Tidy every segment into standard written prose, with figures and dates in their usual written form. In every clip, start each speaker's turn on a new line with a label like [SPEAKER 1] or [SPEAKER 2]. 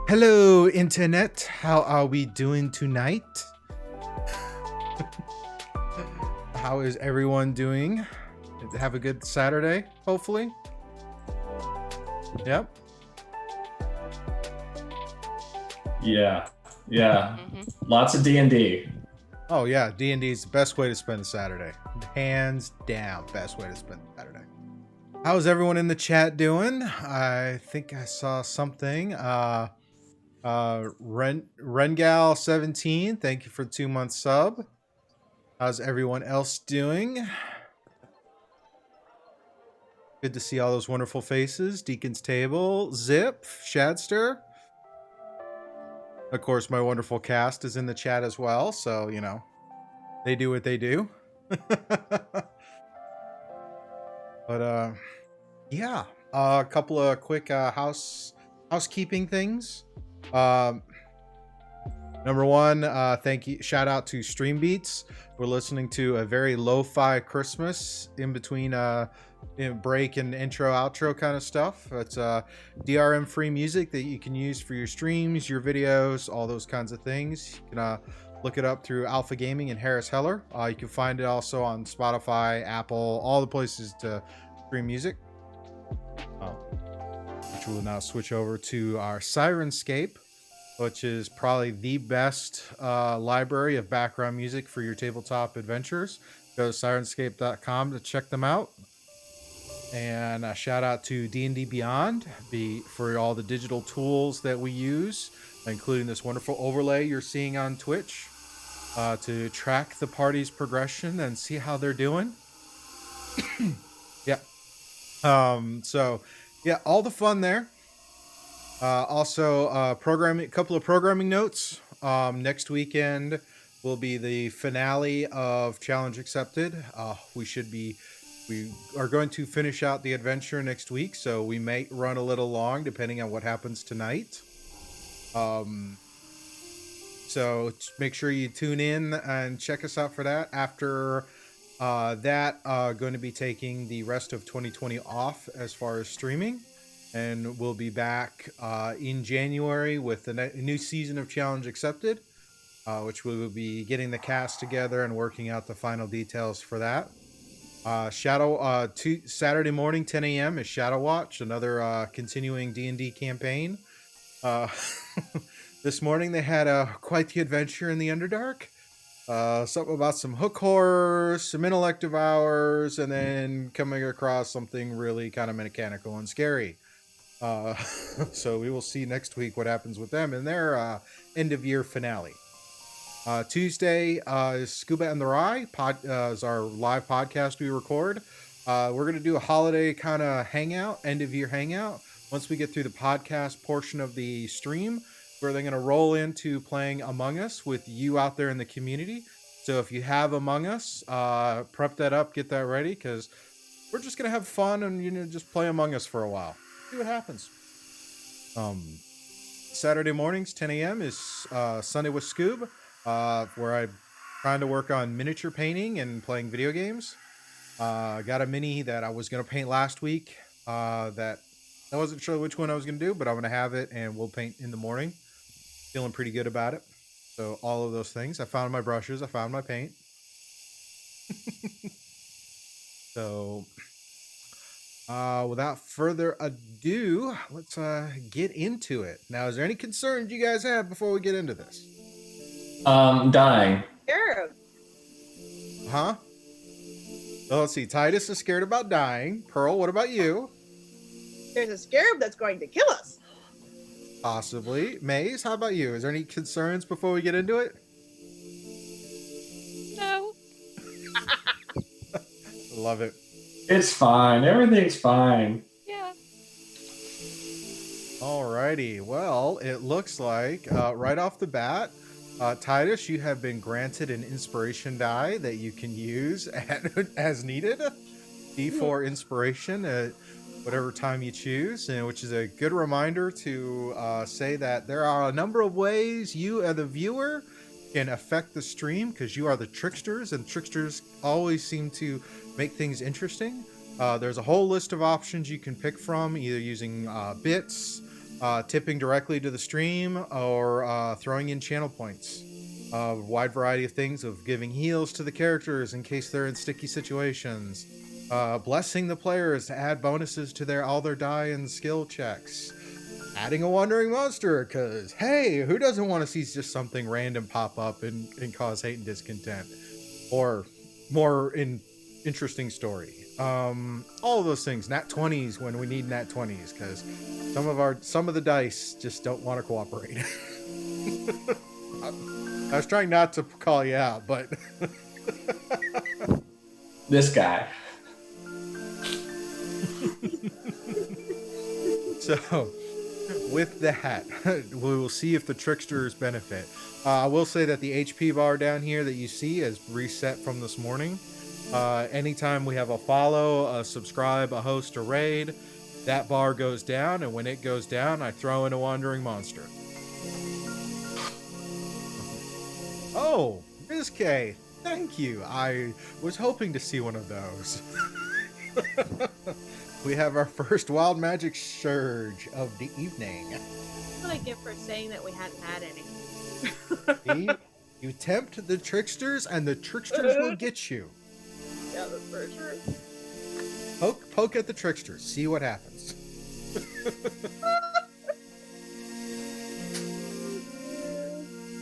[SPEAKER 1] Hello, Internet. How are we doing tonight? How is everyone doing? Have a good Saturday, hopefully. Yep.
[SPEAKER 2] Yeah. Lots of D&D.
[SPEAKER 1] Oh yeah, D&D is the best way to spend a Saturday. Hands down, best way to spend a Saturday. How's everyone in the chat doing? I think I saw something. Rengal17, thank you for 2 months sub. How's everyone else doing? Good to see all those wonderful faces. Deacon's Table, Zip, Shadster. Of course, my wonderful cast is in the chat as well, so, you know, they do what they do. But, yeah, a couple of quick housekeeping things. Number one, shout out to Stream Beats. We're listening to a very lo-fi Christmas in between break and intro outro kind of stuff. It's DRM free music that you can use for your streams, your videos, all those kinds of things. You can look it up through Alpha Gaming and Harris Heller. You can find it also on Spotify, Apple, all the places to stream music. Which we'll now switch over to our Syrinscape, which is probably the best library of background music for your tabletop adventures. Go to Syrinscape.com to check them out. And a shout out to D&D Beyond for all the digital tools that we use, including this wonderful overlay you're seeing on Twitch to track the party's progression and see how they're doing. Yeah. So, yeah, all the fun there. Also, a couple of programming notes. Next weekend will be the finale of Challenge Accepted. We are going to finish out the adventure next week, so we may run a little long depending on what happens tonight. So make sure you tune in and check us out for that. After that, going to be taking the rest of 2020 off as far as streaming. And we'll be back in January with the new season of Challenge Accepted, which we will be getting the cast together and working out the final details for that. Saturday morning, 10 a.m. is Shadow Watch, another continuing D&D campaign. This morning they had quite the adventure in the Underdark. Something about some hook horror, some intellect devours, and then coming across something really kind of mechanical and scary. So we will see next week what happens with them in their end of year finale. Tuesday is Scuba and the Rye is our live podcast we record. We're going to do a holiday kind of hangout, end of year hangout. Once we get through the podcast portion of the stream, we're then going to roll into playing Among Us with you out there in the community. So if you have Among Us, prep that up, get that ready, because we're just going to have fun and just play Among Us for a while. See what happens. Saturday mornings, 10 a.m. is Sunday with Scoob, where I'm trying to work on miniature painting and playing video games. Got a mini that I was going to paint last week that I wasn't sure which one I was going to do, but I'm going to have it and we'll paint in the morning. Feeling pretty good about it. So all of those things. I found my brushes. I found my paint. So without further ado, let's get into it. Now, is there any concerns you guys have before we get into this?
[SPEAKER 2] Dying.
[SPEAKER 3] Sure.
[SPEAKER 1] Huh? So let's see. Titus is scared about dying. Pearl, what about you?
[SPEAKER 3] There's a scarab that's going to kill us.
[SPEAKER 1] Possibly. Maze, how about you? Is there any concerns before we get into it?
[SPEAKER 4] No.
[SPEAKER 1] Love it.
[SPEAKER 2] It's fine. Everything's fine.
[SPEAKER 4] Yeah.
[SPEAKER 1] Alrighty. Well, it looks like right off the bat, Titus, you have been granted an inspiration die that you can use as needed. D4 inspiration at whatever time you choose, and which is a good reminder to say that there are a number of ways you, as the viewer, can affect the stream, because you are the tricksters, and tricksters always seem to make things interesting. There's a whole list of options you can pick from, either using bits, tipping directly to the stream, or throwing in channel points. A wide variety of things, of giving heals to the characters in case they're in sticky situations, blessing the players to add bonuses to all their die and skill checks, adding a wandering monster, because hey, who doesn't want to see just something random pop up and cause hate and discontent, or more interesting story. All of those things. Nat 20s when we need Nat 20s, because some of the dice just don't want to cooperate. I was trying not to call you out, but
[SPEAKER 2] This guy.
[SPEAKER 1] so with that, we will see if the tricksters benefit. I will say that the HP bar down here that you see is reset from this morning. Anytime we have a follow, a subscribe, a host, a raid, that bar goes down, and when it goes down, I throw in a wandering monster. Oh, Ms. K, thank you. I was hoping to see one of those. We have our first wild magic surge of the evening.
[SPEAKER 3] That's what I get for saying that we hadn't had any.
[SPEAKER 1] See? You tempt the tricksters, and the tricksters will get you.
[SPEAKER 3] Yeah, that's for sure.
[SPEAKER 1] Poke at the tricksters. See what happens.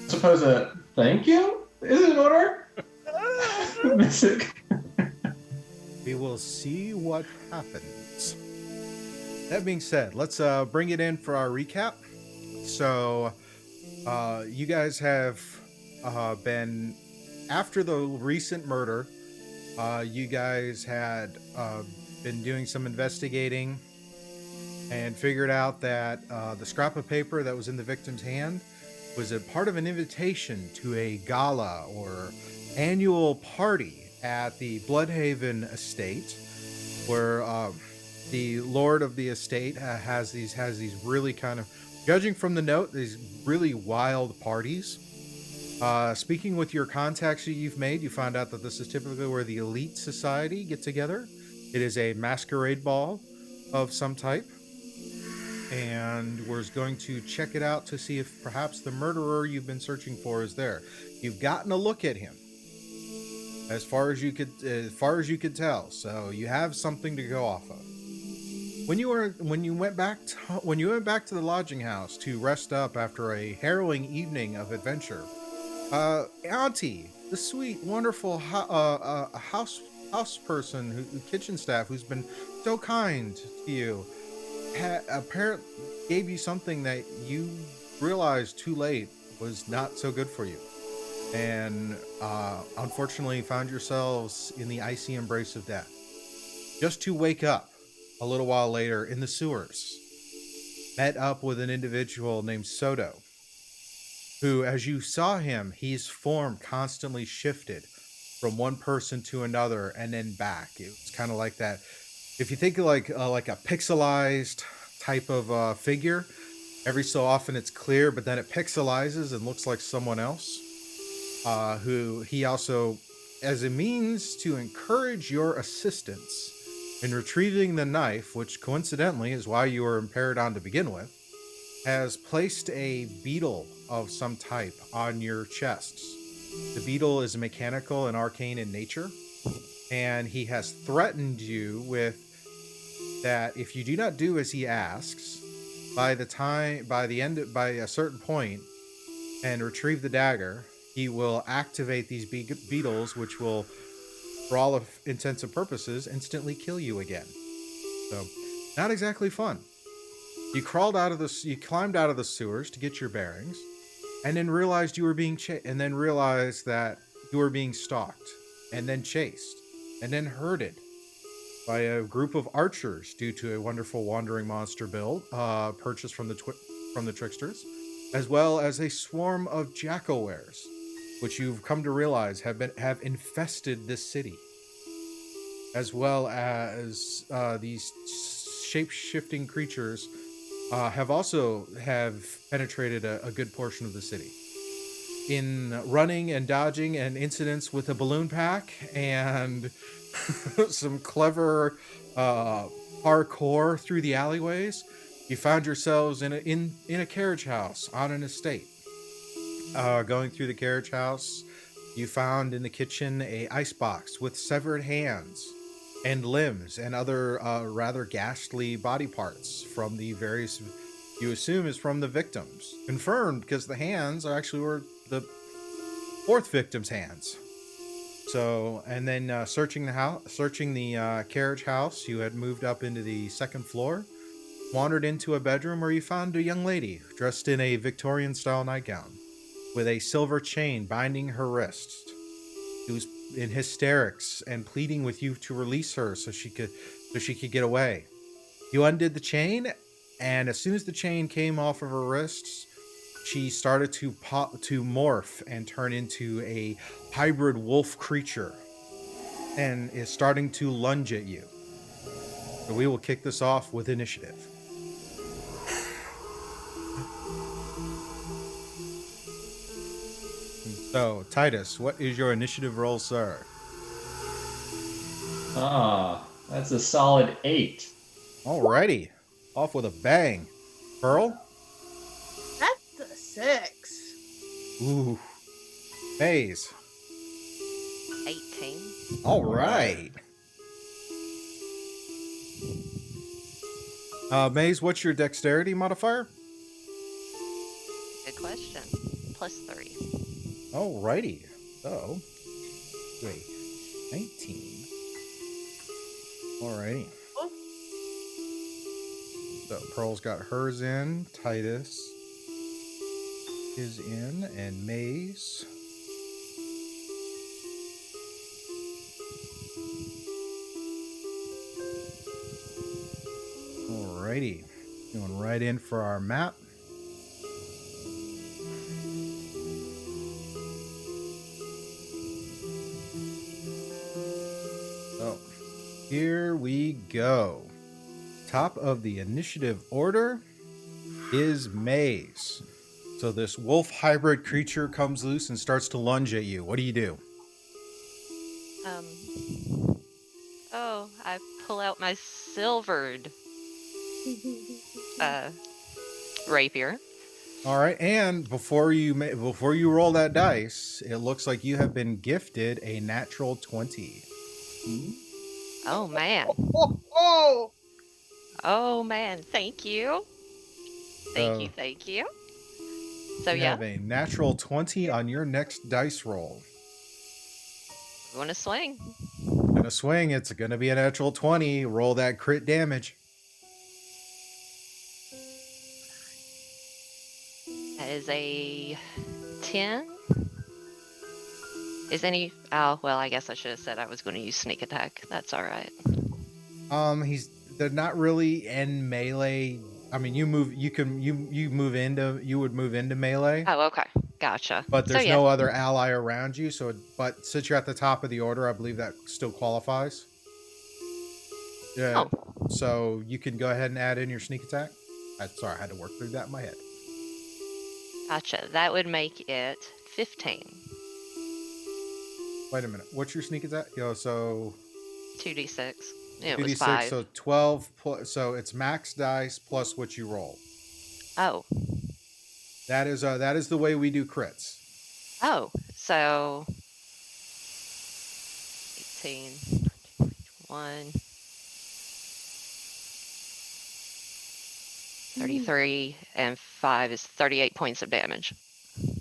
[SPEAKER 2] Suppose a thank you is in order. Mystic.
[SPEAKER 1] We will see what happens. That being said, let's bring it in for our recap. So, you guys have been, after the recent murder, you guys had been doing some investigating and figured out that the scrap of paper that was in the victim's hand was a part of an invitation to a gala or annual party at the Bloodhaven estate, where the lord of the estate has these really kind of, judging from the note, these really wild parties. Speaking with your contacts that you've made, you find out that this is typically where the elite society get together. It is a masquerade ball of some type, and we're going to check it out to see if perhaps the murderer you've been searching for is there. You've gotten a look at him, as far as you could tell, so you have something to go off of. When you went back to the lodging house to rest up after a harrowing evening of adventure, Auntie, the sweet, wonderful house person, kitchen staff, who's been so kind to you, apparently gave you something that you realized too late was not so good for you, and unfortunately found yourselves in the icy embrace of death, just to wake up a little while later in the sewers, met up with an individual named Se2, who, as you saw him, his form constantly shifted from one person to another and then back. It was kind of like that. If you think of like a pixelized type of figure, every so often it's clear, but then it pixelizes and looks like someone else. Who he also, as a means to encourage your assistance in retrieving the knife, which coincidentally is why you were impaired on to begin with, has placed a beetle of some type on your chests. The beetle is mechanical and arcane in nature, and he has threatened you with that if you do not do as he asks, by a certain point, and retrieve the dagger, he will activate these beetles, which will, for all of intents and purposes, instantly kill you again. So, not exactly fun. You climbed out of the sewers to get your bearings, and then realized you were being realized that you were being stalked, and then chased, and then herded by a group of archers due to a wonderful wandering monster build purchased from the tricksters, as well as a swarm of jack-o'-wares, which you've come to realize have infested this city, as well as these shape-shifting creatures have penetrated a good portion of the city. In running and dodging and incidents with a balloon pack and some clever uh, parkour through the alleyways, you found yourselves in a carriage house on an estate. Going through the carriage house, you found in the kitchen a icebox with severed hands and limbs and other rather ghastly body parts from the various, you assume is from the victims. Confirmed because the hands actually were the fourth victim's hands. So, and then searching the house, searching the carriage house, you had moved up into the second floor, wandered into a bedroom where you found a young lady dressed in a Victorian style nightgown with a silver chain binding her wrists. She was in hysterics and pleading with you to release her so she could get away. You undid the chain, and as soon as the chain came off of her wrists, she started to morph and turn into a hybrid wolf creature and is starting to lunge at you. So we will kick this off with initiative. So, Titus, what is your initiative roll, sir?
[SPEAKER 2] That's a solid 8.
[SPEAKER 1] Alrighty. Off with a bang. Pearl?
[SPEAKER 3] That's a 6.
[SPEAKER 1] Ooh. Maze.
[SPEAKER 4] 18.
[SPEAKER 1] Alright. Maze, what's your dexterity modifier?
[SPEAKER 4] Good question. +3.
[SPEAKER 1] Alrighty. So, wait. 19. Alrighty.
[SPEAKER 3] Oh.
[SPEAKER 1] So, Pearl's got hers in. Titus is in. And Maze. Alrighty. Going right in for our map. So, here we go. Top of the initiative order is Maze. So this wolf hybrid creature comes loose and starts to lunge at you. What do you do?
[SPEAKER 4] Oh, I pull out my silvered rapier.
[SPEAKER 1] All right, and before you roll that dice, it looks like you have been gifted a natural 20.
[SPEAKER 4] Oh man.
[SPEAKER 3] Oh!
[SPEAKER 4] Oh man. Thank you. Thank you.
[SPEAKER 1] So-
[SPEAKER 4] Thank you. So
[SPEAKER 1] You
[SPEAKER 4] yeah,
[SPEAKER 1] have a natural 20 on your next dice roll.
[SPEAKER 4] we want to swing.
[SPEAKER 1] Gonna swing, it's gonna be a natural 20. Roll that crit damage.
[SPEAKER 4] That is a 10. Is any? Oh well, I guess I should have said I was going to use sneak attack. That's all right.
[SPEAKER 1] They're not really in melee. I mean, you would move into melee,
[SPEAKER 4] Oh, okay, gotcha.
[SPEAKER 1] but there's
[SPEAKER 4] so, yeah.
[SPEAKER 1] no other ally around you. But since you're at the top of the order, I believe that still qualifies. Yeah.
[SPEAKER 4] Oh.
[SPEAKER 1] So you can go ahead and add in your sneak attack. Sorry, I had to work through that in my head.
[SPEAKER 4] Gotcha. That would make it 15.
[SPEAKER 1] Wait a minute. What's your sneak attack? So
[SPEAKER 4] 2d6. It
[SPEAKER 1] 2d6,
[SPEAKER 4] was 5.
[SPEAKER 1] so 12 plus, so it's max dice plus what you roll.
[SPEAKER 4] Oh.
[SPEAKER 1] That is the way we do crits.
[SPEAKER 4] Oh. So 18, 1, 33, and 5 is 38 points of damage.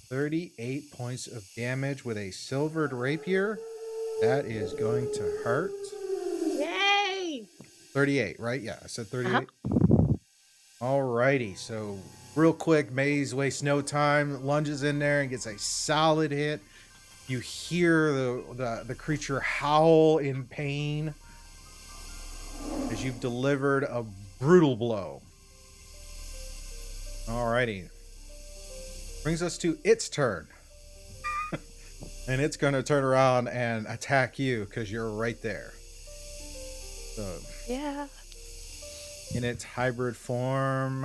[SPEAKER 1] 38 points of damage with a silvered rapier. That is going to hurt.
[SPEAKER 3] Yay!
[SPEAKER 1] 38, right? Yeah, I said 38. Alrighty, so real quick, Maze wastes no time, lunges in there and gets a solid hit. You hear the creature howl in pain as you've delivered a brutal blow. Alrighty. Brings us to its turn. And it's going to turn around and attack you because you're right there. So,
[SPEAKER 4] Yeah.
[SPEAKER 1] in its hybrid form,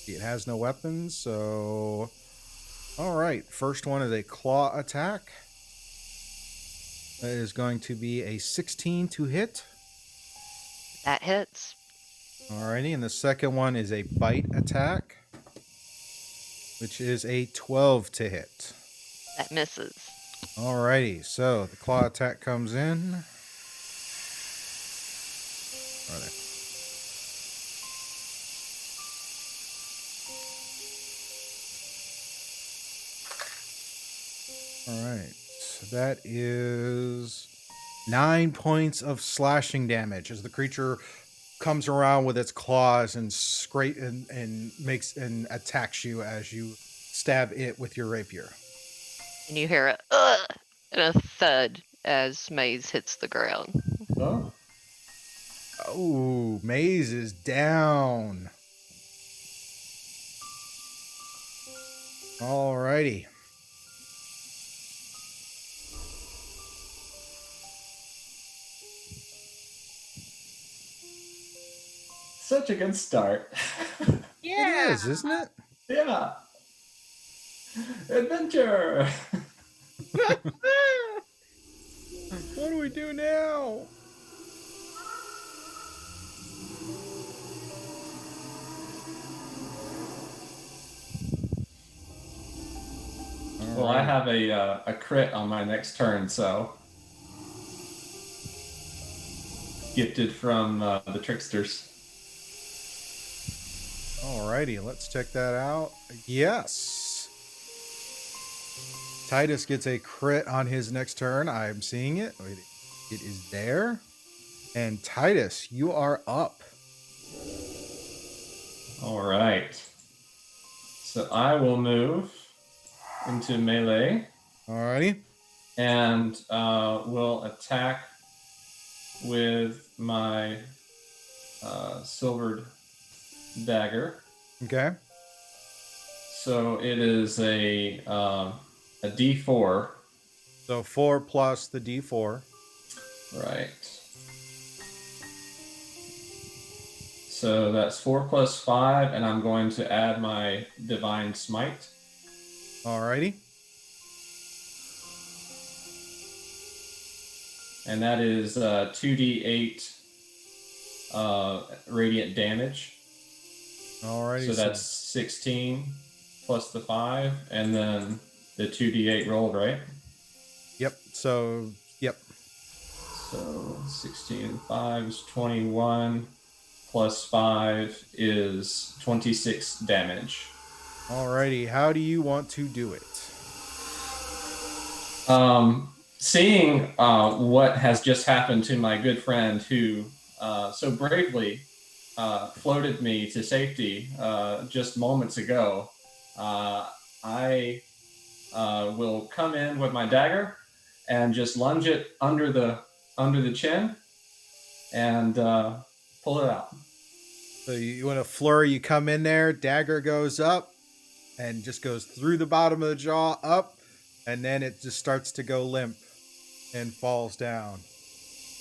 [SPEAKER 1] it has no weapons, so... Alright, first one is a claw attack. That is going to be a 16 to hit.
[SPEAKER 4] That hits.
[SPEAKER 1] Alrighty, and the second one is a bite attack, which is a 12 to hit.
[SPEAKER 4] That misses.
[SPEAKER 1] Alrighty, so the claw attack comes in. Right. Alright, so that is 9 points of slashing damage as the creature comes around with its claws and scrape and makes and attacks you as you stab it with your rapier.
[SPEAKER 4] And you hear a ugh and a thud as Maze hits the ground.
[SPEAKER 2] Oh,
[SPEAKER 1] Oh, Maze is down. Alrighty.
[SPEAKER 2] such a good start.
[SPEAKER 3] Yeah.
[SPEAKER 1] It is, isn't it?
[SPEAKER 2] Yeah. Adventure.
[SPEAKER 1] What do we do now?
[SPEAKER 2] Well, I have a crit on my next turn, so gifted from the tricksters.
[SPEAKER 1] Alrighty, let's check that out. Yes. Titus gets a crit on his next turn. I'm seeing it. Wait, it is there. And Titus, you are up.
[SPEAKER 2] All right. So I will move into melee
[SPEAKER 1] Alrighty.
[SPEAKER 2] and will attack with my silvered dagger.
[SPEAKER 1] Okay.
[SPEAKER 2] So it is a D4.
[SPEAKER 1] So 4 plus the D4.
[SPEAKER 2] Right. So that's 4 plus 5, and I'm going to add my divine smite.
[SPEAKER 1] Alrighty.
[SPEAKER 2] And that is 2d8 radiant damage.
[SPEAKER 1] Alrighty.
[SPEAKER 2] So that's 16 plus the 5, and then the 2d8 rolled, right?
[SPEAKER 1] Yep. So, yep.
[SPEAKER 2] So 16 and 5 is 21, plus 5 is 26 damage.
[SPEAKER 1] Alrighty. How do you want to do it?
[SPEAKER 2] Seeing what has just happened to my good friend who so bravely floated me to safety just moments ago, I will come in with my dagger and just lunge it under the chin and pull it out.
[SPEAKER 1] So you want a flurry, you come in there, dagger goes up and just goes through the bottom of the jaw up, and then it just starts to go limp and falls down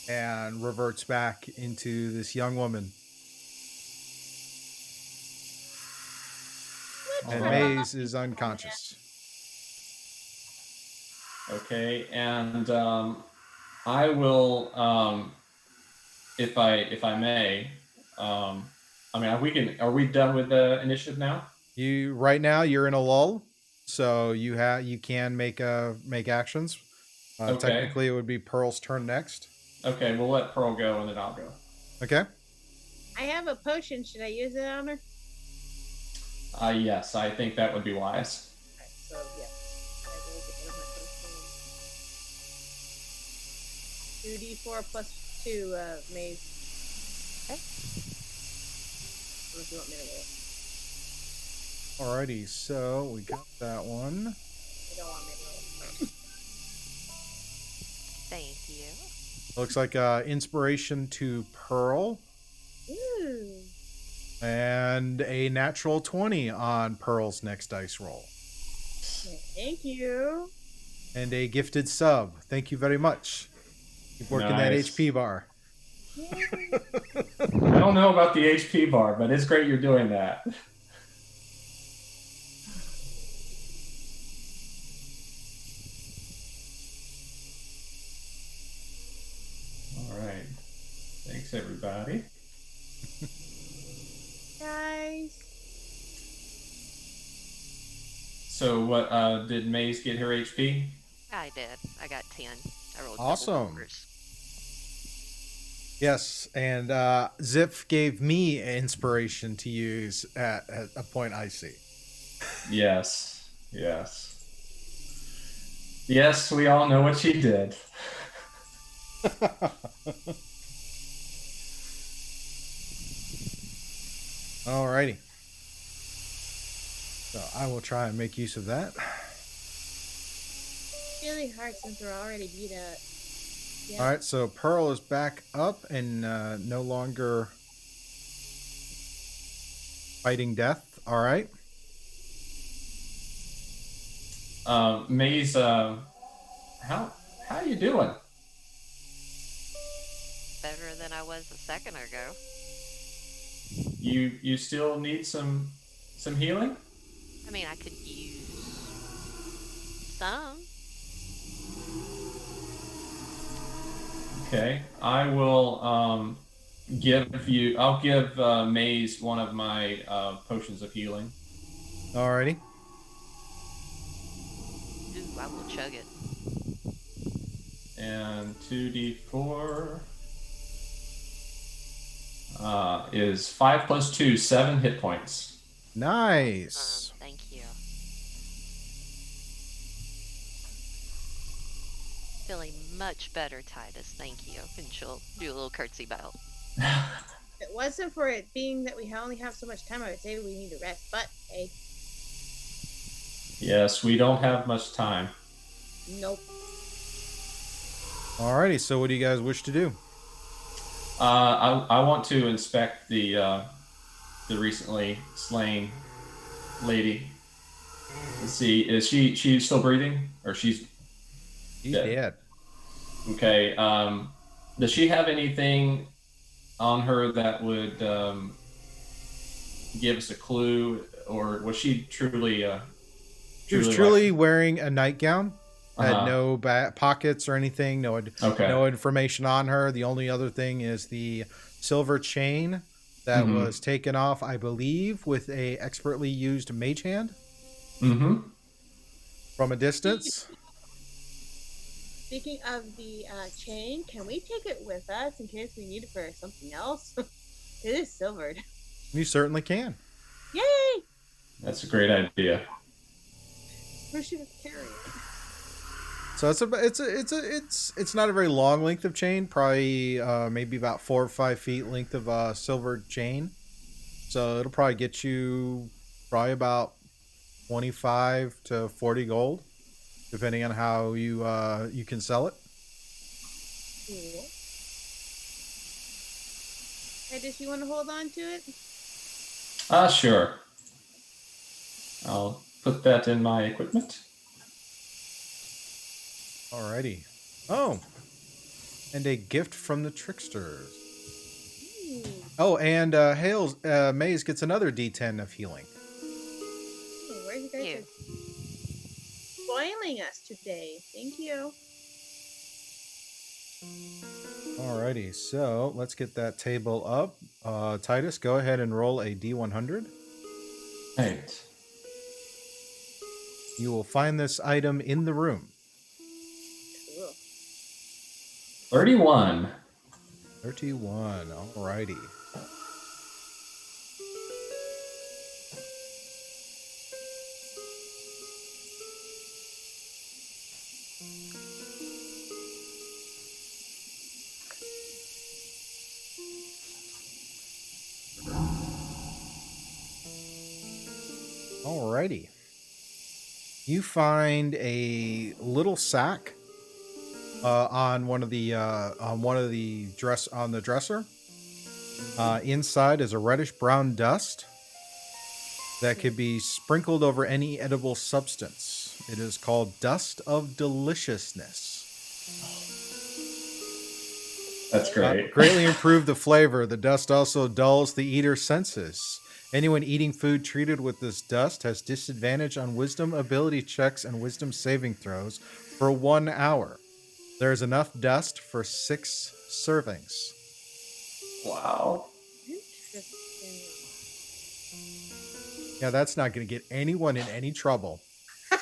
[SPEAKER 1] and reverts back into this young woman. And Maze is unconscious.
[SPEAKER 2] Okay, and I will, if I may, I mean, are we done with the initiative now?
[SPEAKER 1] You right now you're in a lull, so you can make actions.
[SPEAKER 2] Okay.
[SPEAKER 1] Technically, it would be Pearl's turn next.
[SPEAKER 2] Okay, we'll let Pearl go and then I'll go.
[SPEAKER 1] Okay.
[SPEAKER 3] I have a potion. Should I use it on her?
[SPEAKER 2] Yes, I think that would be wise.
[SPEAKER 3] Alright, so yeah. I will get rid of my potion. 2d4 plus 2, Maze.
[SPEAKER 4] Okay.
[SPEAKER 3] Unless you want me to roll it.
[SPEAKER 1] Alrighty, so we got that one.
[SPEAKER 3] You don't want me to roll it.
[SPEAKER 4] Thank you.
[SPEAKER 1] Looks like inspiration to Pearl
[SPEAKER 3] Ooh.
[SPEAKER 1] and a natural 20 on Pearl's next dice roll.
[SPEAKER 3] Thank you.
[SPEAKER 1] And a gifted sub. Thank you very much. Keep working that
[SPEAKER 2] Nice.
[SPEAKER 1] HP bar.
[SPEAKER 2] I don't know about the HP bar, but it's great you're doing that. Thanks, everybody.
[SPEAKER 3] Guys.
[SPEAKER 2] So, what did Maze get her HP?
[SPEAKER 4] I did. I got 10. I rolled
[SPEAKER 1] Awesome.
[SPEAKER 4] double numbers.
[SPEAKER 1] Yes, and Zipf gave me inspiration to use at a point I see.
[SPEAKER 2] Yes. Yes, we all know what she did.
[SPEAKER 1] Alrighty. So I will try and make use of that.
[SPEAKER 3] Really hard since we're already beat up. Yeah.
[SPEAKER 1] Alright, so Pearl is back up and no longer fighting death. Alright.
[SPEAKER 2] Maze, how you doing?
[SPEAKER 4] Better than I was a second ago.
[SPEAKER 2] You still need some healing?
[SPEAKER 4] I mean, I could use some.
[SPEAKER 2] Okay, I will I'll give Maze one of my potions of healing.
[SPEAKER 1] Alrighty.
[SPEAKER 4] Ooh, I will chug it.
[SPEAKER 2] And 2d4 is 5 plus 2, 7 hit points.
[SPEAKER 1] Nice.
[SPEAKER 4] Thank you. Feeling much better, Titus. Thank you. And she'll do a little curtsy bow.
[SPEAKER 3] If it wasn't for it being that we only have so much time, I would say we need to rest. But hey,
[SPEAKER 2] Yes, we don't have much time.
[SPEAKER 3] nope.
[SPEAKER 1] Alrighty, so what do you guys wish to do?
[SPEAKER 2] I want to inspect the recently slain lady. Let's see, is she still breathing, or she's
[SPEAKER 1] dead?
[SPEAKER 2] Okay. Does she have anything on her that would give us a clue, or was she truly?
[SPEAKER 1] She was truly wearing a nightgown. Had no pockets or anything. No information on her. The only other thing is the silver chain that was taken off, I believe, with a expertly used mage hand. From a distance.
[SPEAKER 3] Speaking of the chain, can we take it with us in case we need it for something else? It is silvered.
[SPEAKER 1] You certainly can.
[SPEAKER 3] Yay!
[SPEAKER 2] That's a great idea.
[SPEAKER 3] Where should we carry it?
[SPEAKER 1] So it's not a very long length of chain, probably maybe about 4 or 5 feet length of silver chain. So it'll probably get you probably about 25 to 40 gold, depending on how you can sell it.
[SPEAKER 3] Cool. Hey, does you want to hold on to it?
[SPEAKER 2] Sure. I'll put that in my equipment.
[SPEAKER 1] Alrighty. Oh, and a gift from the tricksters.
[SPEAKER 3] Ooh.
[SPEAKER 1] Oh, and Maze gets another D10 of healing.
[SPEAKER 3] Hey, where you guys are spoiling us today. Thank you.
[SPEAKER 1] Alrighty, so let's get that table up. Titus, go ahead and roll a D100.
[SPEAKER 2] Right.
[SPEAKER 1] You will find this item in the room.
[SPEAKER 3] Cool.
[SPEAKER 2] 31.
[SPEAKER 1] 31. Alrighty. Alrighty. You find a little sack on the dresser. Inside is a reddish brown dust that could be sprinkled over any edible substance. It is called dust of deliciousness.
[SPEAKER 2] That's great.
[SPEAKER 1] Greatly improve the flavor. The dust also dulls the eater's senses. Anyone eating food treated with this dust has disadvantage on wisdom ability checks and wisdom saving throws for 1 hour. There is enough dust for 6 servings.
[SPEAKER 2] Wow.
[SPEAKER 3] Interesting.
[SPEAKER 1] Yeah, that's not going to get anyone in any trouble.
[SPEAKER 2] I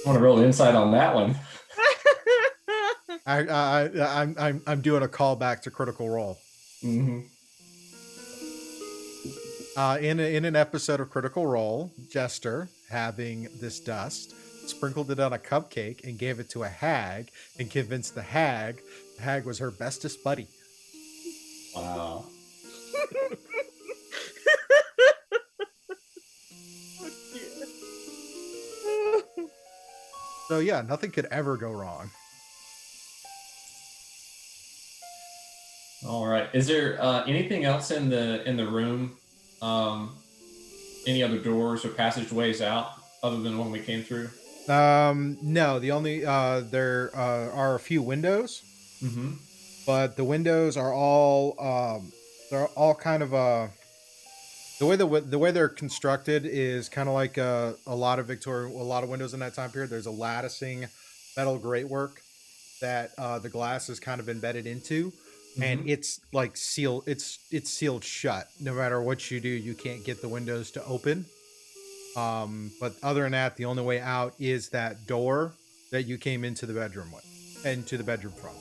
[SPEAKER 2] want to roll insight on that one.
[SPEAKER 1] I'm doing a callback to Critical Role.
[SPEAKER 2] Mm-hmm.
[SPEAKER 1] In an episode of Critical Role, Jester, having this dust, sprinkled it on a cupcake and gave it to a hag and convinced the hag was her bestest buddy.
[SPEAKER 2] Wow.
[SPEAKER 3] Oh, dear.
[SPEAKER 1] So yeah, nothing could ever go wrong.
[SPEAKER 2] All right. Is there anything else in the room? Any other doors or passageways out other than one we came through?
[SPEAKER 1] No, the only there are a few windows,
[SPEAKER 2] Mm-hmm.
[SPEAKER 1] but the windows are all they're all kind of the way they're constructed is kind of like a lot of windows in that time period. There's a latticing metal gratework that the glass is kind of embedded into, and it's like sealed. It's sealed shut. No matter what you do, you can't get the windows to open. But other than that, the only way out is that door that you came into the bedroom with, into the bedroom from.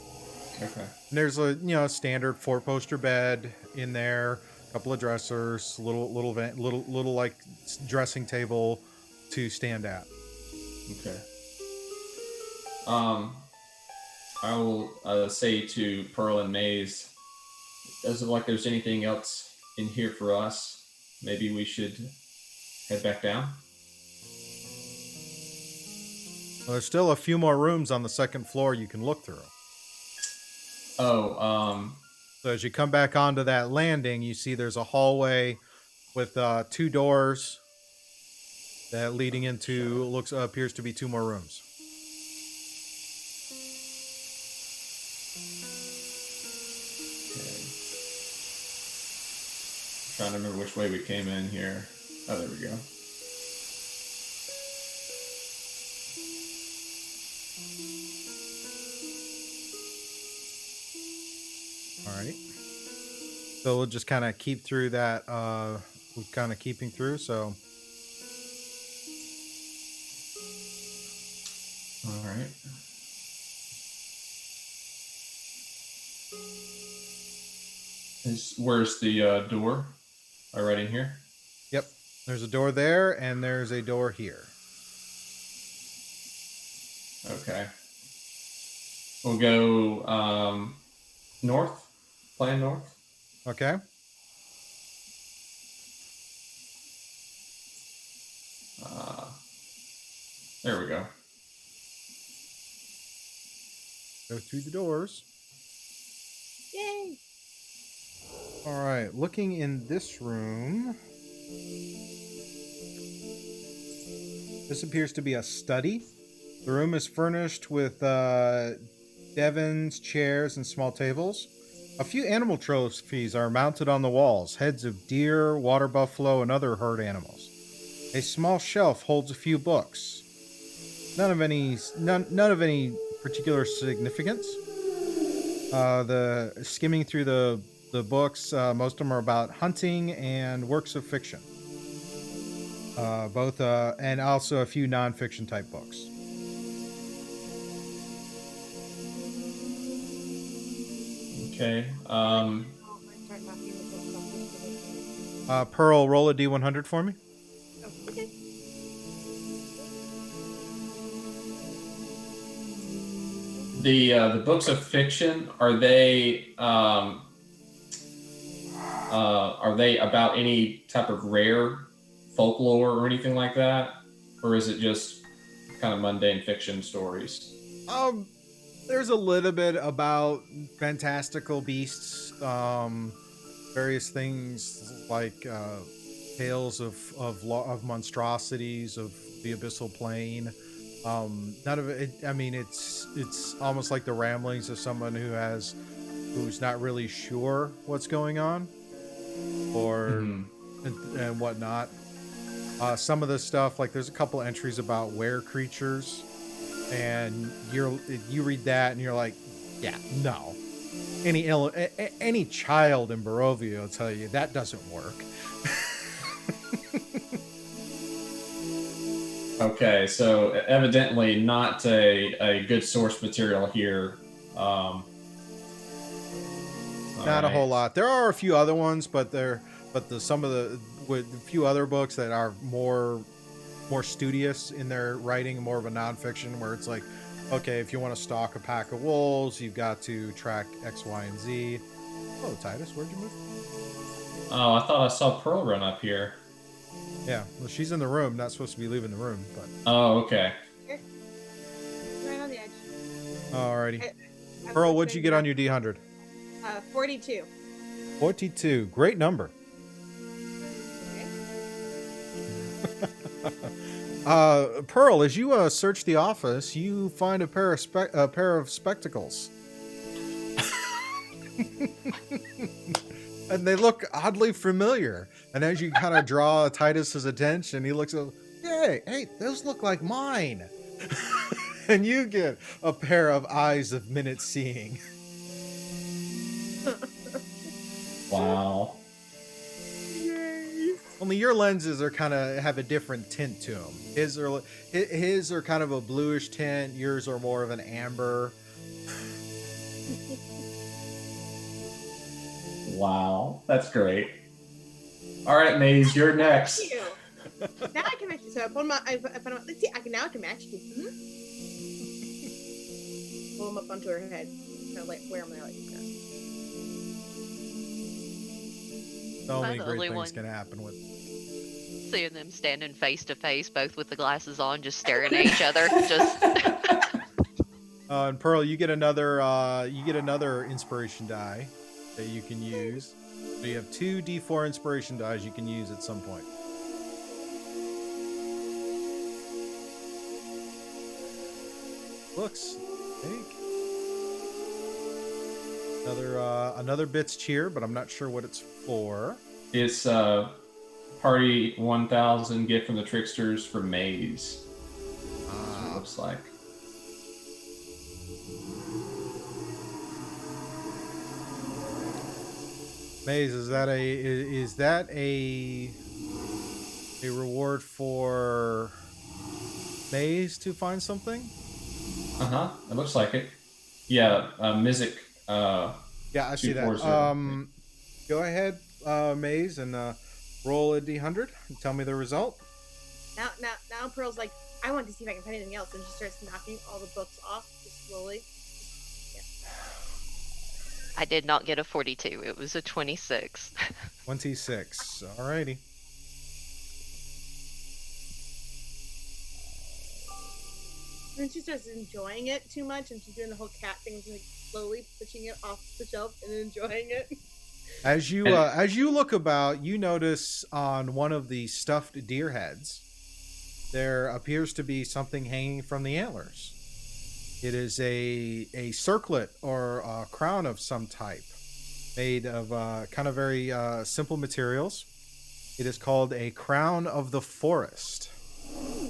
[SPEAKER 2] Okay.
[SPEAKER 1] And there's a standard 4-poster bed in there, a couple of dressers, little like dressing table to stand at.
[SPEAKER 2] Okay. I will say to Pearl and Maze, doesn't look like there's anything else in here for us. Maybe we should head back down.
[SPEAKER 1] Well, there's still a few more rooms on the second floor you can look through.
[SPEAKER 2] Oh,
[SPEAKER 1] So as you come back onto that landing, you see there's a hallway with 2 doors that leading into appears to be 2 more rooms.
[SPEAKER 2] okay. Trying to remember which way we came in here. Oh, there we go.
[SPEAKER 1] All right. So we'll just kind of keep through that. We're kind of keeping through. So.
[SPEAKER 2] All right. Where's the door? Oh, right in here?
[SPEAKER 1] Yep. There's a door there, and there's a door here.
[SPEAKER 2] Okay. We'll go north. Plan north.
[SPEAKER 1] Okay.
[SPEAKER 2] There we go.
[SPEAKER 1] Go through the doors.
[SPEAKER 3] Yay!
[SPEAKER 1] All right. Looking in this room. This appears to be a study. The room is furnished with divans, chairs, and small tables. A few animal trophies are mounted on the walls, heads of deer, water buffalo, and other herd animals. A small shelf holds a few books. None of any particular significance. The skimming through the books, most of them are about hunting and works of fiction. Both and also a few non-fiction type books.
[SPEAKER 2] Okay.
[SPEAKER 3] Oh, I start knocking the books off the table.
[SPEAKER 1] Pearl, roll a D100 for me.
[SPEAKER 3] Oh, okay.
[SPEAKER 2] The books of fiction, are they about any type of rare folklore or anything like that, or is it just kind of mundane fiction stories?
[SPEAKER 1] There's a little bit about fantastical beasts, various things like tales of monstrosities of the abyssal plane. None of it. I mean, it's almost like the ramblings of someone who's not really sure what's going on, or and whatnot. Some of the stuff, like there's a couple entries about were creatures, and you read that and you're like, yeah, no. any child in Barovia will tell you that doesn't work.
[SPEAKER 2] Okay, so evidently not a good source material here.
[SPEAKER 1] Not a whole
[SPEAKER 2] alright.
[SPEAKER 1] lot. There are a few other ones, but some of the with a few other books that are more studious in their writing, more of a nonfiction, where it's like, okay, if you want to stalk a pack of wolves, you've got to track X, Y, and Z. Oh, Titus, where'd you move?
[SPEAKER 2] Oh, I thought I saw Pearl run up here.
[SPEAKER 1] Yeah, well, she's in the room, not supposed to be leaving the room, but
[SPEAKER 2] Oh, okay.
[SPEAKER 3] Here. Right on the edge.
[SPEAKER 1] alrighty.
[SPEAKER 3] I'm
[SPEAKER 1] Pearl, what'd you
[SPEAKER 3] listening
[SPEAKER 1] get
[SPEAKER 3] to
[SPEAKER 1] on your D100?
[SPEAKER 3] 42.
[SPEAKER 1] 42. Great number. Pearl, as you search the office, you find a pair of spectacles. And they look oddly familiar. And as you kind of draw Titus's attention, he looks at, hey, those look like mine. And you get a pair of eyes of minute seeing.
[SPEAKER 2] Wow.
[SPEAKER 1] Only your lenses are kind of have a different tint to them. His are kind of a bluish tint. Yours are more of an amber.
[SPEAKER 2] Wow, that's great. All right, Maze, you're next.
[SPEAKER 3] Thank you. Now I can match you. So I put them up. Let's see. I can match you. Pull them up onto her head. Kind of like wear them there like that.
[SPEAKER 1] So
[SPEAKER 4] I'm
[SPEAKER 1] many
[SPEAKER 4] the
[SPEAKER 1] great
[SPEAKER 4] only
[SPEAKER 1] things
[SPEAKER 4] one.
[SPEAKER 1] can happen with.
[SPEAKER 4] Seeing them standing face to face, both with the glasses on, just staring at each other. Just
[SPEAKER 1] And Pearl, you get another inspiration die that you can use. So you have 2 D4 inspiration dies you can use at some point. Looks fake. Another Bits cheer, but I'm not sure what it's for.
[SPEAKER 2] It's Party 1000 gift from the Tricksters for Maze. That's what it looks like.
[SPEAKER 1] Maze, is that a reward for Maze to find something?
[SPEAKER 2] Uh-huh. It looks like it. Yeah, Mizik.
[SPEAKER 1] Yeah, I see that.
[SPEAKER 2] 240.
[SPEAKER 1] Go ahead, Maze, and roll a D100 and tell me the result.
[SPEAKER 3] Now Pearl's like, I want to see if I can find anything else, and she starts knocking all the books off just slowly.
[SPEAKER 4] I did not get a 42. It was a 26.
[SPEAKER 1] 26. Alrighty.
[SPEAKER 3] And she starts enjoying it too much, and she's doing the whole cat thing, like slowly pushing it off the shelf and enjoying it.
[SPEAKER 1] As you look about, you notice on one of the stuffed deer heads, there appears to be something hanging from the antlers. It is a circlet or a crown of some type, made of kind of very simple materials. It is called a crown of the forest.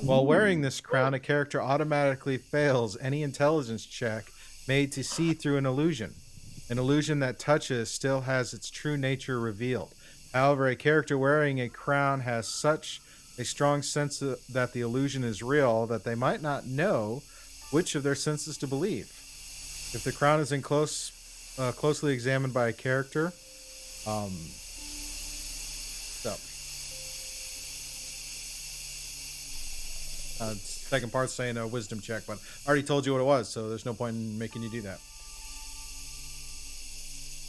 [SPEAKER 1] While wearing this crown, a character automatically fails any intelligence check made to see through an illusion. An illusion that touches still has its true nature revealed. However, a character wearing a crown has such a strong sense that the illusion is real that they might not know which of their senses to believe. If the crown is closely examined by a character, second part's saying a wisdom check, but I already told you what it was, so there's no point in making you do that.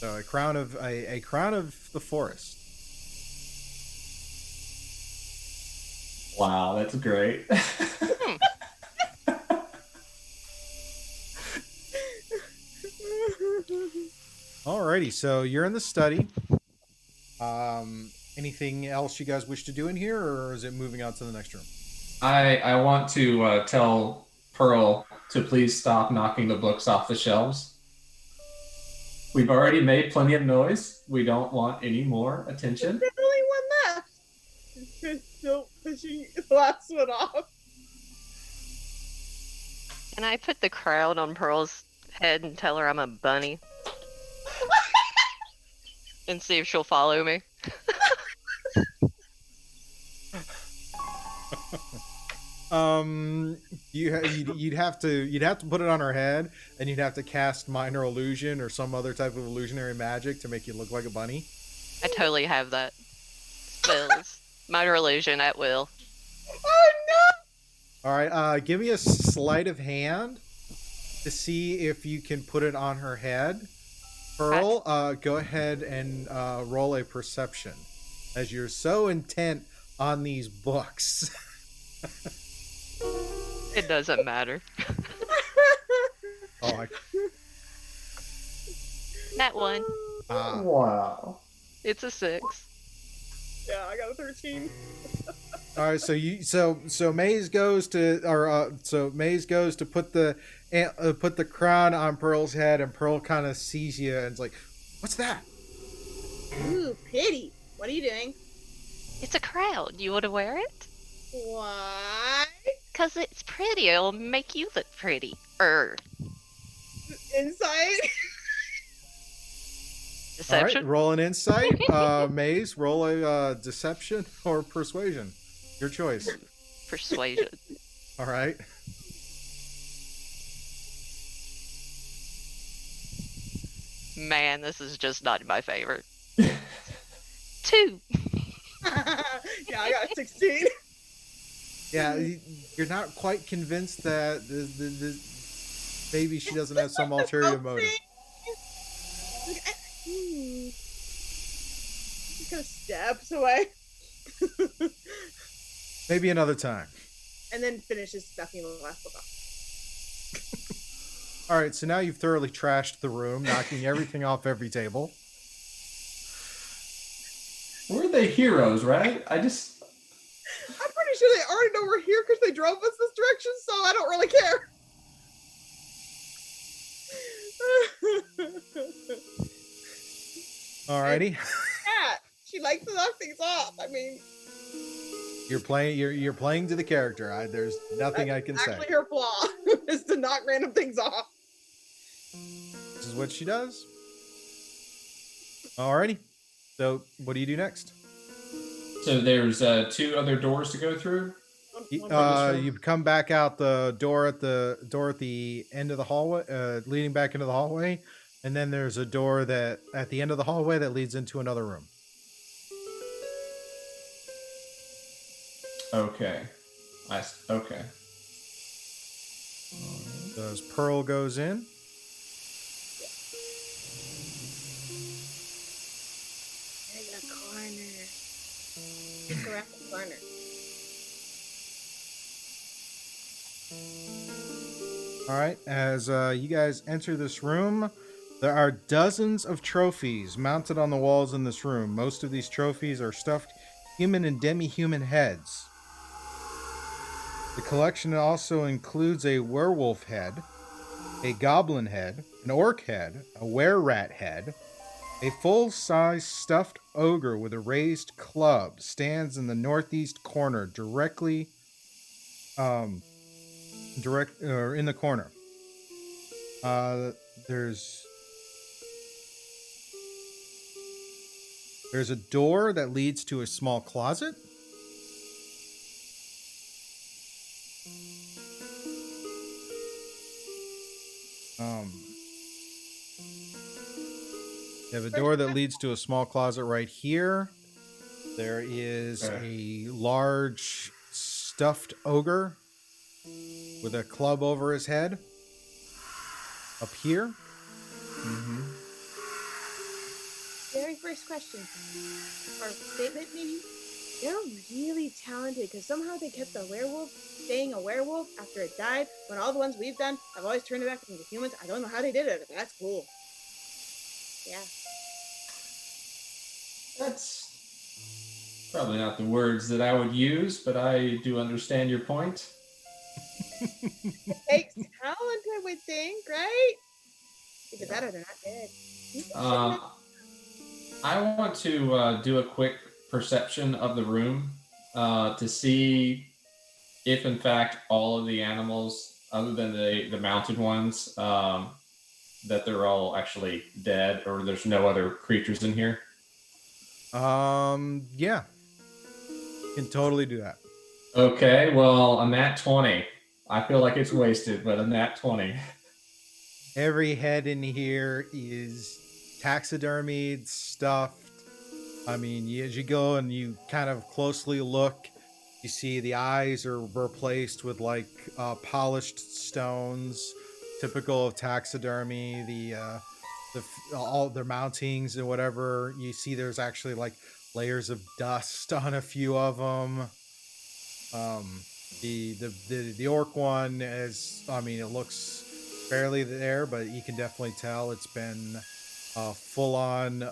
[SPEAKER 1] So a crown of the forest.
[SPEAKER 2] Wow, that's great.
[SPEAKER 1] Alrighty, so you're in the study. Anything else you guys wish to do in here, or is it moving on to the next room?
[SPEAKER 2] I want to tell Pearl to please stop knocking the books off the shelves. We've already made plenty of noise. We don't want any more attention.
[SPEAKER 3] There's only one left. She's still pushing the last one off.
[SPEAKER 4] Can I put the crown on Pearl's head and tell her I'm a bunny? and see if she'll follow me.
[SPEAKER 1] You'd have to put it on her head, and you'd have to cast minor illusion or some other type of illusionary magic to make you look like a bunny.
[SPEAKER 4] I totally have that. Spells. Minor illusion at will.
[SPEAKER 3] Oh no!
[SPEAKER 1] All right, give me a sleight of hand to see if you can put it on her head. Pearl, go ahead and roll a perception, as you're so intent on these books.
[SPEAKER 4] It doesn't matter.
[SPEAKER 1] Oh,
[SPEAKER 4] That one.
[SPEAKER 2] Wow.
[SPEAKER 4] It's a 6.
[SPEAKER 3] Yeah, I got a 13.
[SPEAKER 1] all right. So Maze goes to put the crown on Pearl's head, and Pearl kind of sees you and is like, "What's that?"
[SPEAKER 3] Ooh, pity. What are you doing?
[SPEAKER 4] It's a crown. You want to wear it?
[SPEAKER 3] Why?
[SPEAKER 4] Because it's pretty. It'll make you look pretty.
[SPEAKER 3] Insight?
[SPEAKER 1] All right,
[SPEAKER 4] Deception?
[SPEAKER 1] roll an insight. Maze, roll a deception or persuasion. Your choice.
[SPEAKER 4] Persuasion.
[SPEAKER 1] All right.
[SPEAKER 4] Man, this is just not my favorite. 2.
[SPEAKER 3] Yeah, I got a 16.
[SPEAKER 1] Yeah, you're not quite convinced that maybe she doesn't have some ulterior motive.
[SPEAKER 3] Just kind of steps away.
[SPEAKER 1] Maybe another time.
[SPEAKER 3] And then finishes stuffing the last book off.
[SPEAKER 1] All right, so now you've thoroughly trashed the room, knocking everything off every table.
[SPEAKER 2] We're the heroes, right?
[SPEAKER 3] I'm pretty sure they already know we're here because they drove us this direction, so I don't really care.
[SPEAKER 1] Alrighty.
[SPEAKER 3] Cat, she likes to knock things off. I mean,
[SPEAKER 1] You're playing to the character. There's nothing I can say.
[SPEAKER 3] actually her flaw is to knock random things off.
[SPEAKER 1] This is what she does. Alrighty. So, what do you do next?
[SPEAKER 2] So there's 2 other doors to go through.
[SPEAKER 1] You come back out the door at the end of the hallway, leading back into the hallway, and then there's a door that at the end of the hallway that leads into another room.
[SPEAKER 2] Okay. Okay.
[SPEAKER 1] So as Pearl goes in,
[SPEAKER 3] There's a corner. Look around the corner.
[SPEAKER 1] all right. As you guys enter this room, there are dozens of trophies mounted on the walls in this room. Most of these trophies are stuffed human and demi-human heads. The collection also includes a werewolf head, a goblin head, an orc head, a were-rat head. A full-size stuffed ogre with a raised club stands in the northeast corner, directly in the corner. There's a door that leads to a small closet. You have a door that leads to a small closet right here. There is a large stuffed ogre with a club over his head up here.
[SPEAKER 2] Mm-hmm.
[SPEAKER 3] Very first question, or statement maybe. They're really talented because somehow they kept the werewolf staying a werewolf after it died, when all the ones we've done have always turned it back into humans. I don't know how they did it, but that's cool. Yeah.
[SPEAKER 2] That's probably not the words that I would use, but I do understand your point.
[SPEAKER 3] It takes talent, I would think, right? Either that or they're not dead.
[SPEAKER 2] I want to do a quick perception of the room to see if, in fact, all of the animals, other than the mounted ones, that they're all actually dead, or there's no other creatures in here.
[SPEAKER 1] Yeah, can totally do that.
[SPEAKER 2] Okay, well, a nat 20. I feel like it's wasted, but a nat 20.
[SPEAKER 1] Every head in here is taxidermied, stuffed. I mean, as you go and you kind of closely look, you see the eyes are replaced with like polished stones, typical of taxidermy. All their mountings and whatever. You see, there's actually like layers of dust on a few of them. The orc one is, I mean, it looks barely there, but you can definitely tell it's been full on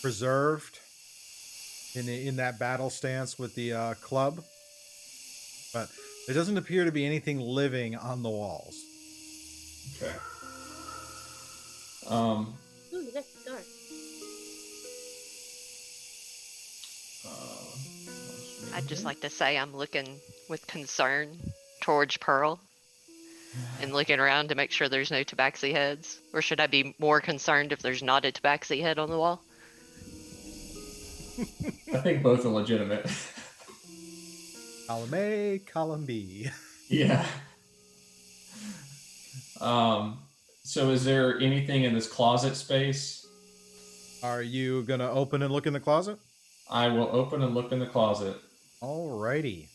[SPEAKER 1] preserved in that battle stance with the club. But there doesn't appear to be anything living on the walls.
[SPEAKER 2] Okay.
[SPEAKER 3] Ooh, that's dark.
[SPEAKER 4] I'd just like to say I'm looking with concern towards Pearl and looking around to make sure there's no tabaxi heads. Or should I be more concerned if there's not a tabaxi head on the wall?
[SPEAKER 2] I think both are legitimate.
[SPEAKER 1] Column A, column B.
[SPEAKER 2] Yeah. So is there anything in this closet space?
[SPEAKER 1] Are you gonna open and look in the closet?
[SPEAKER 2] I will open and look in the closet.
[SPEAKER 1] Alrighty.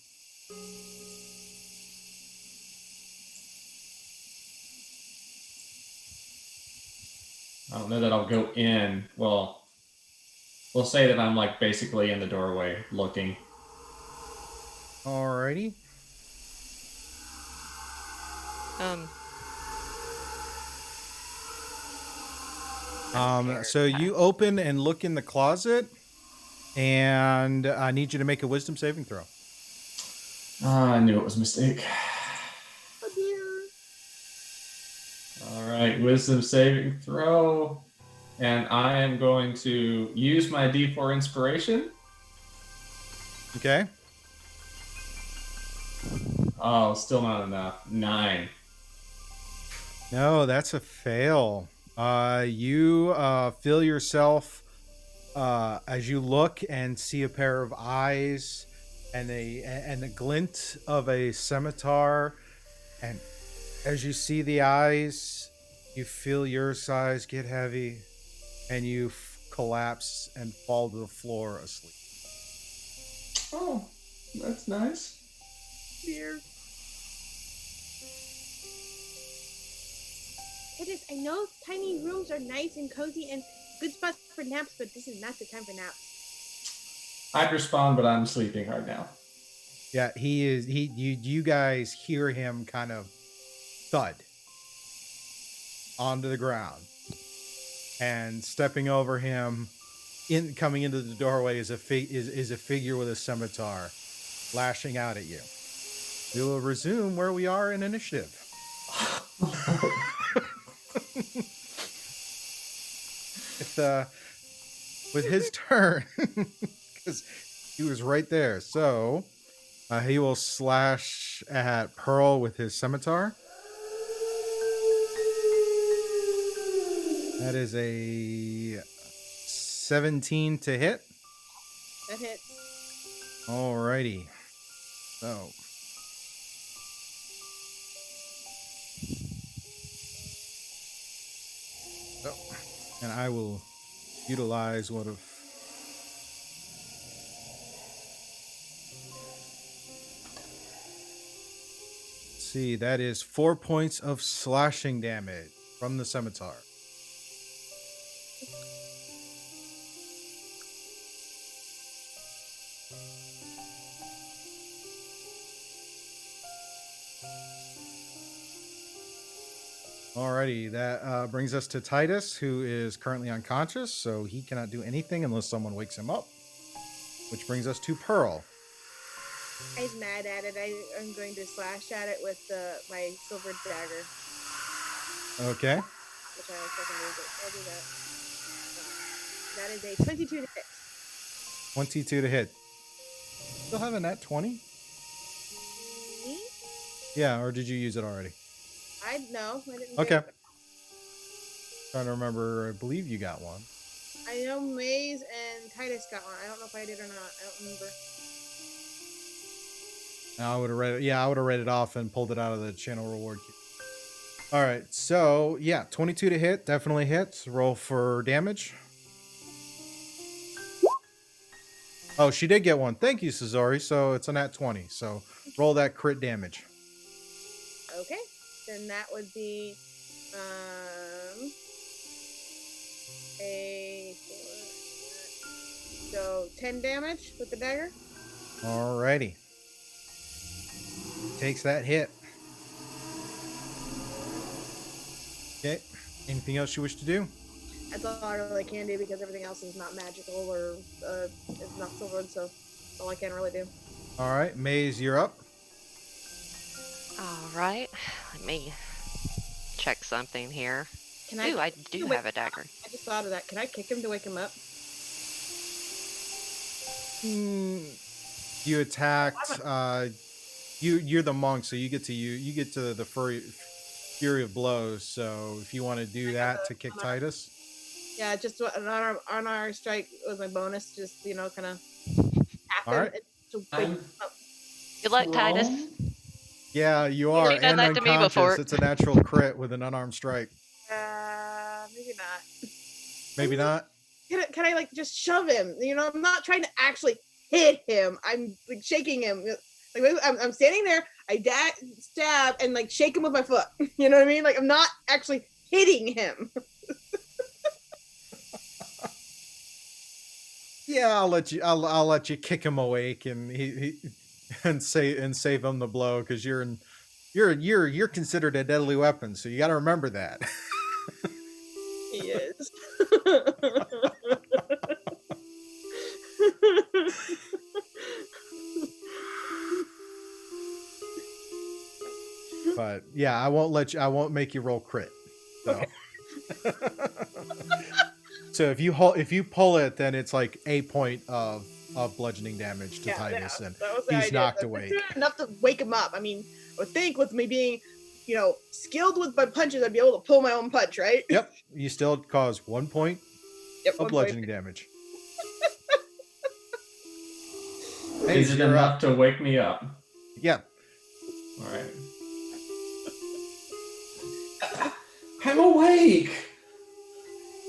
[SPEAKER 2] I don't know that I'll go in. Well, we'll say that I'm like basically in the doorway looking.
[SPEAKER 1] Alrighty. So you open and look in the closet, and I need you to make a wisdom saving throw.
[SPEAKER 2] I knew it was a mistake.
[SPEAKER 3] Oh dear.
[SPEAKER 2] All right, wisdom saving throw. And I am going to use my D4 inspiration.
[SPEAKER 1] Okay.
[SPEAKER 2] Oh, still not enough. 9.
[SPEAKER 1] No, that's a fail. You feel yourself as you look and see a pair of eyes and the glint of a scimitar, and as you see the eyes, you feel your size get heavy, and you collapse and fall to the floor asleep.
[SPEAKER 2] Oh, that's nice.
[SPEAKER 3] Dear. Titus, I know tiny rooms are nice and cozy and good spots for naps, but this is not the time for naps.
[SPEAKER 2] I'd respond, but I'm sleeping right now.
[SPEAKER 1] Yeah, he is. You guys hear him kind of thud onto the ground, and stepping over him, coming into the doorway is a figure with a scimitar, lashing out at you. We will resume where we are in initiative. With his turn, because he was right there. So he will slash at Pearl with his scimitar. That is a 17 to hit.
[SPEAKER 3] That hits.
[SPEAKER 1] Alrighty. So. And I will utilize one of. Let's see, that is 4 points of slashing damage from the scimitar. Alrighty, that brings us to Titus, who is currently unconscious, so he cannot do anything unless someone wakes him up. Which brings us to Pearl.
[SPEAKER 3] I was mad at it. I'm going to slash at it with my silver dagger.
[SPEAKER 1] Okay.
[SPEAKER 3] Which I fucking use it. I'll do that. That is a 22 to hit.
[SPEAKER 1] 22 to hit. Still have a nat 20?
[SPEAKER 3] Me?
[SPEAKER 1] Yeah, or did you use it already?
[SPEAKER 3] I didn't.
[SPEAKER 1] Okay. Trying to remember, I believe you got one.
[SPEAKER 3] I know Maze and Titus got one. I don't know if I did or not. I don't remember.
[SPEAKER 1] I would have read it. Yeah, I would have read it off and pulled it out of the channel reward queue. All right, so yeah, 22 to hit, definitely hits. Roll for damage. Oh, she did get one. Thank you, Sazori. So it's a nat 20. So roll that crit damage.
[SPEAKER 3] Okay. Then that would be a 4. So 10 damage with the dagger.
[SPEAKER 1] Alrighty. Takes that hit. Okay. Anything else you wish to do?
[SPEAKER 3] That's all I really can do because everything else is not magical or it's not silvered, so that's all I can really do.
[SPEAKER 1] All right, Maze, you're up.
[SPEAKER 4] All right. Let me check something here.
[SPEAKER 3] Can I?
[SPEAKER 4] Ooh, I do
[SPEAKER 3] wait,
[SPEAKER 4] have a dagger.
[SPEAKER 3] I just thought of that. Can I kick him to wake him up?
[SPEAKER 1] You attacked. You're the monk, so you get to the fury of blows. So if you want to do that to kick Titus.
[SPEAKER 3] Yeah, just an unarmed strike was my bonus. Just kind of tap
[SPEAKER 1] All
[SPEAKER 3] him
[SPEAKER 1] right.
[SPEAKER 3] to wake him up.
[SPEAKER 4] Good luck, Titus.
[SPEAKER 2] Prone?
[SPEAKER 1] Yeah, you are.
[SPEAKER 4] You've done
[SPEAKER 1] And
[SPEAKER 4] that to me
[SPEAKER 1] unconscious.
[SPEAKER 4] before.
[SPEAKER 1] It's a natural crit with an unarmed strike.
[SPEAKER 3] Maybe not.
[SPEAKER 1] Maybe not.
[SPEAKER 3] Can I like just shove him? I'm not trying to actually hit him. I'm like shaking him. Like I'm standing there. I stab and like shake him with my foot. You know what I mean? Like I'm not actually hitting him.
[SPEAKER 1] Yeah, I'll let you. I'll let you kick him awake and save him the blow because you're considered a deadly weapon. So you got to remember that.
[SPEAKER 3] He is.
[SPEAKER 1] But yeah, I won't make you roll crit. So.
[SPEAKER 3] Okay.
[SPEAKER 1] So if you pull it, then it's like 8 point of bludgeoning damage to Titus, and
[SPEAKER 3] that was the
[SPEAKER 1] he's
[SPEAKER 3] idea.
[SPEAKER 1] knocked
[SPEAKER 3] That's
[SPEAKER 1] awake.
[SPEAKER 3] enough to wake him up. I mean, I would think with me being, skilled with my punches, I'd be able to pull my own punch, right?
[SPEAKER 1] Yep, you still cause 1 point
[SPEAKER 3] Yep.
[SPEAKER 1] of bludgeoning damage.
[SPEAKER 2] Is it
[SPEAKER 1] you're
[SPEAKER 2] enough
[SPEAKER 1] up.
[SPEAKER 2] to wake me up?
[SPEAKER 1] Yeah.
[SPEAKER 2] All right. I'm awake.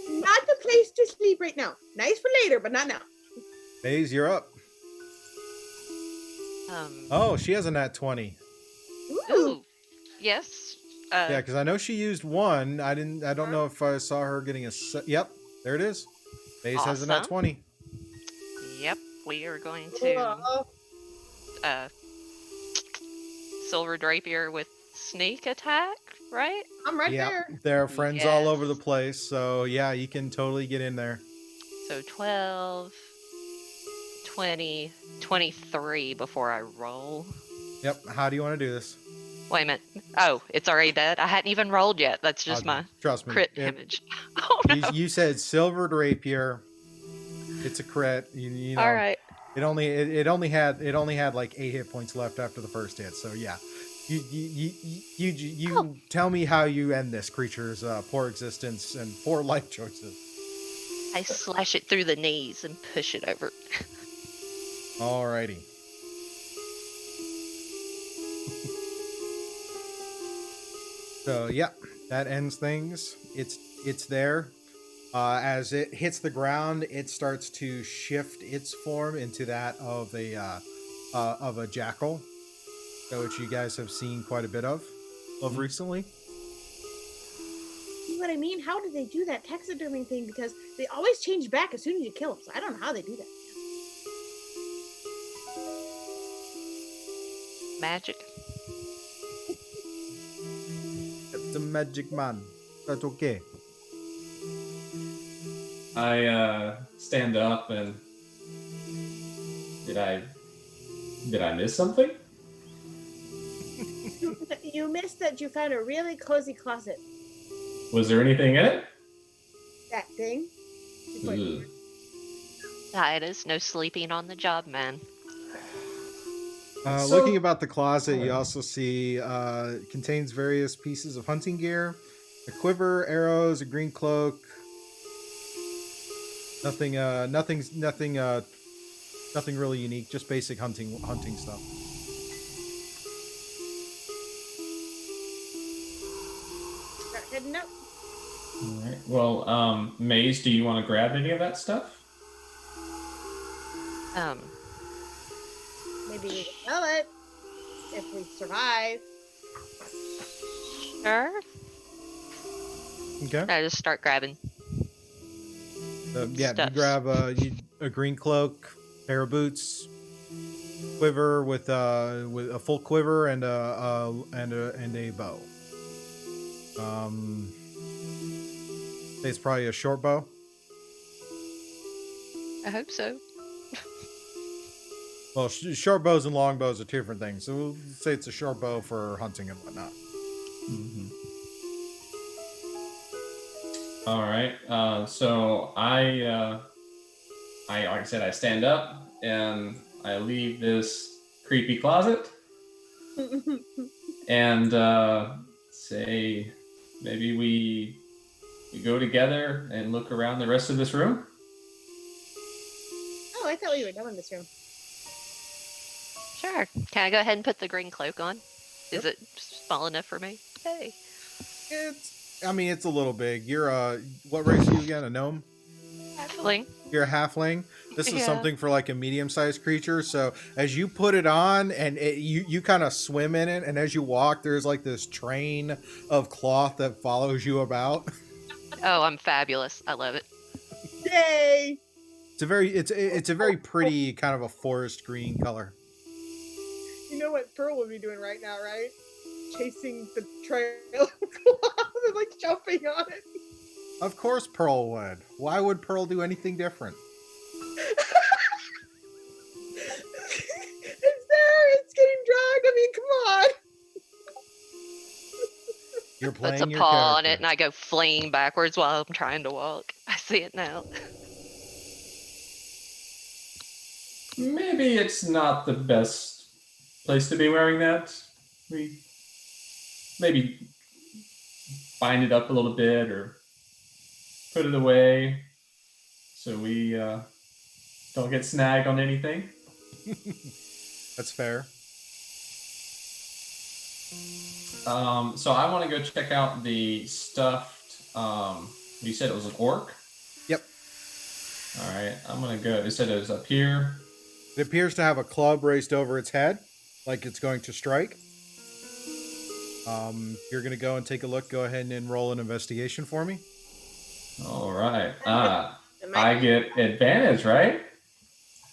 [SPEAKER 3] Not the place to sleep right now. Nice for later, but not now.
[SPEAKER 1] Maze, you're up. Oh, she has a nat 20.
[SPEAKER 4] Ooh. Yes.
[SPEAKER 1] Yeah, because I know she used one. I don't know if I saw her getting a. Yep, there it is. Maze has a nat
[SPEAKER 4] Awesome.
[SPEAKER 1] 20.
[SPEAKER 4] Yep. We are going to silver drapier with sneak attack, right?
[SPEAKER 3] I'm right
[SPEAKER 1] Yeah,
[SPEAKER 3] there.
[SPEAKER 1] there are friends all over the
[SPEAKER 4] Yes.
[SPEAKER 1] place. So yeah, you can totally get in there.
[SPEAKER 4] So 12, 20, 23 before I roll.
[SPEAKER 1] Yep. How do you want to do this?
[SPEAKER 4] Wait a minute. Oh, it's already dead. I hadn't even rolled yet. That's just my
[SPEAKER 1] Trust me.
[SPEAKER 4] crit image. Oh no.
[SPEAKER 1] You said silvered rapier. It's a crit. You know.
[SPEAKER 4] All right.
[SPEAKER 1] It only had like 8 hit points left after the first hit. So yeah. You tell me how you end this creature's poor existence and poor life choices.
[SPEAKER 4] I slash it through the knees and push it over.
[SPEAKER 1] Alrighty. So yeah, that ends things. It's there. As it hits the ground, it starts to shift its form into that of a jackal, which you guys have seen quite a bit of recently.
[SPEAKER 3] See what I mean? How do they do that taxidermy thing? Because they always change back as soon as you kill them. So I don't know how they do that.
[SPEAKER 4] Magic.
[SPEAKER 1] It's a magic man. That's okay.
[SPEAKER 2] I stand up and did I miss something?
[SPEAKER 3] You missed that you found a really cozy closet.
[SPEAKER 2] Was there anything in it?
[SPEAKER 3] That thing.
[SPEAKER 2] Ugh.
[SPEAKER 4] Titus, no sleeping on the job, man.
[SPEAKER 2] So-
[SPEAKER 1] Looking about the closet, you also see it contains various pieces of hunting gear, a quiver, arrows, a green cloak. Nothing, nothing really unique. Just basic hunting stuff.
[SPEAKER 3] Start heading out.
[SPEAKER 2] All right. Well, Maze, do you want to grab any of that stuff?
[SPEAKER 3] Maybe we can sell it if we survive.
[SPEAKER 4] Sure.
[SPEAKER 1] Okay.
[SPEAKER 4] I just start grabbing.
[SPEAKER 1] Yeah, you
[SPEAKER 4] Stuffs.
[SPEAKER 1] grab a green cloak, pair of boots, quiver with a full quiver and a bow. Say it's probably a short bow.
[SPEAKER 4] I hope so.
[SPEAKER 1] Well, short bows and long bows are two different things. So we'll say it's a short bow for hunting and whatnot.
[SPEAKER 2] Mm-hmm. All right. So I like I said, I stand up and I leave this creepy closet and say, maybe we go together and look around the rest of this room.
[SPEAKER 3] Oh, I thought we were done with this room.
[SPEAKER 4] Sure. Can I go ahead and put the green cloak on? Is
[SPEAKER 1] Yep.
[SPEAKER 4] it small enough for me? Hey.
[SPEAKER 1] It's a little big. You're what race are you again? A gnome?
[SPEAKER 4] Halfling.
[SPEAKER 1] You're a halfling. This is
[SPEAKER 4] Yeah.
[SPEAKER 1] something for like a medium-sized creature. So as you put it on, and you kind of swim in it, and as you walk, there's like this train of cloth that follows you about.
[SPEAKER 4] Oh, I'm fabulous. I love it.
[SPEAKER 3] Yay!
[SPEAKER 1] It's a very pretty kind of a forest green color.
[SPEAKER 3] You know what Pearl would be doing right now, right? Chasing the trail of cloth and like jumping on it.
[SPEAKER 1] Of course, Pearl would. Why would Pearl do anything different?
[SPEAKER 3] It's there. It's getting dragged. I mean, come on.
[SPEAKER 1] You're
[SPEAKER 4] Puts a
[SPEAKER 1] playing your
[SPEAKER 4] paw on it,
[SPEAKER 1] character.
[SPEAKER 4] and I go fleeing backwards while I'm trying to walk. I see it now.
[SPEAKER 2] Maybe it's not the best place to be wearing that. We maybe bind it up a little bit or put it away so we don't get snagged on anything.
[SPEAKER 1] That's fair.
[SPEAKER 2] So I want to go check out the stuffed. You said it was an orc.
[SPEAKER 1] Yep.
[SPEAKER 2] All right, I'm gonna go. You said it was up here.
[SPEAKER 1] It appears to have a club raised over its head, like it's going to strike. You're gonna go and take a look. Go ahead and roll an investigation for me.
[SPEAKER 2] All right.
[SPEAKER 3] Am
[SPEAKER 2] I get advantage, right?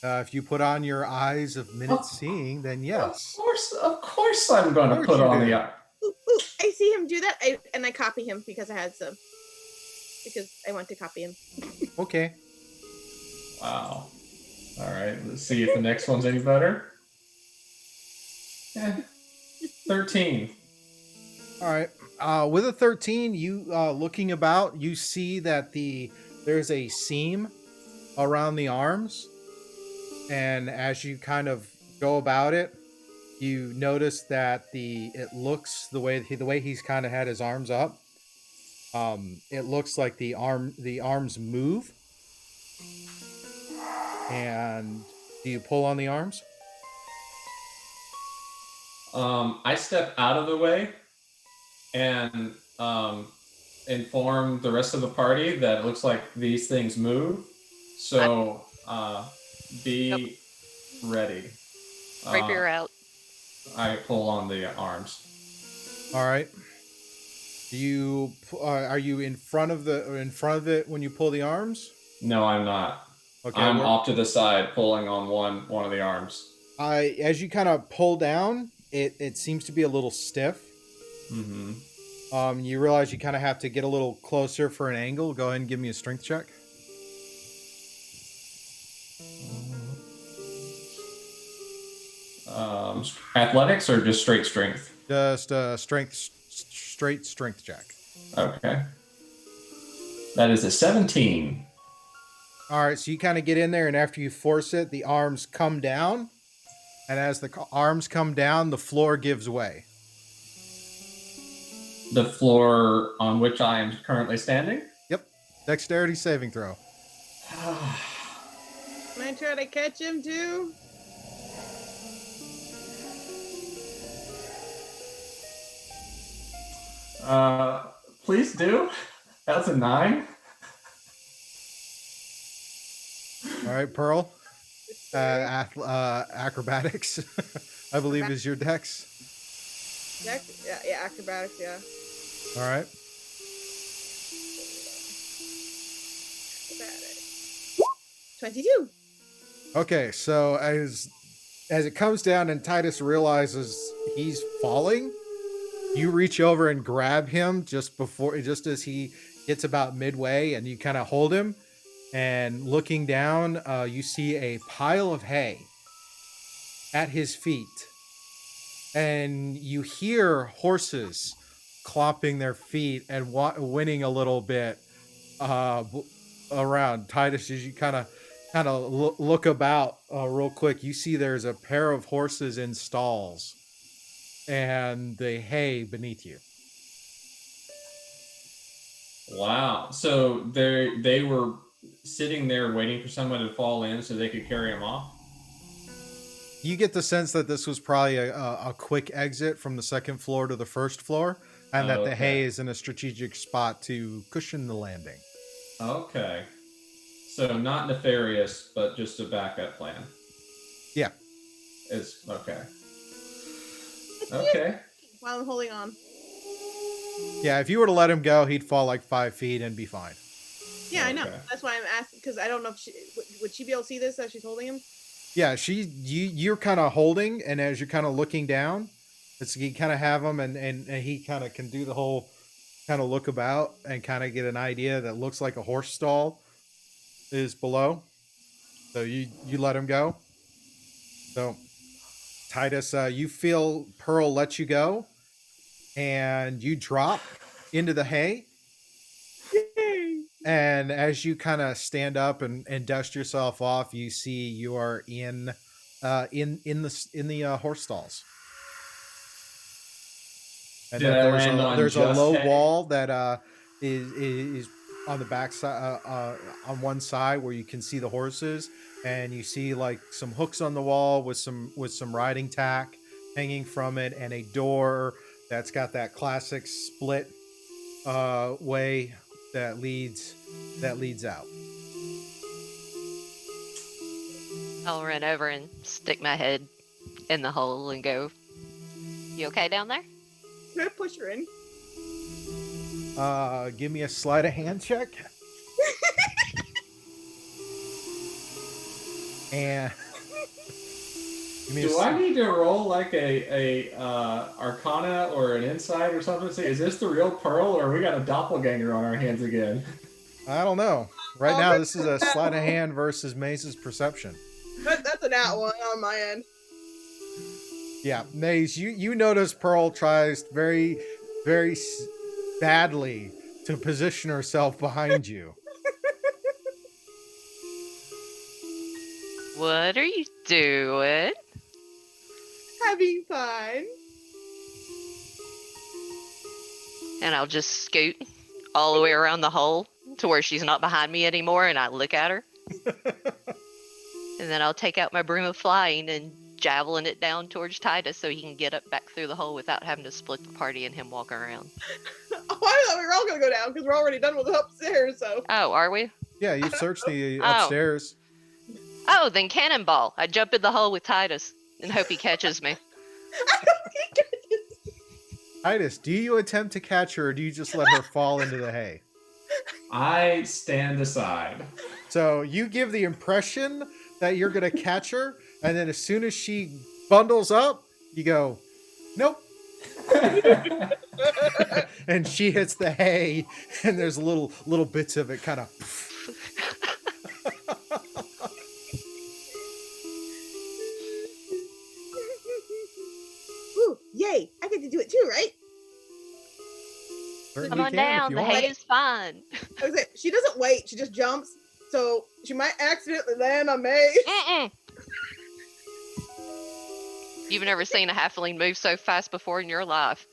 [SPEAKER 1] If you put on your eyes of minute seeing, then yes.
[SPEAKER 2] Of course, I'm going to
[SPEAKER 1] Of
[SPEAKER 2] put
[SPEAKER 1] course you
[SPEAKER 2] on
[SPEAKER 1] do.
[SPEAKER 2] the eye.
[SPEAKER 3] Ooh, I see him do that, and I copy him because I had some. Because I want to copy him.
[SPEAKER 1] Okay.
[SPEAKER 2] Wow. All right. Let's see if the next one's any better. 13.
[SPEAKER 1] All right. With a 13, you looking about, you see that there's a seam around the arms, and as you kind of go about it, you notice that it looks the way he's kind of had his arms up. It looks like the arms move. And do you pull on the arms?
[SPEAKER 2] I step out of the way and inform the rest of the party that it looks like these things move. So be ready.
[SPEAKER 4] Rapier out.
[SPEAKER 2] I pull on the arms.
[SPEAKER 1] All right. Are you in front of it when you pull the arms?
[SPEAKER 2] No, I'm not.
[SPEAKER 1] Okay.
[SPEAKER 2] I'm off to the side, pulling on one of the arms.
[SPEAKER 1] As you kind of pull down, it seems to be a little stiff.
[SPEAKER 2] Mm-hmm.
[SPEAKER 1] You realize you kind of have to get a little closer for an angle. Go ahead and give me a strength check.
[SPEAKER 2] Athletics or just straight strength?
[SPEAKER 1] Just straight strength check.
[SPEAKER 2] Okay. That is a 17.
[SPEAKER 1] All right, so you kind of get in there, and after you force it, the arms come down. And as the arms come down, the floor gives way.
[SPEAKER 2] The floor on which I am currently standing?
[SPEAKER 1] Yep. Dexterity saving throw.
[SPEAKER 3] Can I try to catch him too?
[SPEAKER 2] Please do. That's a 9.
[SPEAKER 1] All right, Pearl. Acrobatics, I believe, is your dex.
[SPEAKER 3] Yeah, acrobatics, yeah.
[SPEAKER 1] All right.
[SPEAKER 3] Acrobatics. 22.
[SPEAKER 1] Okay, so as it comes down and Titus realizes he's falling, you reach over and grab him just as he gets about midway, and you kind of hold him. And looking down, you see a pile of hay at his feet, and you hear horses clopping their feet and whinnying a little bit around. Titus, as you kind of look about real quick, you see there's a pair of horses in stalls and the hay beneath you.
[SPEAKER 2] Wow. So they were sitting there waiting for someone to fall in so they could carry him off?
[SPEAKER 1] You get the sense that this was probably a quick exit from the second floor to the first floor, and that the hay is in a strategic spot to cushion the landing.
[SPEAKER 2] Okay. So not nefarious, but just a backup plan.
[SPEAKER 1] Yeah.
[SPEAKER 2] Is okay. Okay.
[SPEAKER 3] While I'm holding on.
[SPEAKER 1] Yeah, if you were to let him go, he'd fall like 5 feet and be fine.
[SPEAKER 3] Yeah, I know. That's why I'm asking, because I don't know if would she be able to see this as she's holding him?
[SPEAKER 1] Yeah, you're kind of holding, and as you're kind of looking down, you kind of have him, and he kind of can do the whole kind of look about and kind of get an idea that looks like a horse stall is below. So you let him go. So Titus, you feel Pearl let you go, and you drop into the hay. And as you kind of stand up and dust yourself off, you see you are in the horse stalls. And there's a low wall that is on the back side, on one side, where you can see the horses, and you see like some hooks on the wall with some riding tack hanging from it, and a door that's got that classic split way that leads out.
[SPEAKER 4] I'll run over and stick my head in the hole and go, "You okay down there?"
[SPEAKER 3] I'm gonna push her in.
[SPEAKER 1] Give me a sleight of hand check. And
[SPEAKER 2] do I need to roll like a Arcana or an Insight or something? See, is this the real Pearl, or we got a doppelganger on our hands again?
[SPEAKER 1] I don't know. Right now, this is a sleight of hand versus Maze's perception.
[SPEAKER 3] That's a nat one on my end.
[SPEAKER 1] Yeah, Maze, you notice Pearl tries very, very badly to position herself behind you.
[SPEAKER 4] What are you doing?
[SPEAKER 3] Having fun.
[SPEAKER 4] And I'll just scoot all the way around the hole to where she's not behind me anymore, and I look at her. And then I'll take out my broom of flying and javelin it down towards Titus so he can get up back through the hole without having to split the party and him walk around.
[SPEAKER 3] Oh, I thought we were all gonna go down because we're already done with the upstairs. So.
[SPEAKER 4] Oh, are we?
[SPEAKER 1] Yeah, you searched the upstairs.
[SPEAKER 4] Oh, then cannonball. I jump in the hole with Titus and hope he catches me.
[SPEAKER 3] I don't think he catches me.
[SPEAKER 1] Titus, do you attempt to catch her, or do you just let her fall into the hay?
[SPEAKER 2] I stand aside.
[SPEAKER 1] So you give the impression that you're going to catch her, and then as soon as she bundles up, you go, nope. And she hits the hay, and there's little bits of it kind of.
[SPEAKER 3] Ooh, yay! I get to do it too, right?
[SPEAKER 4] Come on down, the hay is fine.
[SPEAKER 3] She doesn't wait, she just jumps, so she might accidentally land on May.
[SPEAKER 4] You've never seen a halfling move so fast before in your life.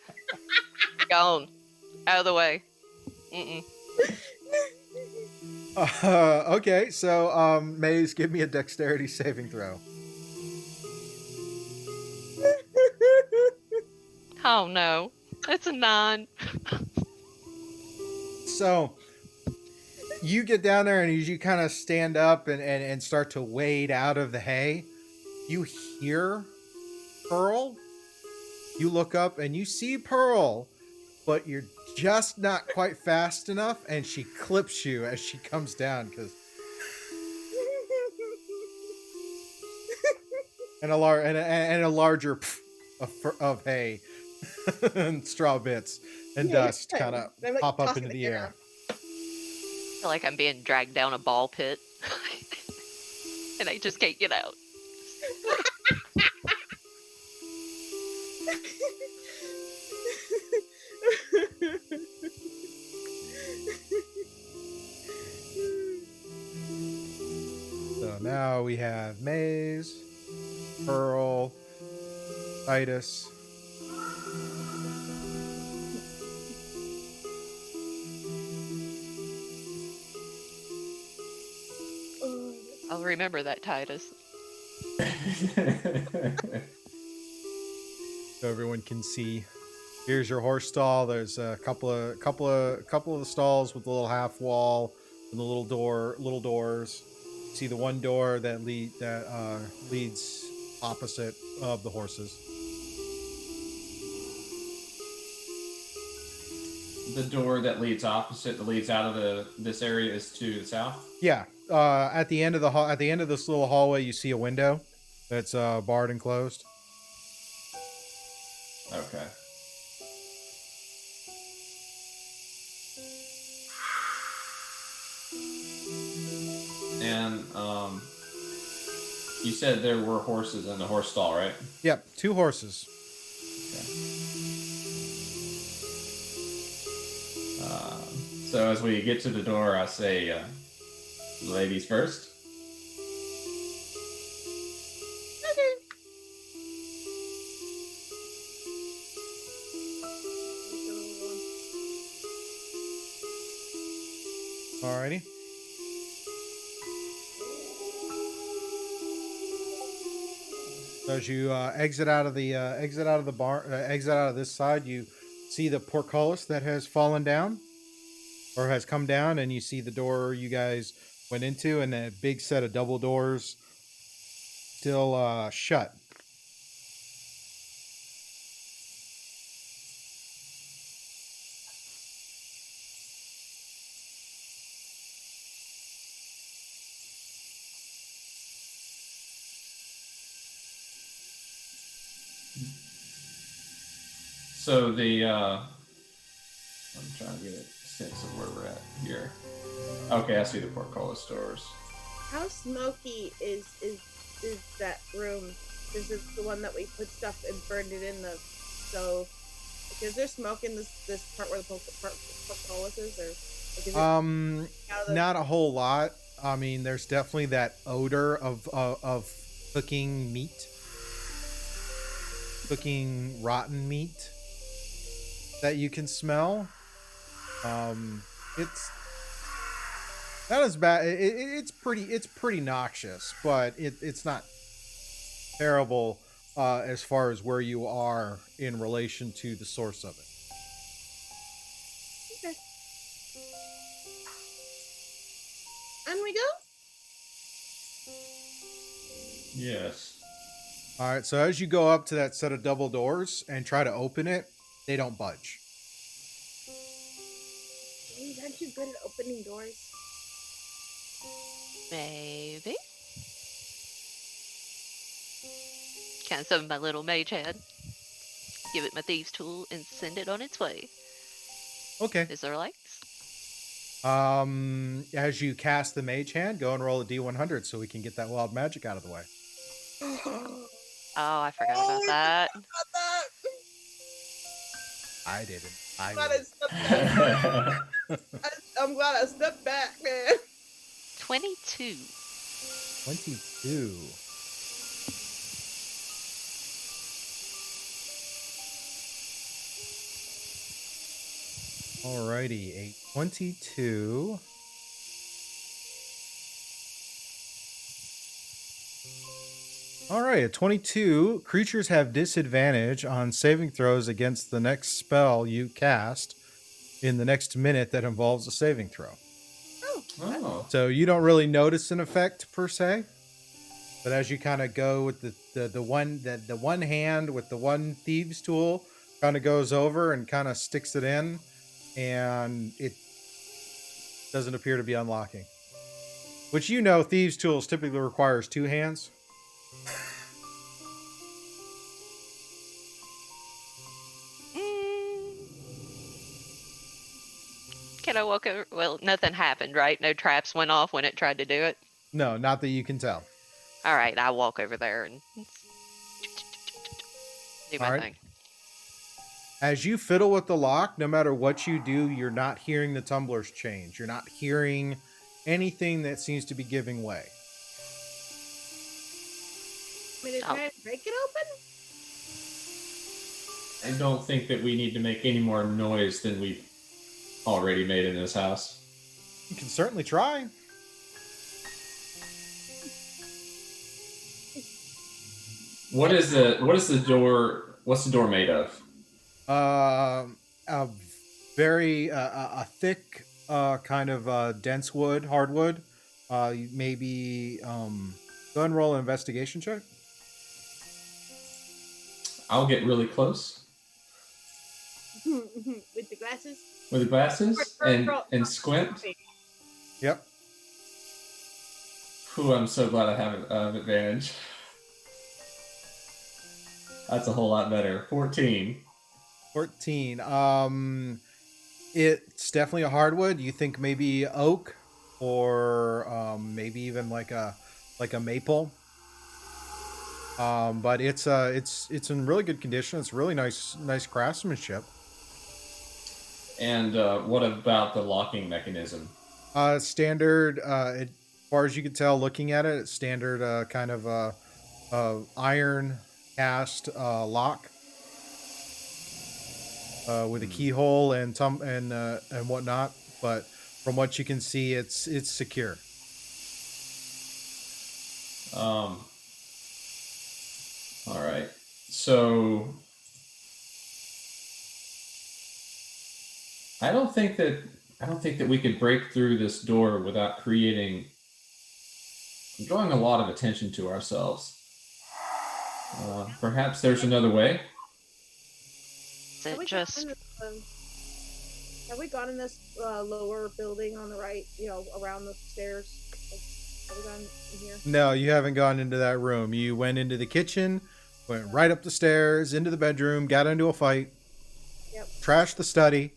[SPEAKER 4] Gone. Out of the way.
[SPEAKER 1] Okay, so Maze, give me a dexterity saving throw.
[SPEAKER 4] Oh no, it's a 9.
[SPEAKER 1] So you get down there and as you kind of stand up and start to wade out of the hay, you hear Pearl. You look up and you see Pearl, but you're just not quite fast enough, and she clips you as she comes down because and a larger of hay and straw bits and
[SPEAKER 3] Yeah,
[SPEAKER 1] dust
[SPEAKER 3] yeah.
[SPEAKER 1] kind of
[SPEAKER 3] I'm, like,
[SPEAKER 1] pop up
[SPEAKER 3] tossing
[SPEAKER 1] into
[SPEAKER 3] it
[SPEAKER 1] the air.
[SPEAKER 3] down.
[SPEAKER 4] I feel like I'm being dragged down a ball pit. And I just can't get out.
[SPEAKER 1] So now we have Maze, Pearl, Titus.
[SPEAKER 3] Oh,
[SPEAKER 4] I'll remember that, Titus.
[SPEAKER 1] So everyone can see. Here's your horse stall. There's a couple of the stalls with the little half wall and the little doors. See the one door that leads opposite of the horses.
[SPEAKER 2] The door that leads opposite, that leads out of this area, is to the south.
[SPEAKER 1] Yeah. At the end of at the end of this little hallway, you see a window that's barred and closed.
[SPEAKER 2] Okay. And you said there were horses in the horse stall, right?
[SPEAKER 1] Yep, 2 horses.
[SPEAKER 2] Okay. So as we get to the door, I say, ladies first.
[SPEAKER 1] Alrighty. So as you exit out of the barn, exit out of this side, you see the portcullis that has fallen down or has come down, and you see the door you guys went into, and that big set of double doors still shut.
[SPEAKER 2] So I'm trying to get a sense of where we're at here. Okay, I see the portcullis doors.
[SPEAKER 3] how smoky is that room? This is the one that we put stuff and burned it in the stove. Like, is there smoke in this part where the portcullis is, or like, is it out of the-
[SPEAKER 1] Not a whole lot. I mean, there's definitely that odor of cooking meat, cooking rotten meat that you can smell. It's not as bad. It's pretty noxious, but it's not terrible as far as where you are in relation to the source of it.
[SPEAKER 3] Okay. And we go.
[SPEAKER 2] Yes.
[SPEAKER 1] All right, so as you go up to that set of double doors and try to open it, they don't budge.
[SPEAKER 3] James, aren't you good at opening doors?
[SPEAKER 4] Maybe. Can I summon my little mage hand? Give it my thieves' tool and send it on its way.
[SPEAKER 1] Okay.
[SPEAKER 4] Is there likes?
[SPEAKER 1] As you cast the mage hand, go and roll a D100 so we can get that wild magic out of the way.
[SPEAKER 4] Oh, I forgot about that.
[SPEAKER 1] I didn't. I
[SPEAKER 3] I'm glad
[SPEAKER 1] did.
[SPEAKER 3] I'm glad I stepped back, man.
[SPEAKER 4] 22.
[SPEAKER 1] 22. Alrighty, a 22 All right, at 22, creatures have disadvantage on saving throws against the next spell you cast in the next minute that involves a saving throw.
[SPEAKER 3] Oh,
[SPEAKER 2] Oh.
[SPEAKER 1] So you don't really notice an effect per se, but as you kind of go with the one hand with the one thieves tool kind of goes over and kind of sticks it in, and it doesn't appear to be unlocking. Which thieves tools typically requires two hands.
[SPEAKER 4] Can I walk over? Well, nothing happened, right? No traps went off when it tried to do it.
[SPEAKER 1] No, not that you can tell.
[SPEAKER 4] All right, I walk over there and do my
[SPEAKER 1] All right.
[SPEAKER 4] thing.
[SPEAKER 1] As you fiddle with the lock, no matter what you do, you're not hearing the tumblers change. You're not hearing anything that seems to be giving way.
[SPEAKER 3] I mean, try to break it open?
[SPEAKER 2] I don't think that we need to make any more noise than we've already made in this house.
[SPEAKER 1] You can certainly try.
[SPEAKER 2] What's the door made of?
[SPEAKER 1] A very a thick kind of dense wood, hardwood. Maybe go ahead and roll an investigation check.
[SPEAKER 2] I'll get really close
[SPEAKER 3] With the glasses?
[SPEAKER 2] with the glasses and squint.
[SPEAKER 1] Yep.
[SPEAKER 2] Whew, I'm so glad I have an advantage. That's a whole lot better. 14.
[SPEAKER 1] 14. It's definitely a hardwood. You think maybe oak or maybe even like a maple. But it's in really good condition. It's really nice craftsmanship.
[SPEAKER 2] And what about the locking mechanism?
[SPEAKER 1] Standard. As far as you can tell, looking at it, it's standard kind of iron cast lock with a keyhole and whatnot. But from what you can see, it's secure.
[SPEAKER 2] All right. So I don't think that we could break through this door without drawing a lot of attention to ourselves. Perhaps there's another way.
[SPEAKER 4] Is it just
[SPEAKER 3] have we gone in this lower building on the right? Around the stairs. Have we gone in here?
[SPEAKER 1] No, you haven't gone into that room. You went into the kitchen, went right up the stairs, into the bedroom, got into a fight.
[SPEAKER 3] Yep.
[SPEAKER 1] Trashed the study.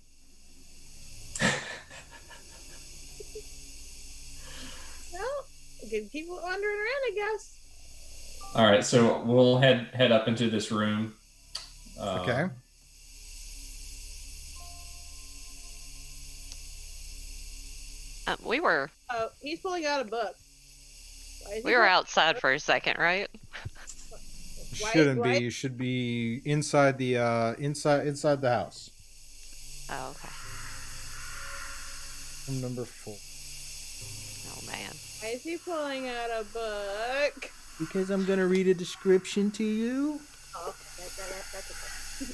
[SPEAKER 3] Well, we can keep wandering around, I guess.
[SPEAKER 2] All right, so we'll head up into this room.
[SPEAKER 1] Okay.
[SPEAKER 4] we were
[SPEAKER 3] Oh, he's pulling out a book.
[SPEAKER 4] we were outside for a second, right?
[SPEAKER 1] Shouldn't be. You should be inside the inside the house.
[SPEAKER 4] Oh, okay.
[SPEAKER 1] Room number 4.
[SPEAKER 4] Oh man.
[SPEAKER 3] Why is he pulling out a book?
[SPEAKER 1] Because I'm gonna read a description to you.
[SPEAKER 3] Oh, that's okay.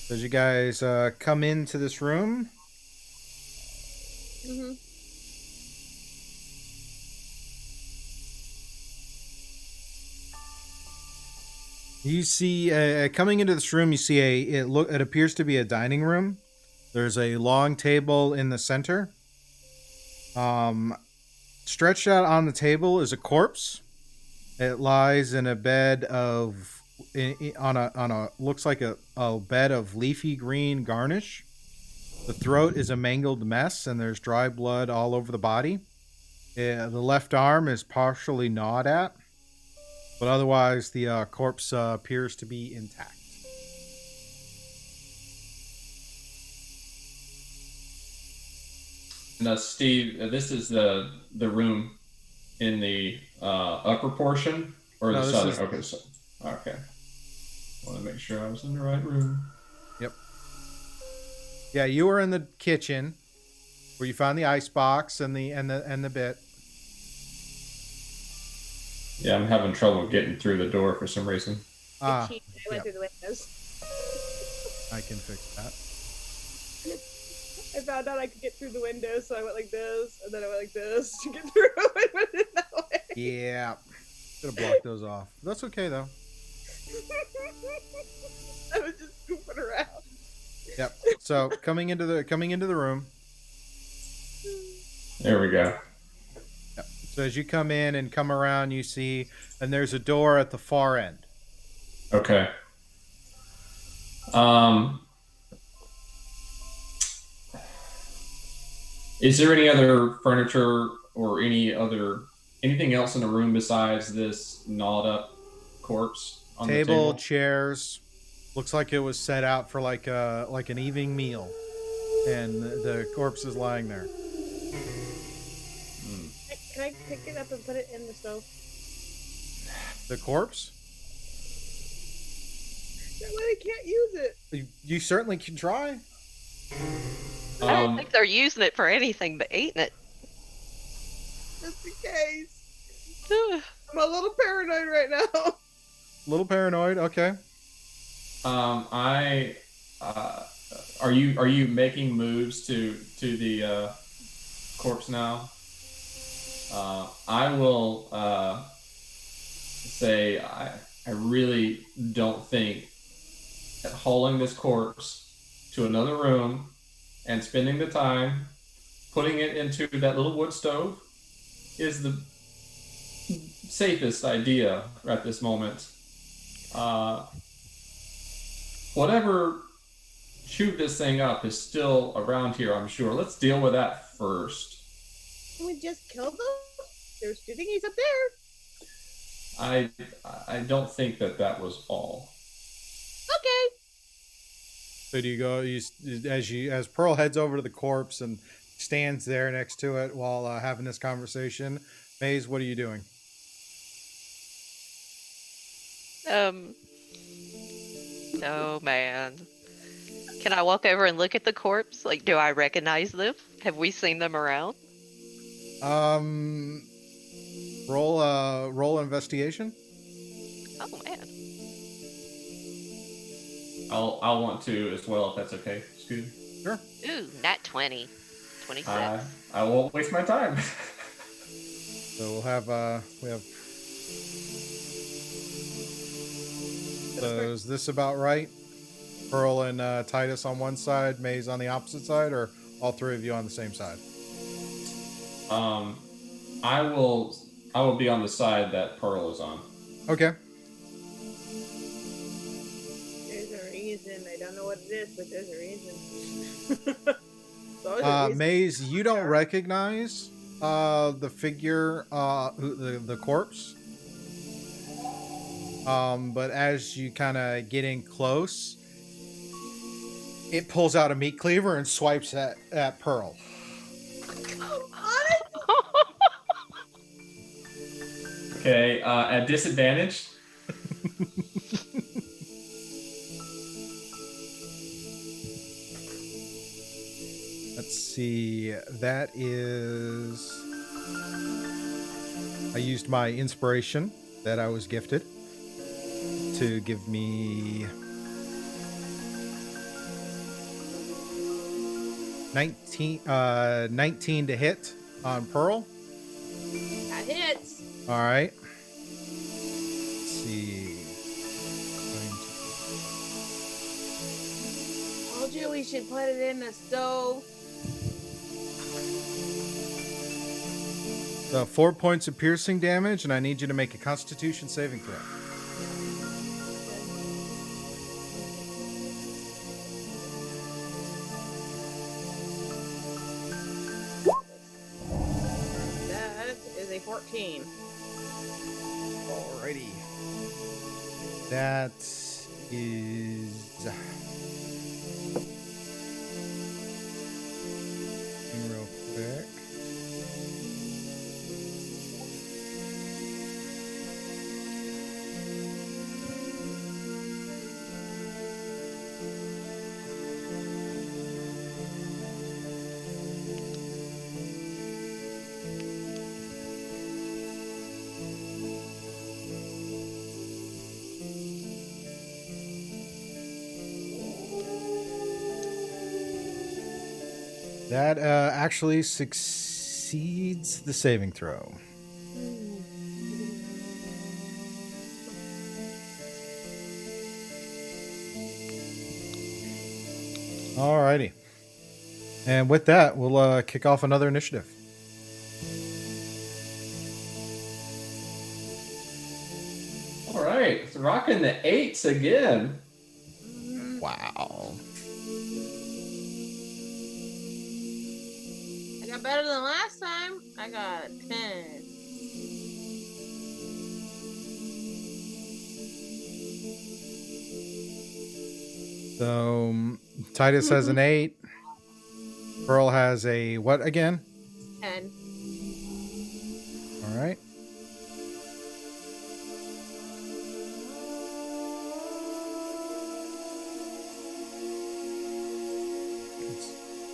[SPEAKER 1] So as you guys come into this room,
[SPEAKER 3] Mm-hmm.
[SPEAKER 1] you see coming into this room, you see it appears to be a dining room. There's a long table in the center. Stretched out on the table is a corpse. It lies in a bed of on a looks like a bed of leafy green garnish. The throat is a mangled mess, and there's dry blood all over the body. The left arm is partially gnawed at, but otherwise the corpse appears to be intact.
[SPEAKER 2] Now, Steve, this is the room in the upper portion or
[SPEAKER 1] No,
[SPEAKER 2] the
[SPEAKER 1] this
[SPEAKER 2] southern.
[SPEAKER 1] is-
[SPEAKER 2] Okay, so okay. Want to make sure I was in the right room.
[SPEAKER 1] Yep. Yeah, you were in the kitchen where you found the ice box and the bit.
[SPEAKER 2] Yeah, I'm having trouble getting through the door for some reason.
[SPEAKER 3] I
[SPEAKER 1] Ah,
[SPEAKER 3] cheated. I went
[SPEAKER 1] yep,
[SPEAKER 3] through the windows.
[SPEAKER 1] I can fix that.
[SPEAKER 3] I found out I could get through the windows, so I went like this, and then I went like this to get through. I went in that way.
[SPEAKER 1] Yeah, should have blocked those off. That's okay though.
[SPEAKER 3] I was just goofing around.
[SPEAKER 1] Yep. So coming into the room.
[SPEAKER 2] There we go.
[SPEAKER 1] Yep. So as you come in and come around, you see, and there's a door at the far end.
[SPEAKER 2] Okay. Um, is there any other furniture or anything else in the room besides this gnawed up corpse on the
[SPEAKER 1] Table,
[SPEAKER 2] table?
[SPEAKER 1] chairs. Looks like it was set out for like an evening meal, and the corpse is lying there.
[SPEAKER 3] Can I pick it up and put it in the stove?
[SPEAKER 1] The corpse?
[SPEAKER 3] That way I can't use it.
[SPEAKER 1] You certainly can try.
[SPEAKER 4] I don't think they're using it for anything but eating it.
[SPEAKER 3] Just in case. I'm a little paranoid right now.
[SPEAKER 1] A little paranoid. Okay.
[SPEAKER 2] Are you making moves to the corpse now? I will say I really don't think that hauling this corpse to another room and spending the time putting it into that little wood stove is the safest idea at this moment. Whatever chewed this thing up is still around here, I'm sure. Let's deal with that first.
[SPEAKER 3] Can we just kill them? There's two thingies up there.
[SPEAKER 2] I don't think that was all.
[SPEAKER 3] Okay.
[SPEAKER 1] So do you go as Pearl heads over to the corpse and stands there next to it while having this conversation? Maze, what are you doing?
[SPEAKER 4] Oh man. Can I walk over and look at the corpse? Like, do I recognize them? Have we seen them around?
[SPEAKER 1] Roll investigation.
[SPEAKER 4] Oh man.
[SPEAKER 2] I'll want to as well if that's okay. Scooby.
[SPEAKER 1] Sure.
[SPEAKER 4] Ooh, nat 20. 26.
[SPEAKER 2] I won't waste my time.
[SPEAKER 1] So we have so is this about right? Pearl and Titus on one side, Maze on the opposite side, or all three of you on the same side?
[SPEAKER 2] I will be on the side that Pearl is on.
[SPEAKER 1] Okay.
[SPEAKER 3] There's a reason. I don't know what it is, but there's a reason. There's a reason.
[SPEAKER 1] Maze, you don't recognize the figure, the corpse. But as you kind of get in close, it pulls out a meat cleaver and swipes at Pearl.
[SPEAKER 2] Okay, at disadvantage.
[SPEAKER 1] Let's see. That is. I used my inspiration that I was gifted to give me 19 to hit on Pearl.
[SPEAKER 3] That hits.
[SPEAKER 1] All right. Let's see.
[SPEAKER 3] Told you we should put it in the stove.
[SPEAKER 1] 4 points of piercing damage, and I need you to make a Constitution saving throw.
[SPEAKER 3] That is a 14.
[SPEAKER 1] Alrighty. That is. Real quick. That actually succeeds the saving throw. Alrighty. And with that, we'll kick off another initiative.
[SPEAKER 2] All right, it's rocking the 8s again.
[SPEAKER 1] Wow.
[SPEAKER 3] I got better than last time. I got a 10.
[SPEAKER 1] So Titus has an 8. Pearl has a what again?
[SPEAKER 3] 10.
[SPEAKER 1] All right.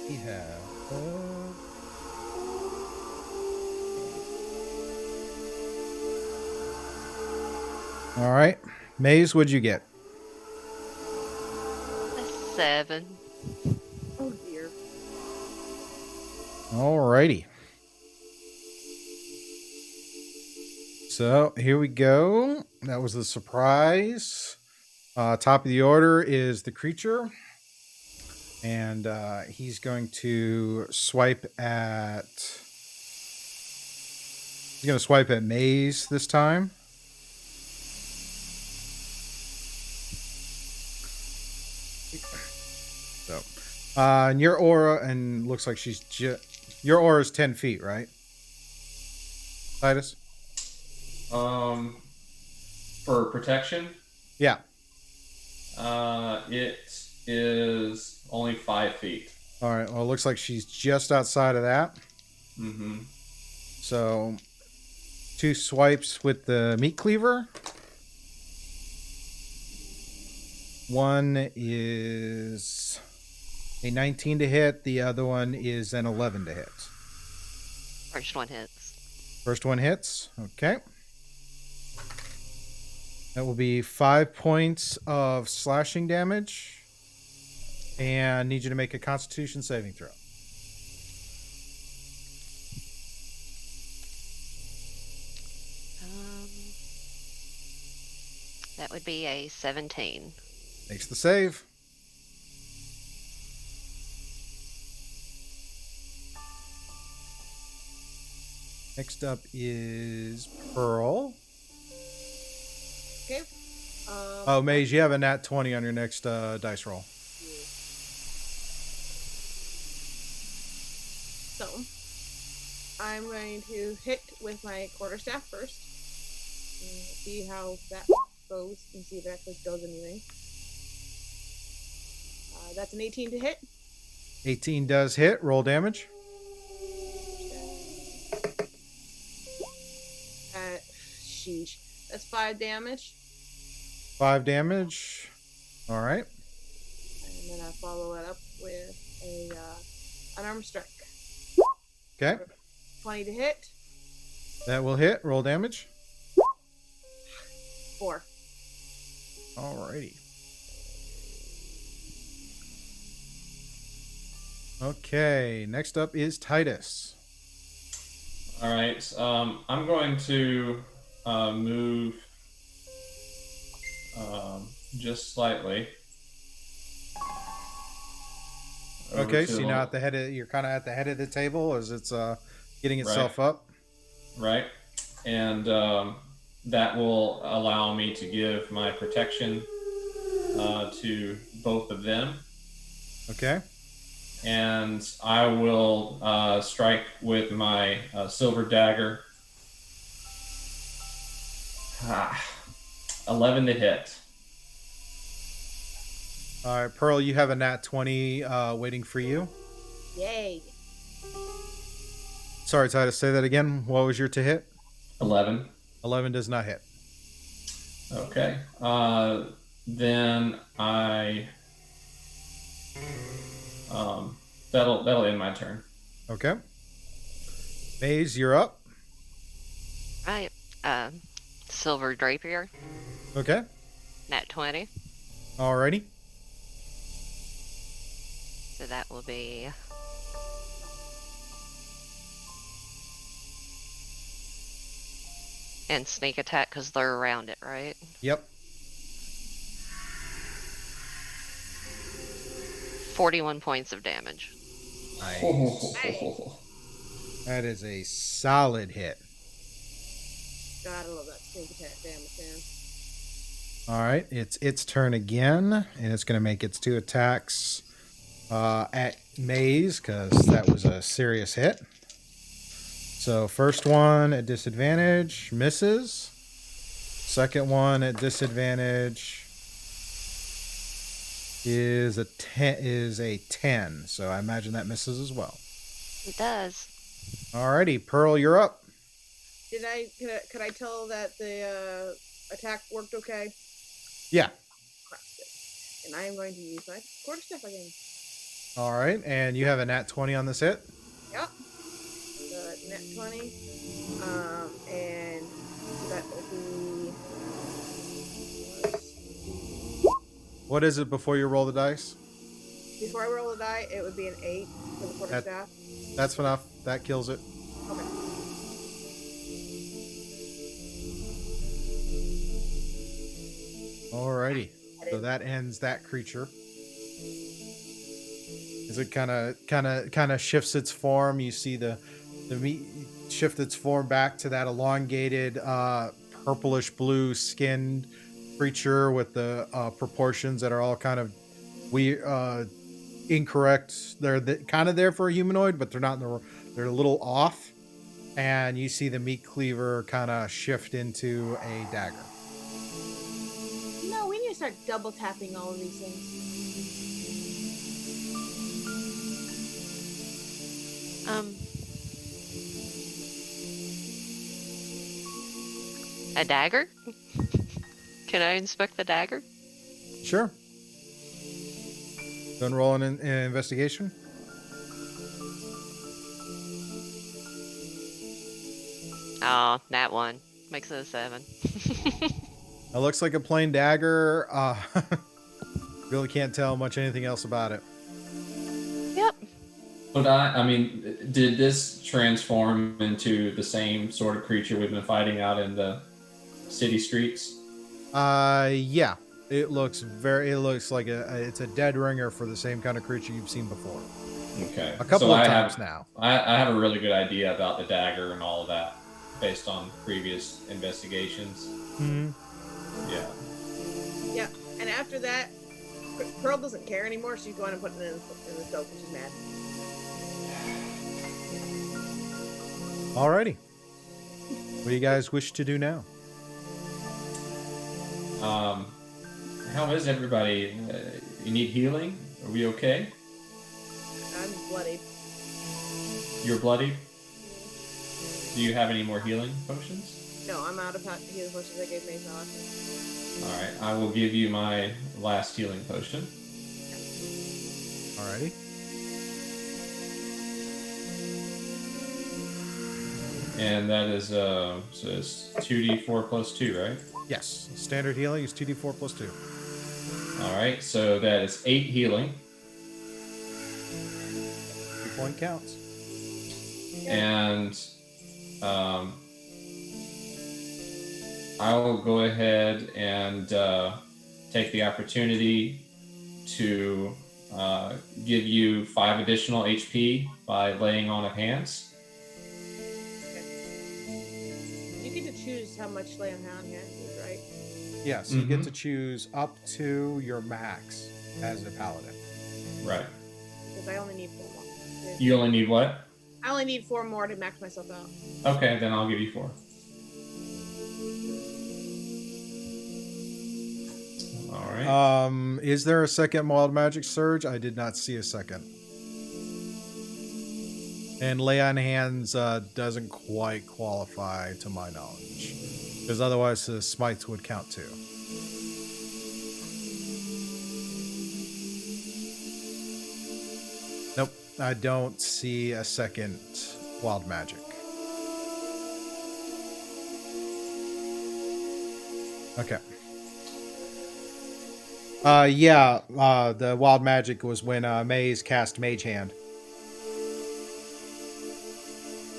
[SPEAKER 1] We have. All right, Maze, what'd you get?
[SPEAKER 4] A 7.
[SPEAKER 3] Oh dear.
[SPEAKER 1] Alrighty. So here we go. That was the surprise. Top of the order is the creature. And he's going to swipe at... He's going to swipe at Maze this time. So, and your aura, and looks like she's your aura is 10 feet, right, Titus?
[SPEAKER 2] For protection,
[SPEAKER 1] Yeah.
[SPEAKER 2] it is only 5 feet.
[SPEAKER 1] All right. Well, it looks like she's just outside of that.
[SPEAKER 2] Mm-hmm.
[SPEAKER 1] So, 2 swipes with the meat cleaver. One is a 19 to hit. The other one is an 11 to hit.
[SPEAKER 4] First one hits.
[SPEAKER 1] First one hits. Okay. That will be 5 points of slashing damage. And need you to make a Constitution saving throw.
[SPEAKER 4] That would be a 17.
[SPEAKER 1] Makes the save. Next up is Pearl.
[SPEAKER 3] Okay.
[SPEAKER 1] Oh, Maze, you have a nat 20 on your next dice roll.
[SPEAKER 3] So, I'm going to hit with my quarterstaff first. And see how that goes and see if it actually does anything. That's an 18 to hit.
[SPEAKER 1] 18 does hit. Roll damage.
[SPEAKER 3] Sheesh. That's 5 damage.
[SPEAKER 1] 5 damage. All right.
[SPEAKER 3] And then I follow it up with a unarmed strike.
[SPEAKER 1] Okay.
[SPEAKER 3] 20 to hit.
[SPEAKER 1] That will hit. Roll damage.
[SPEAKER 3] 4.
[SPEAKER 1] Alrighty. Okay. Next up is Titus.
[SPEAKER 2] All right. I'm going to move just slightly. over
[SPEAKER 1] Okay,
[SPEAKER 2] to
[SPEAKER 1] so
[SPEAKER 2] the-
[SPEAKER 1] you're not at the head of, you're kind of at the head of the table as it's getting itself up.
[SPEAKER 2] right, and that will allow me to give my protection to both of them.
[SPEAKER 1] Okay.
[SPEAKER 2] And I will strike with my silver dagger. 11 to hit.
[SPEAKER 1] All right, Pearl, you have a nat 20 waiting for you.
[SPEAKER 3] Yay.
[SPEAKER 1] Sorry, Titus, say that again. What was your to hit?
[SPEAKER 2] 11.
[SPEAKER 1] 11 does not hit.
[SPEAKER 2] Okay. Then I that'll end my turn.
[SPEAKER 1] Okay. Maze, you're up.
[SPEAKER 4] Right. Silver Drapier,
[SPEAKER 1] Okay.
[SPEAKER 4] nat 20.
[SPEAKER 1] Alrighty.
[SPEAKER 4] So that will be And sneak attack because they're around it, right?
[SPEAKER 1] Yep.
[SPEAKER 4] 41 points of damage.
[SPEAKER 1] Nice. That is a solid hit.
[SPEAKER 3] God, I love that sneak attack damage, man.
[SPEAKER 1] All right, it's its turn again, and it's going to make its 2 attacks at Maze because that was a serious hit. So first one at disadvantage misses. Second one at disadvantage is a 10. So I imagine that misses as well.
[SPEAKER 4] It does.
[SPEAKER 1] Alrighty, Pearl, you're up.
[SPEAKER 3] Could I tell that the attack worked okay?
[SPEAKER 1] Yeah.
[SPEAKER 3] And I am going to use my quarterstaff again.
[SPEAKER 1] All right, and you have a nat 20 on this hit.
[SPEAKER 3] Yep. The net 20. And that will be.
[SPEAKER 1] What is it before you roll the dice?
[SPEAKER 3] Before I roll the die, it would be an 8 for the quarterstaff.
[SPEAKER 1] That's enough. That kills it.
[SPEAKER 3] Okay.
[SPEAKER 1] Alrighty. So that ends that creature. As it kind of shifts its form, you see the meat shift its form back to that elongated purplish blue skinned creature with the proportions that are all kind of incorrect. They're kind of there for a humanoid, but they're not. They're a little off. And you see the meat cleaver kind of shift into a dagger.
[SPEAKER 3] No, we need to start double tapping all of these things.
[SPEAKER 4] A dagger? Can I inspect the dagger?
[SPEAKER 1] Sure. Go and roll an investigation.
[SPEAKER 4] Oh, nat 1. Makes it a 7.
[SPEAKER 1] It looks like a plain dagger. Really can't tell much anything else about it.
[SPEAKER 4] Yep.
[SPEAKER 2] But I mean, did this transform into the same sort of creature we've been fighting out in the city streets?
[SPEAKER 1] Yeah. It looks like it's a dead ringer for the same kind of creature you've seen before.
[SPEAKER 2] Okay.
[SPEAKER 1] A couple of times now.
[SPEAKER 2] I have a really good idea about the dagger and all of that based on previous investigations.
[SPEAKER 1] Mm-hmm.
[SPEAKER 2] Yeah.
[SPEAKER 3] Yeah, and after that, Pearl doesn't care anymore. She's going to put it in the stove because she's mad.
[SPEAKER 1] Alrighty. What do you guys wish to do now?
[SPEAKER 2] How is everybody? You need healing? Are we okay?
[SPEAKER 3] I'm bloodied.
[SPEAKER 2] You're bloody? Do you have any more healing potions?
[SPEAKER 3] No, I'm out of healing potions. I gave Maze off.
[SPEAKER 2] Alright, I will give you my last healing potion.
[SPEAKER 1] Alrighty.
[SPEAKER 2] And that is so it's 2d4 plus 2, right?
[SPEAKER 1] Yes. Standard healing is 2d4 plus 2.
[SPEAKER 2] Alright, so that is 8 healing.
[SPEAKER 1] 2-point counts.
[SPEAKER 2] And I will go ahead and take the opportunity to give you 5 additional HP by laying on of hands.
[SPEAKER 3] You get to choose how much lay on hand is, right?
[SPEAKER 1] Yes, you get to choose up to your max as a paladin.
[SPEAKER 2] Right.
[SPEAKER 3] Because I only need 4 more.
[SPEAKER 2] You only need what?
[SPEAKER 3] I only need 4 more to max myself out.
[SPEAKER 2] Okay, then I'll give you 4. All right.
[SPEAKER 1] Is there a second wild magic surge? I did not see a second. And lay on hands doesn't quite qualify to my knowledge, because otherwise the smites would count too. Nope, I don't see a second wild magic. Okay. The wild magic was when Maze cast Mage Hand.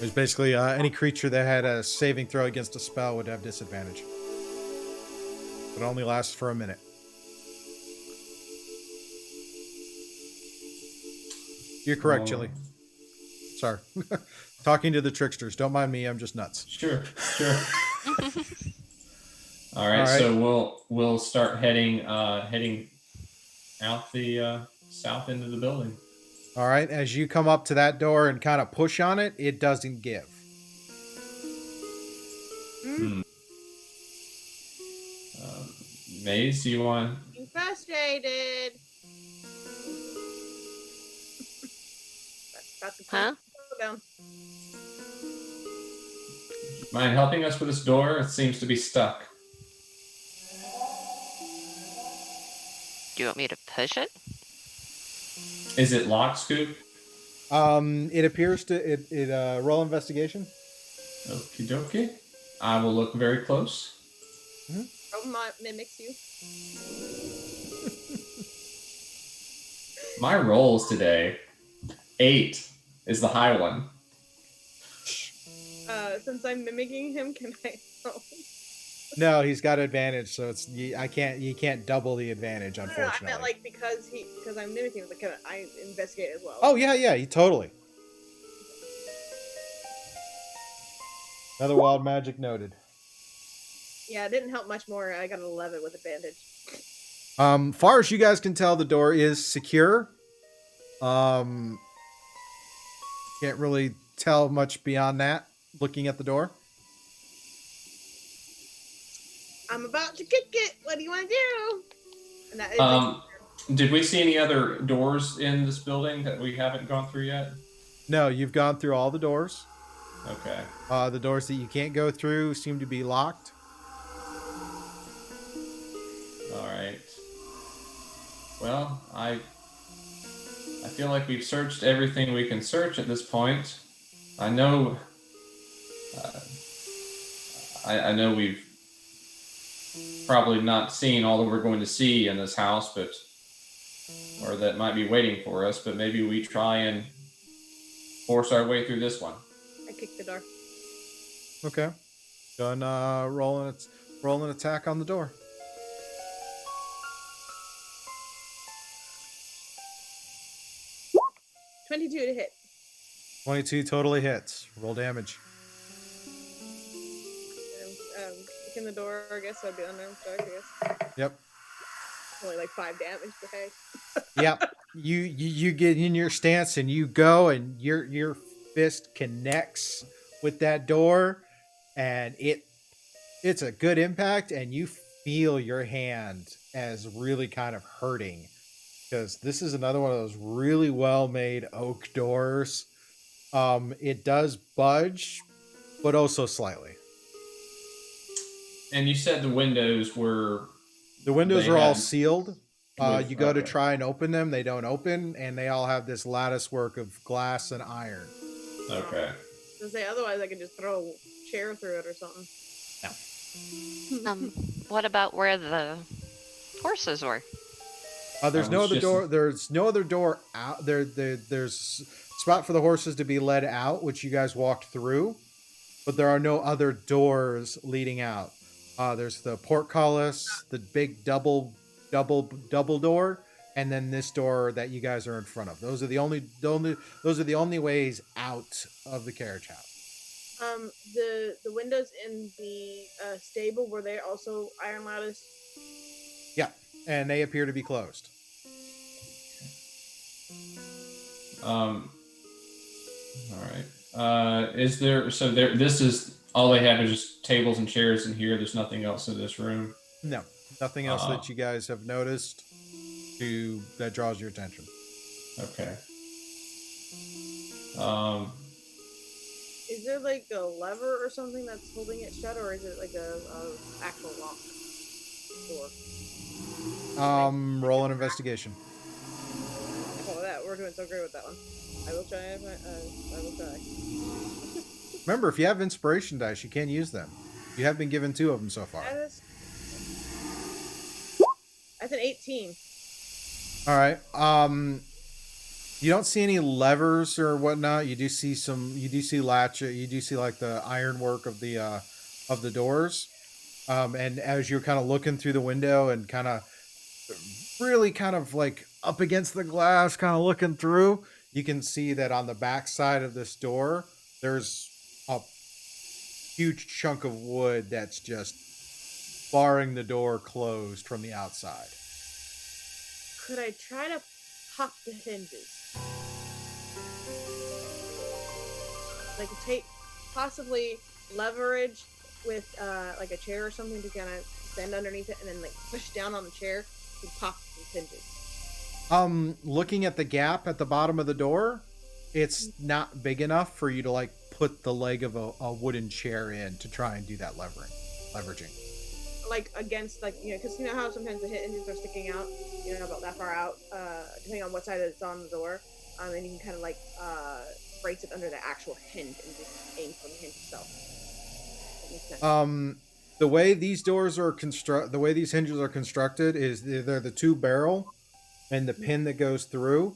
[SPEAKER 1] There's basically any creature that had a saving throw against a spell would have disadvantage. It only lasts for a minute. You're correct, Chili. Sorry. Talking to the tricksters. Don't mind me. I'm just nuts.
[SPEAKER 2] Sure. All right. So we'll start heading out the south end of the building.
[SPEAKER 1] All right. As you come up to that door and kind of push on it, it doesn't give.
[SPEAKER 2] Maze, do you want?
[SPEAKER 3] I'm frustrated. About to
[SPEAKER 4] Huh?
[SPEAKER 3] down.
[SPEAKER 2] Mind helping us with this door? It seems to be stuck.
[SPEAKER 4] Do you want me to push it?
[SPEAKER 2] Is it locked, Scoop?
[SPEAKER 1] It appears to roll investigation.
[SPEAKER 2] Okie dokie. I will look very close.
[SPEAKER 3] Mimics you.
[SPEAKER 2] My rolls today, 8 is the high one.
[SPEAKER 3] Since I'm mimicking him, can I roll?
[SPEAKER 1] No, he's got advantage, so it's you can't double the advantage,
[SPEAKER 3] No,
[SPEAKER 1] unfortunately.
[SPEAKER 3] I meant like because I'm mimicking him, like, can I investigate as well?
[SPEAKER 1] Oh yeah, totally. Another wild magic noted.
[SPEAKER 3] Yeah, it didn't help much more. I got an 11 with advantage.
[SPEAKER 1] Far as you guys can tell, the door is secure. Can't really tell much beyond that looking at the door.
[SPEAKER 3] I'm about to kick it. What do you want to do? And that is
[SPEAKER 2] Did we see any other doors in this building that we haven't gone through yet?
[SPEAKER 1] No, you've gone through all the doors.
[SPEAKER 2] Okay.
[SPEAKER 1] The doors that you can't go through seem to be locked.
[SPEAKER 2] All right. Well, I feel like we've searched everything we can search at this point. I know. I know we've probably not seen all that we're going to see in this house, or that might be waiting for us. But maybe we try and force our way through this one.
[SPEAKER 3] I kicked the door.
[SPEAKER 1] Okay. Go and roll an attack on the door.
[SPEAKER 3] 22 to hit.
[SPEAKER 1] 22 totally hits. Roll damage.
[SPEAKER 3] Kicking the door, I guess, so I'd be unarmed strike, I guess.
[SPEAKER 1] Yep.
[SPEAKER 3] Only like 5 damage, but hey.
[SPEAKER 1] Yep. You get in your stance and you go and your fist connects with that door and it's a good impact and you feel your hand as really kind of hurting because this is another one of those really well made oak doors. It does budge, but also slightly.
[SPEAKER 2] And you said the windows were...
[SPEAKER 1] The windows are all sealed. You go to
[SPEAKER 2] okay.
[SPEAKER 1] try and open them, they don't open, and they all have this lattice work of glass and iron.
[SPEAKER 2] Okay.
[SPEAKER 3] To say otherwise, I could just throw a chair through it or something.
[SPEAKER 1] No.
[SPEAKER 4] What about where the horses were?
[SPEAKER 1] There's no other door. There's no other door out there. There's spot for the horses to be led out, which you guys walked through, but there are no other doors leading out. There's the portcullis, the big double door, and then this door that you guys are in front of. Those are the only ways out of the carriage house.
[SPEAKER 3] The windows in the stable, were they also iron lattice?
[SPEAKER 1] Yeah, and they appear to be closed.
[SPEAKER 2] All right. Is there? So there. This is all they have is just tables and chairs in here. There's nothing else in this room.
[SPEAKER 1] No, nothing else that you guys have noticed that draws your attention.
[SPEAKER 2] Okay.
[SPEAKER 3] Is there like a lever or something that's holding it shut, or is it like a actual lock door?
[SPEAKER 1] Roll an investigation.
[SPEAKER 3] Oh, we're doing so great with that one. I will try. I will try.
[SPEAKER 1] Remember, if you have inspiration dice, you can use them. You have been given 2 of them so far.
[SPEAKER 3] That's an 18.
[SPEAKER 1] All right. You don't see any levers or whatnot. You do see latch. You do see like the ironwork of the doors. And as you're kind of looking through the window and kind of really kind of like up against the glass, kind of looking through, you can see that on the back side of this door, there's a huge chunk of wood that's just barring the door closed from the outside.
[SPEAKER 3] Could I try to pop the hinges? Like possibly leverage with like a chair or something to kind of bend underneath it and then like push down on the chair to pop these hinges.
[SPEAKER 1] Looking at the gap at the bottom of the door, it's not big enough for you to like put the leg of a wooden chair in to try and do that leveraging.
[SPEAKER 3] Like against, like, you know, because you know how sometimes the hinges are sticking out, you know, about that far out, depending on what side it's on the door, and you can kind of like brace it under the actual hinge and just aim for the hinge itself. That makes sense.
[SPEAKER 1] The way these doors are the way these hinges are constructed is they're the two barrel and the pin that goes through.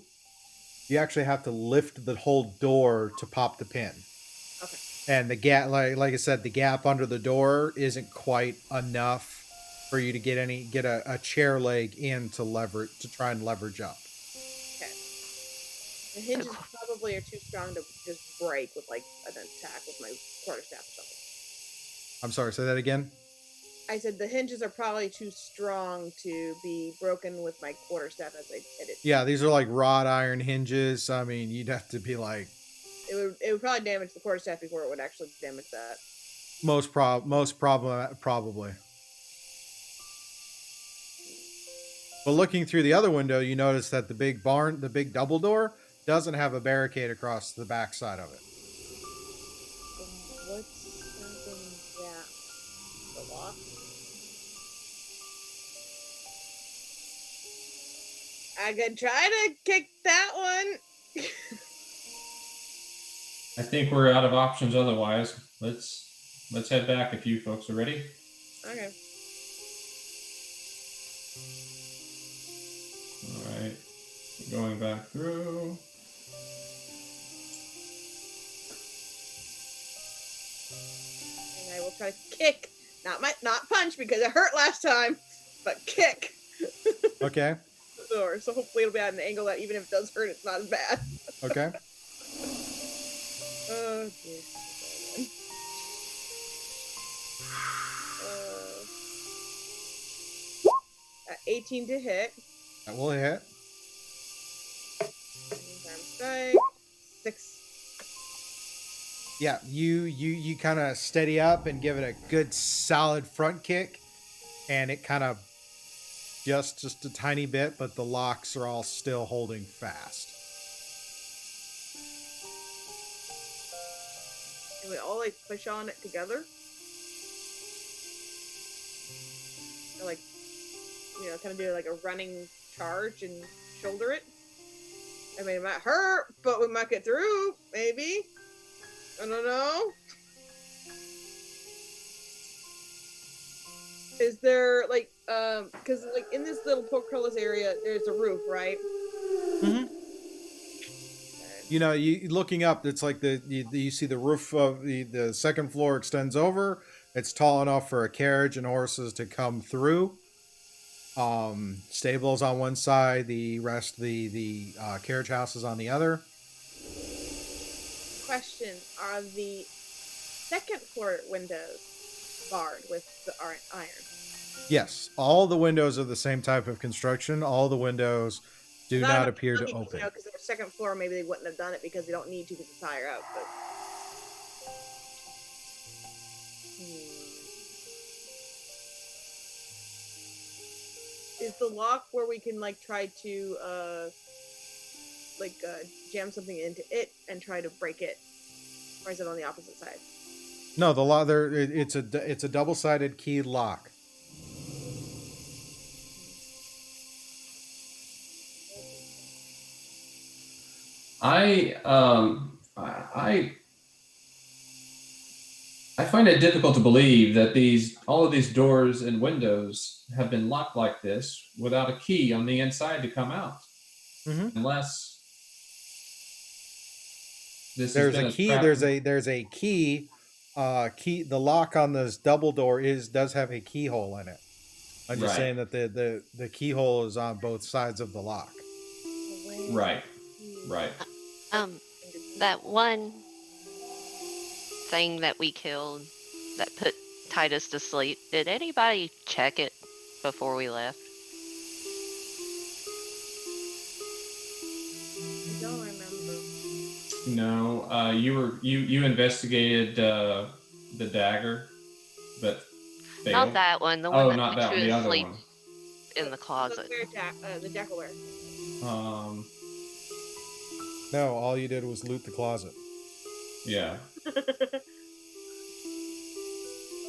[SPEAKER 1] You actually have to lift the whole door to pop the pin.
[SPEAKER 3] Okay.
[SPEAKER 1] And the gap, like I said, the gap under the door isn't quite enough for you to get a chair leg in to try and leverage up.
[SPEAKER 3] Okay. The hinges probably are too strong to just break with like an attack with my quarterstaff or something.
[SPEAKER 1] I'm sorry, say that again.
[SPEAKER 3] I said the hinges are probably too strong to be broken with my quarterstaff as I hit it.
[SPEAKER 1] Yeah, these are like wrought iron hinges. I mean, you'd have to be like.
[SPEAKER 3] It would probably damage the quarterstaff before it would actually damage that.
[SPEAKER 1] Probably. But looking through the other window, you notice that the big double door, doesn't have a barricade across the back side of it.
[SPEAKER 3] What's something that? The lock? I could try to kick that one.
[SPEAKER 2] I think we're out of options otherwise. Let's head back if you folks are ready.
[SPEAKER 3] Okay.
[SPEAKER 2] All right. Going back through.
[SPEAKER 3] And I will try to kick. Not punch because it hurt last time, but kick.
[SPEAKER 1] Okay.
[SPEAKER 3] The door. So hopefully it'll be at an angle that even if it does hurt, it's not as bad.
[SPEAKER 1] Okay.
[SPEAKER 3] Oh, dear. At 18 to hit.
[SPEAKER 1] That will hit.
[SPEAKER 3] Strike. 6.
[SPEAKER 1] Yeah, you kind of steady up and give it a good solid front kick, and it kind of just a tiny bit, but the locks are all still holding fast.
[SPEAKER 3] And we all like push on it together. Or like, you know, kind of do like a running charge and shoulder it. I mean, it might hurt, but we might get through, maybe. I don't know. Is there like, because like in this little portcullis area, there's a roof, right?
[SPEAKER 1] Mm-hmm. You know, you looking up, it's like you see the roof of the second floor extends over. It's tall enough for a carriage and horses to come through. Stables on one side, the rest the carriage houses on the other.
[SPEAKER 3] Question: are the second floor windows barred with the iron?
[SPEAKER 1] Yes, all the windows are the same type of construction. All the windows do not appear to open.
[SPEAKER 3] Because their second floor, maybe they wouldn't have done it because they don't need to because it's higher up. But is the lock where we can like try to jam something into it and try to break it, or is it on the opposite side?
[SPEAKER 1] No, the lock there. It's a double-sided keyed lock.
[SPEAKER 2] I find it difficult to believe that all of these doors and windows have been locked like this without a key on the inside to come out,
[SPEAKER 1] Mm-hmm.
[SPEAKER 2] unless This has
[SPEAKER 1] There's
[SPEAKER 2] been
[SPEAKER 1] a
[SPEAKER 2] a
[SPEAKER 1] key.
[SPEAKER 2] trap.
[SPEAKER 1] There's a key. Key. The lock on this double door does have a keyhole in it. I'm just
[SPEAKER 2] Right.
[SPEAKER 1] saying that the keyhole is on both sides of the lock.
[SPEAKER 2] Right. Right.
[SPEAKER 4] That one thing that we killed that put Titus to sleep, did anybody check it before we left?
[SPEAKER 3] I don't remember.
[SPEAKER 2] No, you investigated the dagger, but failed.
[SPEAKER 4] Not that one. The
[SPEAKER 2] Oh,
[SPEAKER 4] one that
[SPEAKER 2] not
[SPEAKER 4] put
[SPEAKER 2] that one.
[SPEAKER 4] you
[SPEAKER 2] The
[SPEAKER 4] to
[SPEAKER 2] other
[SPEAKER 4] sleep
[SPEAKER 2] one.
[SPEAKER 4] in the closet.
[SPEAKER 3] The jackalware.
[SPEAKER 1] No, all you did was loot the closet.
[SPEAKER 2] Yeah.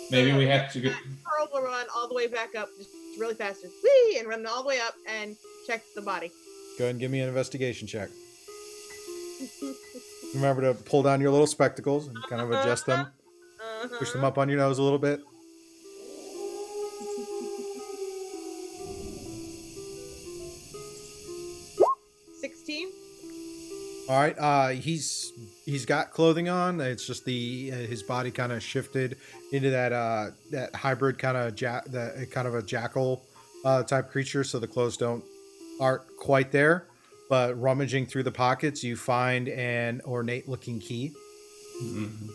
[SPEAKER 2] Maybe we have to go.
[SPEAKER 3] Pearl will run all the way back up, just really fast, just whee, and run all the way up and check the body.
[SPEAKER 1] Go ahead and give me an investigation check. Remember to pull down your little spectacles and kind of adjust them. Push them up on your nose a little bit. All right. He's got clothing on. It's just his body kind of shifted into that hybrid kind of a jackal type creature. So the clothes aren't quite there. But rummaging through the pockets, you find an ornate looking key.
[SPEAKER 2] Mm-hmm.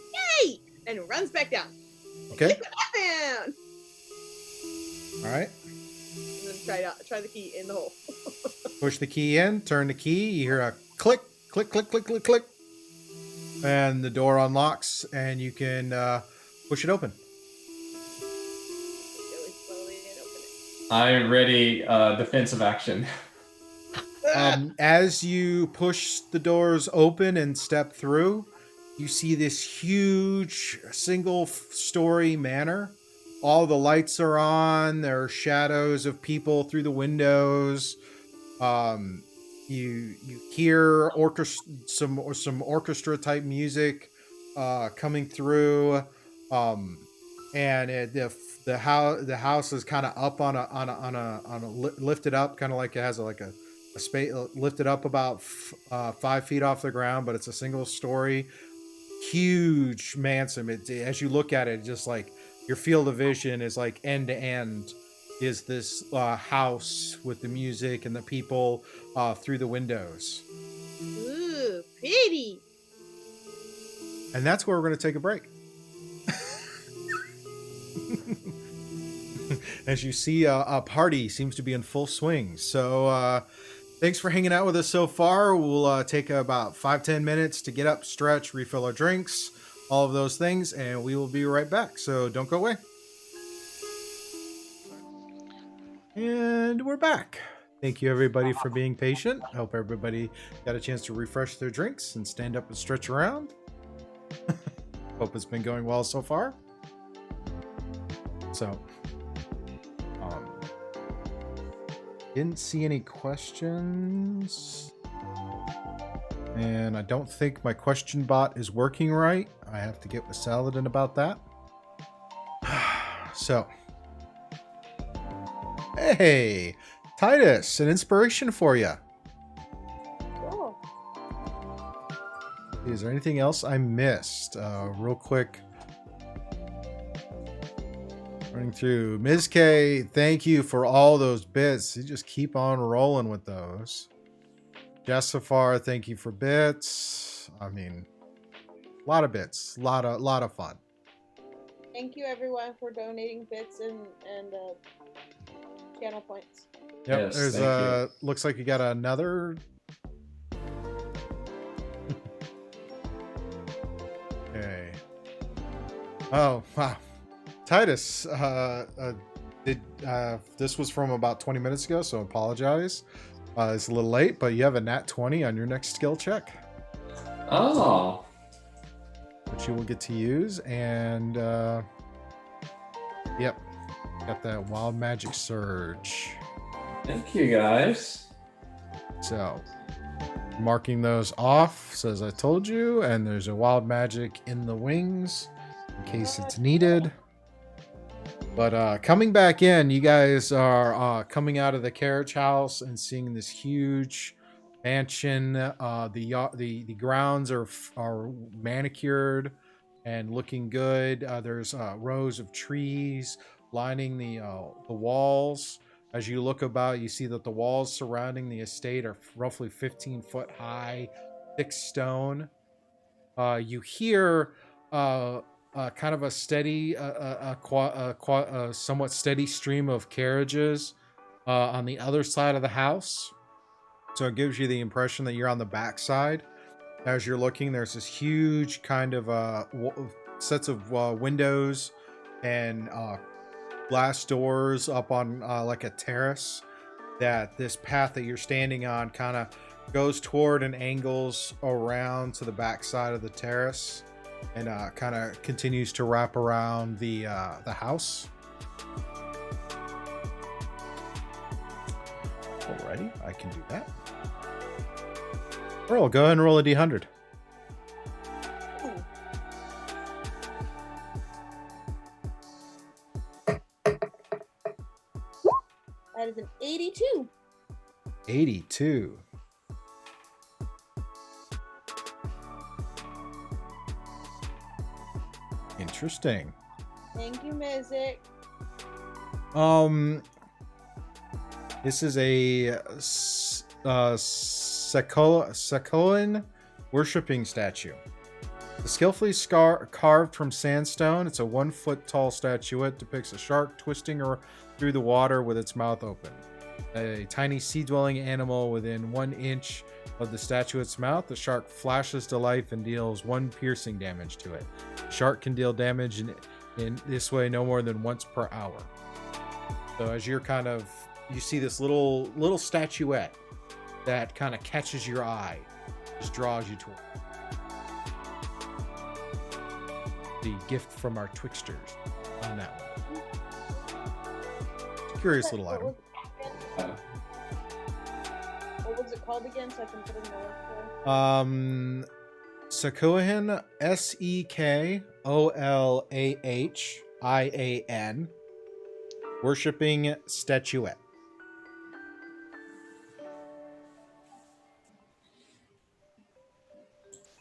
[SPEAKER 3] Yay! And runs back down.
[SPEAKER 1] Okay.
[SPEAKER 3] Get down.
[SPEAKER 1] All right.
[SPEAKER 3] And then try the key in the hole.
[SPEAKER 1] Push the key in. Turn the key. You hear a click. Click, click, click, click, click. And the door unlocks, and you can push it open.
[SPEAKER 3] Really slowly and open it.
[SPEAKER 2] I ready defensive action.
[SPEAKER 1] As you push the doors open and step through, you see this huge single-story manor. All the lights are on. There are shadows of people through the windows. You hear some orchestra type music coming through, and the house is kind of up on a lifted up, kind of like it has a space lifted up about 5 feet off the ground, but it's a single story, huge mansion. As you look at it, just like your field of vision is like end to end. Is this house with the music and the people through the windows.
[SPEAKER 3] Ooh, pretty.
[SPEAKER 1] And that's where we're going to take a break. As you see, a party seems to be in full swing. So thanks for hanging out with us so far. We'll take about 5-10 minutes to get up, stretch, refill our drinks, all of those things, and we will be right back. So don't go away. And we're back. Thank you, everybody, for being patient. I hope everybody got a chance to refresh their drinks and stand up and stretch around. Hope it's been going well so far. So, didn't see any questions. And I don't think my question bot is working right. I have to get with Saladin about that. So, hey, Titus, an inspiration for you.
[SPEAKER 3] Cool.
[SPEAKER 1] Is there anything else I missed? Real quick. Running through. Ms. K, thank you for all those bits. You just keep on rolling with those. Jessafar, thank you for bits. I mean, a lot of bits. A lot of fun.
[SPEAKER 3] Thank you, everyone, for donating bits and channel points.
[SPEAKER 1] Yep,
[SPEAKER 2] Yes,
[SPEAKER 1] there's looks like you got another. Okay. Oh, wow. Titus, this was from about 20 minutes ago, so apologize. It's a little late, but you have a nat 20 on your next skill check,
[SPEAKER 2] Oh.
[SPEAKER 1] which you will get to use. And yep, got that wild magic surge.
[SPEAKER 2] Thank you, guys.
[SPEAKER 1] So marking those off, says I told you, and there's a wild magic in the wings in case it's needed. But coming back in, you guys are coming out of the carriage house and seeing this huge mansion. The grounds are manicured and looking good. There's rows of trees lining the walls. As you look about, you see that the walls surrounding the estate are roughly 15 foot high, thick stone. You hear kind of a steady, somewhat steady stream of carriages on the other side of the house. So it gives you the impression that you're on the back side. As you're looking, there's this huge kind of sets of windows and glass doors up on like a terrace, that this path that you're standing on kind of goes toward and angles around to the back side of the terrace, and kind of continues to wrap around the house. Alrighty, I can do that. Earl, go ahead and roll a d100.
[SPEAKER 3] That is an 82.
[SPEAKER 1] 82. Interesting.
[SPEAKER 3] Thank you, Mizik.
[SPEAKER 1] This is a Sakoan worshipping statue. The skillfully carved from sandstone, it's a 1 foot tall statuette, depicts a shark twisting through the water with its mouth open. A tiny sea-dwelling animal within 1 inch of the statuette's mouth. The shark flashes to life and deals 1 piercing damage to it. The shark can deal damage in this way no more than once per hour. So as you're you see this little statuette that kind of catches your eye, just draws you toward the gift from our Twixters on that one. It's a curious little item.
[SPEAKER 3] What was it called again, so I can put it in the list?
[SPEAKER 1] Sekohan, Sekolalhian, worshipping statuette.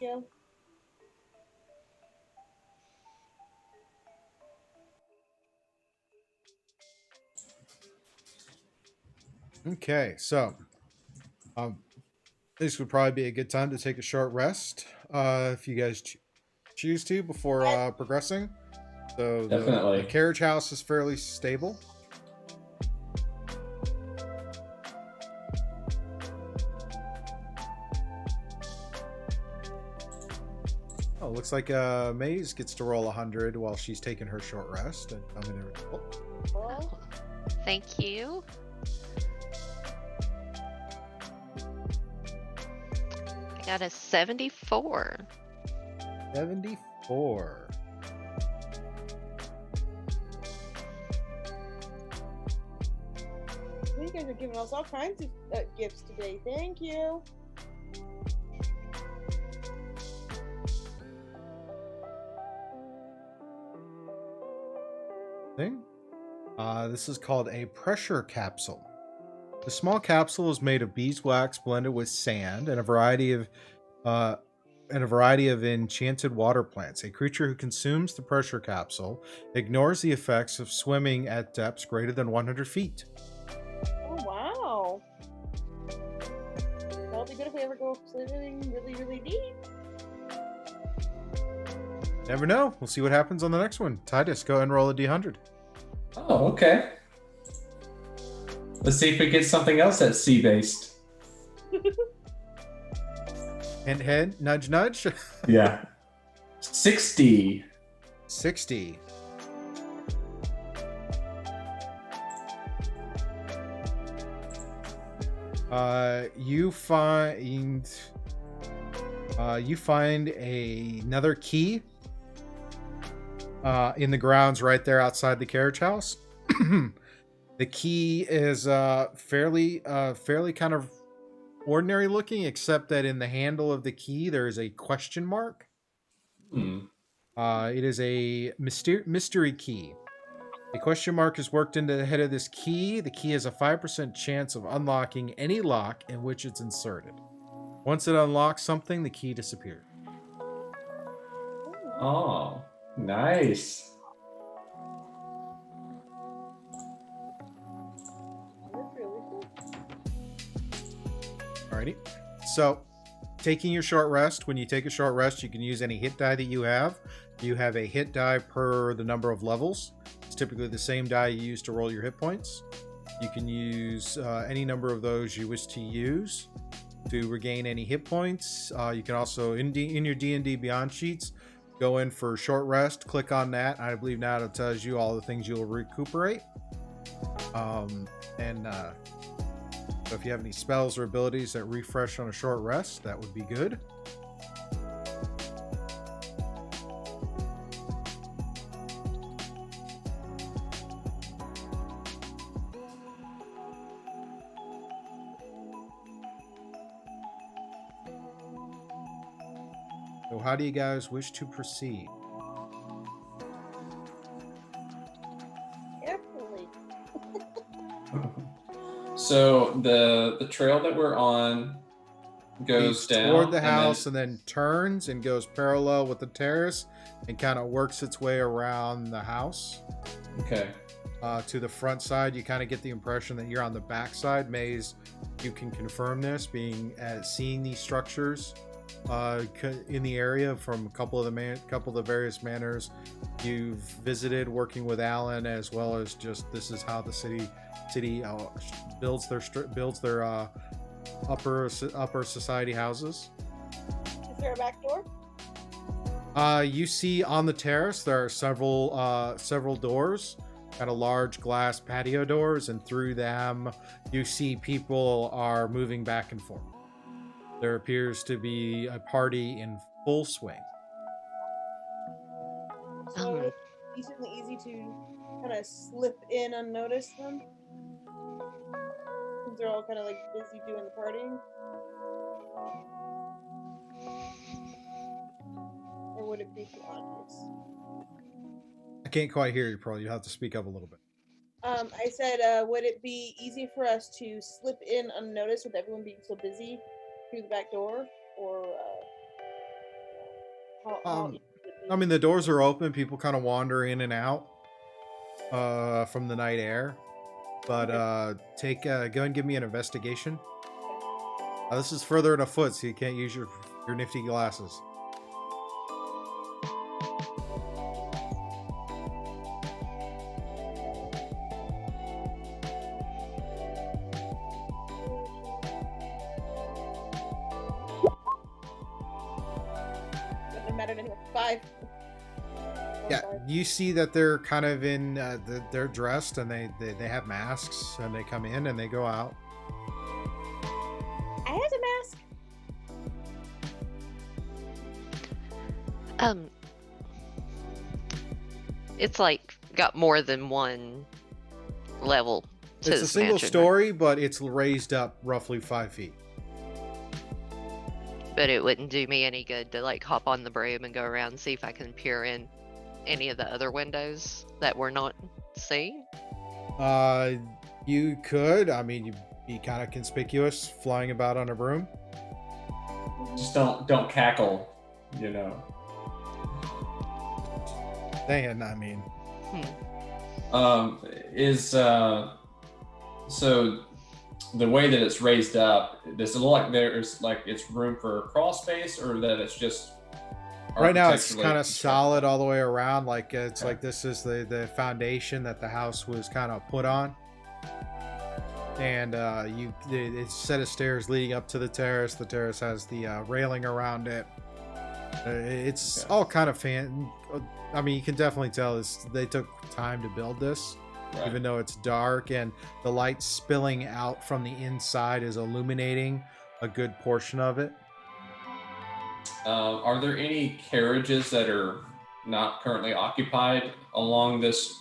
[SPEAKER 3] Yeah.
[SPEAKER 1] Okay, so this would probably be a good time to take a short rest, if you guys choose to, before progressing. So
[SPEAKER 2] Definitely.
[SPEAKER 1] the carriage house is fairly stable. Oh, looks like Maze gets to roll 100 while she's taking her short rest and coming to result.
[SPEAKER 3] Well,
[SPEAKER 4] Thank you. I got a 74.
[SPEAKER 1] 74.
[SPEAKER 3] you guys are giving us all kinds of gifts today. Thank you.
[SPEAKER 1] Thing. This is called a pressure capsule. The small capsule is made of beeswax blended with sand and a variety of enchanted water plants. A creature who consumes the pressure capsule ignores the effects of swimming at depths greater than 100 feet.
[SPEAKER 3] Oh, wow. That'll be good if we ever go swimming really, really deep.
[SPEAKER 1] Never know. We'll see what happens on the next one. Titus, go ahead and roll a d100.
[SPEAKER 2] Oh, okay. Let's see if we get something else that's sea-based.
[SPEAKER 1] Hint, hint, nudge, nudge.
[SPEAKER 2] Yeah. 60.
[SPEAKER 1] 60. You find another key in the grounds right there outside the carriage house. The key is fairly kind of ordinary looking, except that in the handle of the key there is a question mark. It is a mystery key. A question mark is worked into the head of this key. The key has a 5% chance of unlocking any lock in which it's inserted. Once it unlocks something, the key disappears.
[SPEAKER 2] Oh, nice.
[SPEAKER 3] That's really cool.
[SPEAKER 1] Alrighty. So, taking your short rest. When you take a short rest, you can use any hit die that you have. You have a hit die per the number of levels. It's typically the same die you use to roll your hit points. You can use any number of those you wish to use to regain any hit points. You can also, in your D&D Beyond sheets, go in for short rest, click on that. I believe now it tells you all the things you'll recuperate. So if you have any spells or abilities that refresh on a short rest, that would be good. So how do you guys wish to proceed?
[SPEAKER 3] Carefully.
[SPEAKER 2] So the trail that we're on goes
[SPEAKER 1] Leads
[SPEAKER 2] down
[SPEAKER 1] toward the
[SPEAKER 2] and
[SPEAKER 1] house and then turns and goes parallel with the terrace and kind of works its way around the house.
[SPEAKER 2] Okay.
[SPEAKER 1] To the front side. You kind of get the impression that you're on the back side. Maze, you can confirm this, being seeing these structures in the area from a couple of the various manors you've visited, working with Alan, as well as just this is how the city builds their upper society houses.
[SPEAKER 3] Is there a back door?
[SPEAKER 1] You see on the terrace there are several doors, kind of large glass patio doors, and through them you see people are moving back and forth. There appears to be a party in full swing.
[SPEAKER 3] So it's decently easy to kind of slip in unnoticed then? Since they're all kind of like busy doing the partying? Or would it be too obvious?
[SPEAKER 1] I can't quite hear you, Pearl. You have to speak up a little bit.
[SPEAKER 3] I said, would it be easy for us to slip in unnoticed with everyone being so busy through the back door? Or, how easy would it be?
[SPEAKER 1] I mean, the doors are open. People kind of wander in and out from the night air. But go and give me an investigation. This is further than a foot, so you can't use your nifty glasses.
[SPEAKER 3] Wouldn't have mattered anyway. 5.
[SPEAKER 1] Yeah, you see that they're kind of in. They're dressed and they have masks, and they come in and they go out.
[SPEAKER 3] I have a mask.
[SPEAKER 4] It's like got more than one level to
[SPEAKER 1] It's a
[SPEAKER 4] this
[SPEAKER 1] single
[SPEAKER 4] mansion, right?
[SPEAKER 1] story, but it's raised up roughly 5 feet.
[SPEAKER 4] But it wouldn't do me any good to like hop on the broom and go around and see if I can peer in any of the other windows that we're not seeing.
[SPEAKER 1] You could. I mean, you'd be kind of conspicuous flying about on a broom.
[SPEAKER 2] Just don't cackle, you know.
[SPEAKER 1] Saying, I mean,
[SPEAKER 2] So the way that it's raised up, does it look like there's like it's room for crawl space, or that it's just
[SPEAKER 1] right now it's
[SPEAKER 2] architecturally
[SPEAKER 1] kind of
[SPEAKER 2] constructed?
[SPEAKER 1] solid all the way around. Like it's
[SPEAKER 2] Okay.
[SPEAKER 1] like this is the foundation that the house was kind of put on. And it's a set of stairs leading up to the terrace. The terrace has the railing around it. It's
[SPEAKER 2] Okay.
[SPEAKER 1] all kind of I mean, you can definitely tell they took time to build this,
[SPEAKER 2] Right.
[SPEAKER 1] even though it's dark, and the light spilling out from the inside is illuminating a good portion of it.
[SPEAKER 2] Are there any carriages that are not currently occupied along this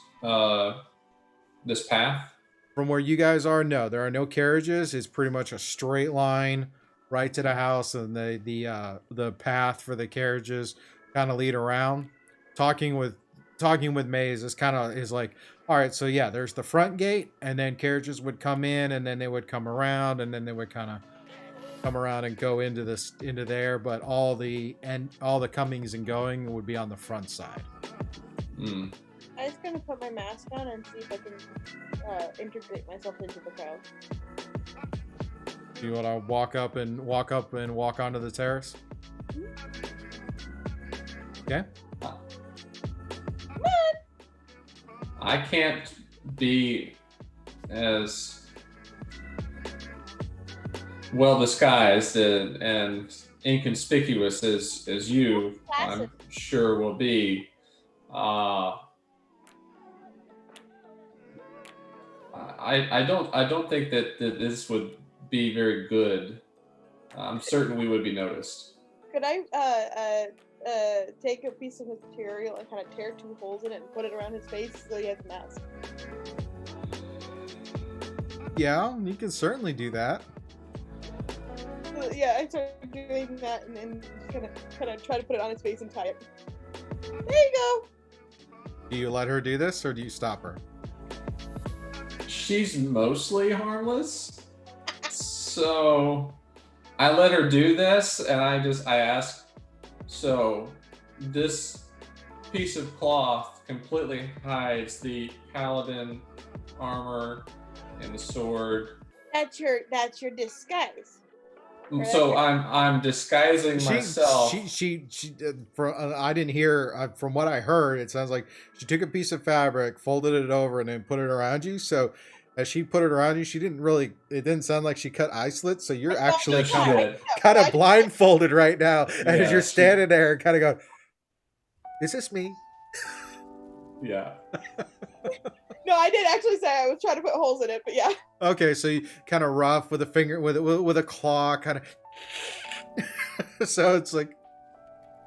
[SPEAKER 2] this path?
[SPEAKER 1] From where you guys are, no, there are no carriages. It's pretty much a straight line right to the house, and the path for the carriages kind of lead around. Talking with Maze is like, all right, so yeah, there's the front gate, and then carriages would come in, and then they would come around, and then they would kind of come around and go into there, but all the comings and going would be on the front side.
[SPEAKER 2] Hmm.
[SPEAKER 3] I'm just gonna put my mask on and see if I can integrate myself into the crowd.
[SPEAKER 1] Do you want to walk up and walk onto the terrace? Okay.
[SPEAKER 2] I can't be as well disguised and inconspicuous as you, I'm sure, will be. I don't think that this would be very good. I'm certain we would be noticed.
[SPEAKER 3] Could I take a piece of material and kind of tear 2 holes in it and put it around his face so he has a mask?
[SPEAKER 1] Yeah, you can certainly do that.
[SPEAKER 3] Yeah, I started doing that and then kind of try to put it on his face and tie it. There you go.
[SPEAKER 1] Do you let her do this, or do you stop her?
[SPEAKER 2] She's mostly harmless, so I let her do this, and I ask, so this piece of cloth completely hides the paladin armor and the sword.
[SPEAKER 3] That's your disguise.
[SPEAKER 2] So I'm disguising myself.
[SPEAKER 1] I didn't hear. From what I heard, it sounds like she took a piece of fabric, folded it over, and then put it around you. So as she put it around you, it didn't sound like she cut eye slits. So you're actually kind of blindfolded right now, as you're standing there and kind of go, "Is this me?"
[SPEAKER 2] Yeah.
[SPEAKER 3] No, I did actually say I was trying to put holes in it, but yeah.
[SPEAKER 1] Okay, so you kind of rough with a finger, with a claw, kind of. So it's like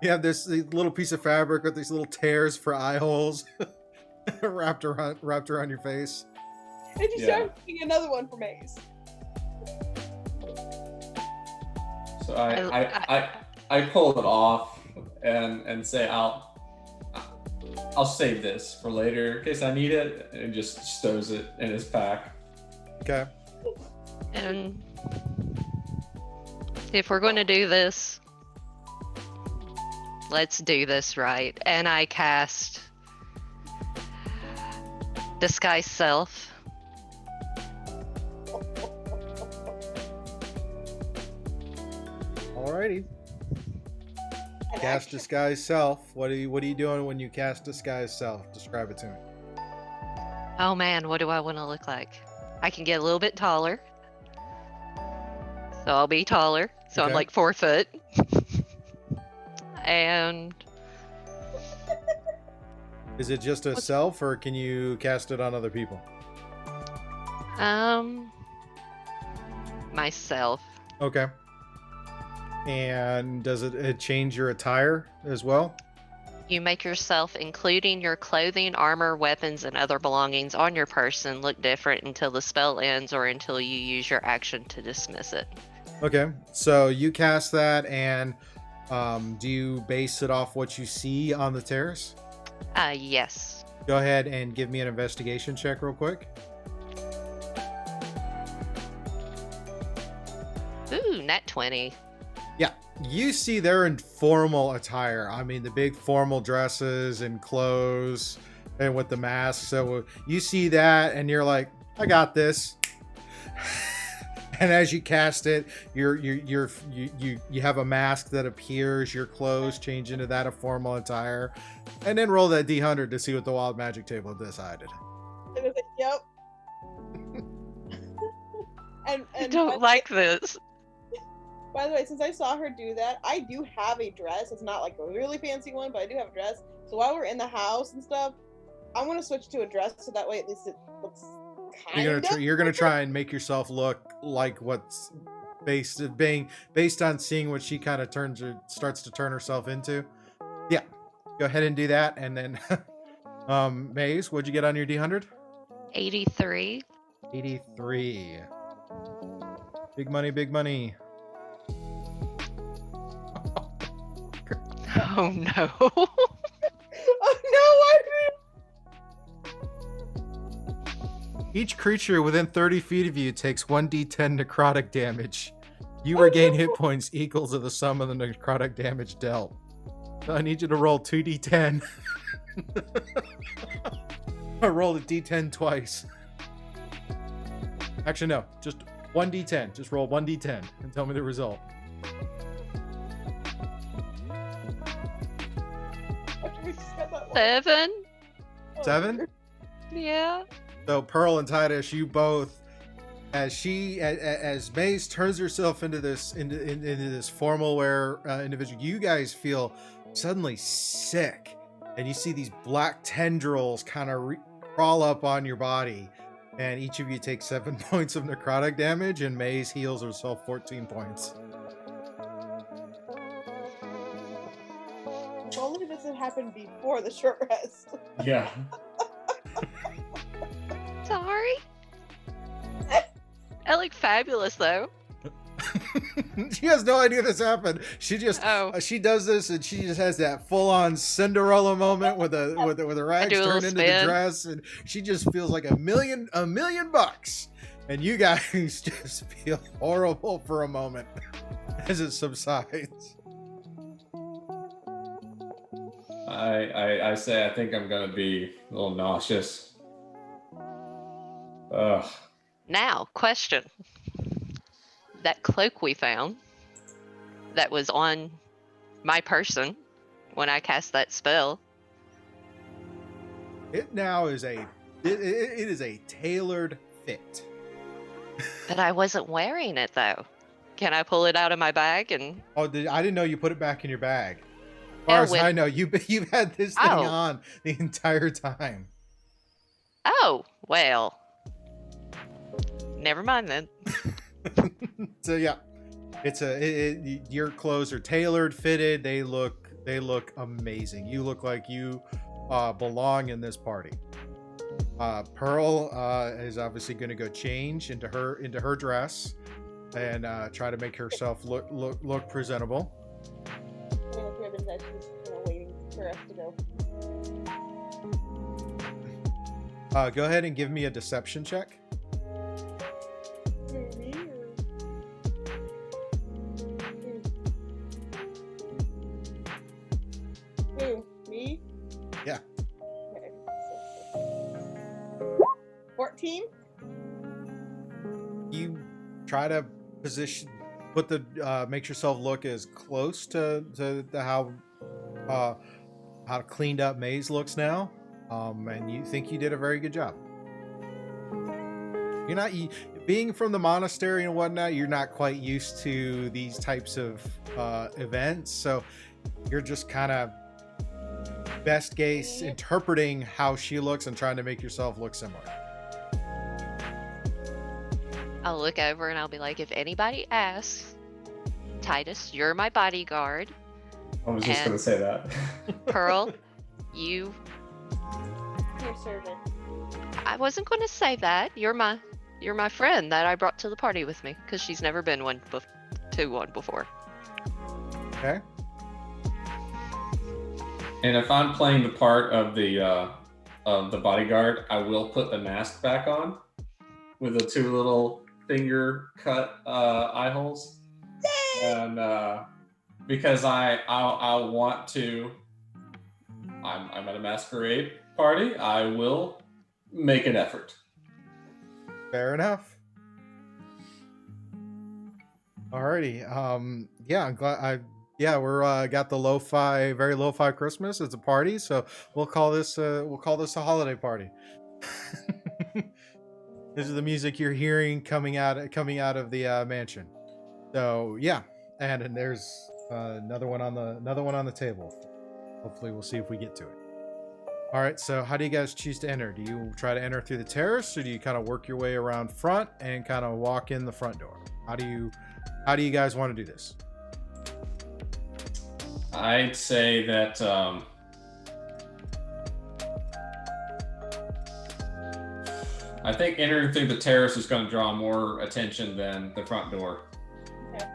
[SPEAKER 1] you have this little piece of fabric with these little tears for eye holes wrapped around your face.
[SPEAKER 3] And she started making another one for Maze.
[SPEAKER 2] So I pull it off and say I'll save this for later in case I need it, and just stows it in his pack.
[SPEAKER 1] Okay.
[SPEAKER 4] And if we're going to do this, let's do this right. And I cast Disguise Self.
[SPEAKER 1] Alrighty. Cast Disguise Self. What are you doing when you cast Disguise Self? Describe it to me.
[SPEAKER 4] Oh man, what do I want to look like? I can get a little bit taller. So I'll be taller. So
[SPEAKER 1] Okay.
[SPEAKER 4] I'm like 4 foot. And
[SPEAKER 1] Is it just a self, or can you cast it on other people?
[SPEAKER 4] myself.
[SPEAKER 1] Okay. And does it change your attire as well?
[SPEAKER 4] You make yourself, including your clothing, armor, weapons, and other belongings on your person, look different until the spell ends or until you use your action to dismiss it.
[SPEAKER 1] Okay, so you cast that, and do you base it off what you see on the terrace?
[SPEAKER 4] Yes.
[SPEAKER 1] Go ahead and give me an investigation check real quick.
[SPEAKER 4] Ooh, nat 20.
[SPEAKER 1] Yeah, you see they're in formal attire. I mean, the big formal dresses and clothes, and with the masks. So you see that, and you're like, "I got this." And as you cast it, you have a mask that appears. Your clothes change into that of formal attire, and then roll that D100 to see what the wild magic table decided.
[SPEAKER 3] And it's like, yep. and
[SPEAKER 4] I don't like this.
[SPEAKER 3] By the way, since I saw her do that, I do have a dress. It's not like a really fancy one, but I do have a dress. So while we're in the house and stuff, I'm gonna switch to a dress so that way at least it looks
[SPEAKER 1] You're gonna try and make yourself look like what's based on seeing what she kind of starts to turn herself into. Yeah, go ahead and do that, and then Maze, what'd you get on your D100?
[SPEAKER 4] 83.
[SPEAKER 1] 83. Big money, big money.
[SPEAKER 4] Oh no.
[SPEAKER 3] Oh no!
[SPEAKER 1] Each creature within 30 feet of you takes 1d10 necrotic damage. You regain hit points equal to the sum of the necrotic damage dealt. So I need you to roll 2d10. I rolled a d10 twice. Actually, no. Just 1d10. Just roll 1d10 and tell me the result.
[SPEAKER 3] After we just got that one.
[SPEAKER 4] 7?
[SPEAKER 1] 7?
[SPEAKER 4] Yeah.
[SPEAKER 1] So Pearl and Titus, you both, as Maze turns herself into this formal wear individual, you guys feel suddenly sick, and you see these black tendrils kind of crawl up on your body, and each of you take 7 points of necrotic damage, and Maze heals herself 14 points.
[SPEAKER 3] If only this had happened before the short rest.
[SPEAKER 2] Yeah.
[SPEAKER 4] Sorry. I look fabulous though.
[SPEAKER 1] She has no idea this happened. She just
[SPEAKER 4] Oh.
[SPEAKER 1] she does this, and she just has that full-on Cinderella moment with the rags
[SPEAKER 4] do a
[SPEAKER 1] turned
[SPEAKER 4] little
[SPEAKER 1] into the
[SPEAKER 4] spin.
[SPEAKER 1] dress, and she just feels like a million bucks. And you guys just feel horrible for a moment as it subsides.
[SPEAKER 2] I say I think I'm gonna be a little nauseous. Ugh.
[SPEAKER 4] Now, question. That cloak we found that was on my person when I cast that spell.
[SPEAKER 1] It now is it is a tailored fit.
[SPEAKER 4] But I wasn't wearing it though. Can I pull it out of my bag and
[SPEAKER 1] Oh, I didn't know you put it back in your bag. As far as I know, you've had this thing
[SPEAKER 4] Oh.
[SPEAKER 1] on the entire time.
[SPEAKER 4] oh, well. Never mind then.
[SPEAKER 1] So yeah, it's your clothes are tailored, fitted. They look amazing. You look like you belong in this party. Pearl is obviously going to go change into her dress and try to make herself look presentable.
[SPEAKER 3] Ribbons, I was kind of waiting for us to go.
[SPEAKER 1] Go ahead and give me a deception check.
[SPEAKER 3] Me or... Who? Me?
[SPEAKER 1] Yeah.
[SPEAKER 3] Okay. 14?
[SPEAKER 1] You try to make yourself look as close to how cleaned up Maze looks now, and you think you did a very good job. You're not being from the monastery and whatnot. You're not quite used to these types of events, so you're just kind of best case interpreting how she looks and trying to make yourself look similar.
[SPEAKER 4] I'll look over and I'll be like, if anybody asks, Titus, you're my bodyguard.
[SPEAKER 2] I was just
[SPEAKER 4] And-
[SPEAKER 2] gonna say that.
[SPEAKER 4] Pearl, you.
[SPEAKER 3] Your servant.
[SPEAKER 4] I wasn't going to say that. You're my friend that I brought to the party with me because she's never been to one before.
[SPEAKER 1] Okay.
[SPEAKER 2] And if I'm playing the part of the bodyguard, I will put the mask back on with the 2 little finger cut eye holes, and because I want to. I'm at a masquerade party. I will make an effort.
[SPEAKER 1] Fair enough. Alrighty. Yeah, I'm glad we're got the very lo-fi Christmas. It's a party, so we'll call this a holiday party. This is the music you're hearing coming out of the mansion. So yeah, and there's another one on the table. Hopefully, we'll see if we get to it. All right. So how do you guys choose to enter? Do you try to enter through the terrace, or do you kind of work your way around front and kind of walk in the front door? How do you guys want to do this?
[SPEAKER 2] I'd say that I think entering through the terrace is going to draw more attention than the front door.
[SPEAKER 3] Okay.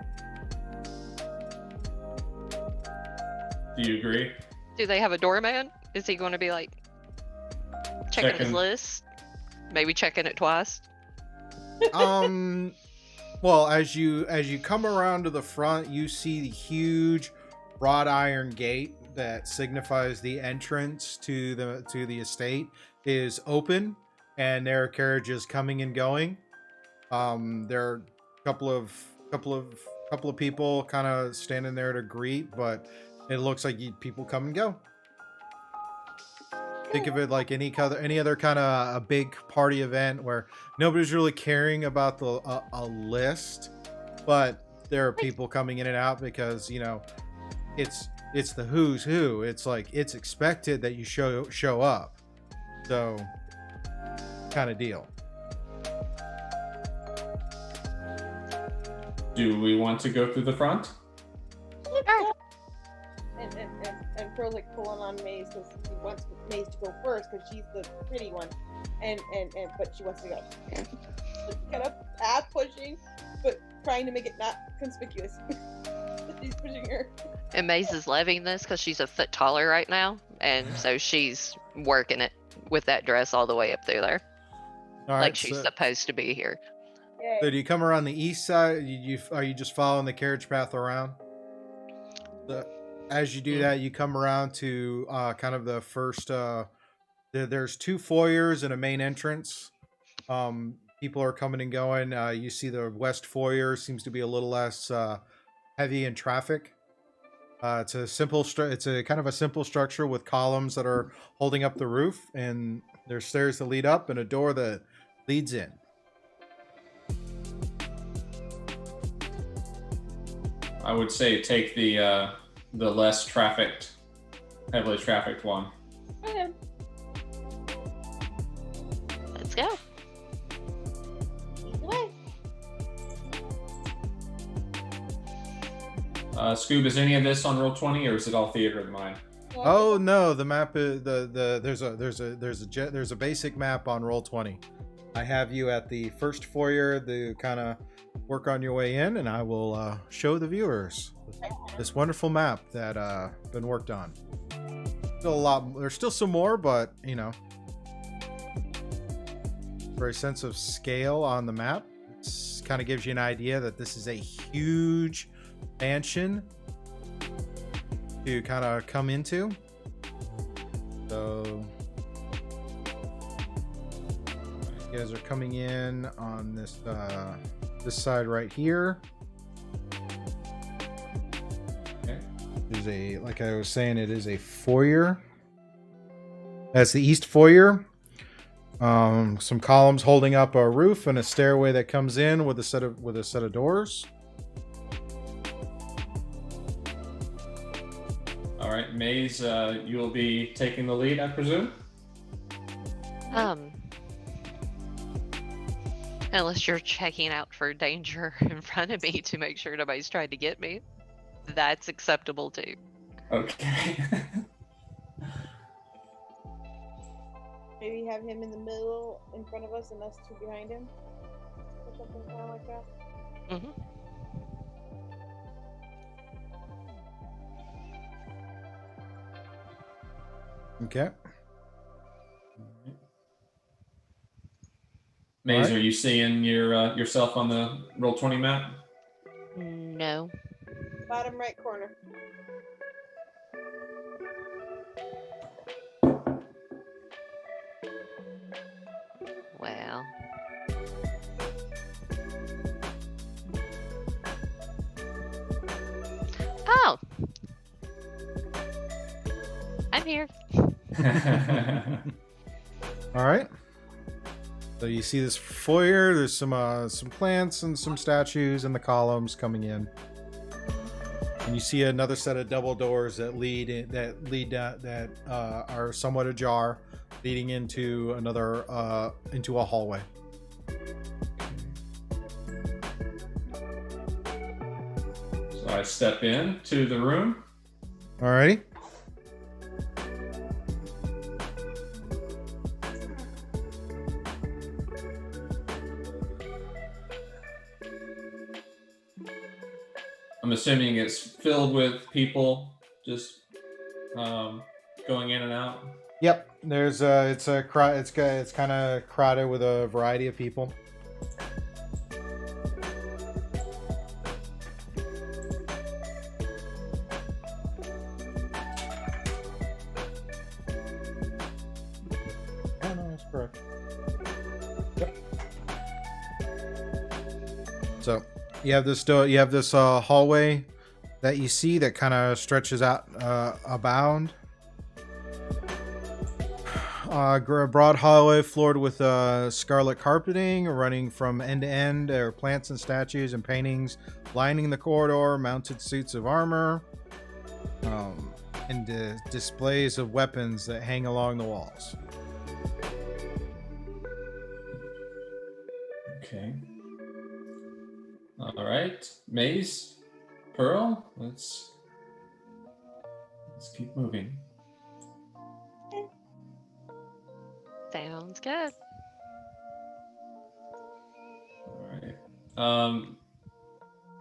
[SPEAKER 2] Do you agree?
[SPEAKER 4] Do they have a doorman? Is he going to be like checking his
[SPEAKER 2] Checking.
[SPEAKER 4] list? Maybe checking it twice?
[SPEAKER 1] Um, Well, as you come around to the front, you see the huge wrought iron gate that signifies the entrance to the estate is open, and there are carriages coming and going. There are a couple of people kind of standing there to greet, but it looks like people come and go. Think of it like any other kind of a big party event where nobody's really caring about a list, but there are people coming in and out because it's the who's who. It's like it's expected that you show up, so kind of deal.
[SPEAKER 2] Do we want to go through the front?
[SPEAKER 4] Sure.
[SPEAKER 3] And Pearl's like pulling on Maze because she wants Maze to go first because she's the pretty one, but she wants to go. Kind of path pushing, but trying to make it not conspicuous. She's pushing her.
[SPEAKER 4] And Maze is loving this because she's a foot taller right now, and so she's working it with that dress all the way up through there,
[SPEAKER 1] All right,
[SPEAKER 4] like she's supposed to be here.
[SPEAKER 3] Yay.
[SPEAKER 1] So do you come around the east side? Are you just following the carriage path around? As you do that, you come around to kind of the first. There's two foyers and a main entrance. People are coming and going. You see the west foyer seems to be a little less heavy in traffic. It's a kind of a simple structure with columns that are holding up the roof, and there's stairs that lead up and a door that leads in.
[SPEAKER 2] I would say take the less heavily trafficked one.
[SPEAKER 3] Okay.
[SPEAKER 4] Let's go.
[SPEAKER 3] Lead the way.
[SPEAKER 2] Scoob, is any of this on roll 20 or is it all theater of the mind?
[SPEAKER 1] Oh no, the map is there's a basic map on Roll20. I have you at the first foyer to kind of work on your way in, and I will show the viewers this wonderful map that been worked on. Still a lot. There's still some more, but for a sense of scale on the map, it kind of gives you an idea that this is a huge mansion to kind of come into. So you guys are coming in on this side right here.
[SPEAKER 2] Okay.
[SPEAKER 1] There's like I was saying, it is a foyer. That's the east foyer. Some columns holding up a roof and a stairway that comes in with a set of doors.
[SPEAKER 2] All right, Maze, you will be taking the lead, I presume?
[SPEAKER 4] Unless you're checking out for danger in front of me to make sure nobody's trying to get me, that's acceptable too.
[SPEAKER 2] Okay.
[SPEAKER 3] Maybe have him in the middle in front of us and us two behind him. Or something kind of like that.
[SPEAKER 4] Mm-hmm.
[SPEAKER 1] Okay.
[SPEAKER 2] Maze,
[SPEAKER 1] All right.
[SPEAKER 2] are you seeing yourself on the Roll20 map?
[SPEAKER 4] No.
[SPEAKER 3] Bottom right corner.
[SPEAKER 4] Well. Oh. I'm here.
[SPEAKER 1] All right. So you see this foyer. There's some plants and some statues in the columns coming in, and you see another set of double doors that are somewhat ajar, leading into into a hallway.
[SPEAKER 2] So I step in to the room.
[SPEAKER 1] All righty.
[SPEAKER 2] I'm assuming it's filled with people just going in and out.
[SPEAKER 1] Yep. There's it's kind of crowded with a variety of people. So you have this door, you have this hallway that you see that kind of stretches out abound. A broad hallway floored with scarlet carpeting running from end to end. There are plants and statues and paintings lining the corridor, mounted suits of armor, and displays of weapons that hang along the walls.
[SPEAKER 2] Okay. All right, Maze, Pearl, let's keep moving.
[SPEAKER 4] Sounds good.
[SPEAKER 2] All right.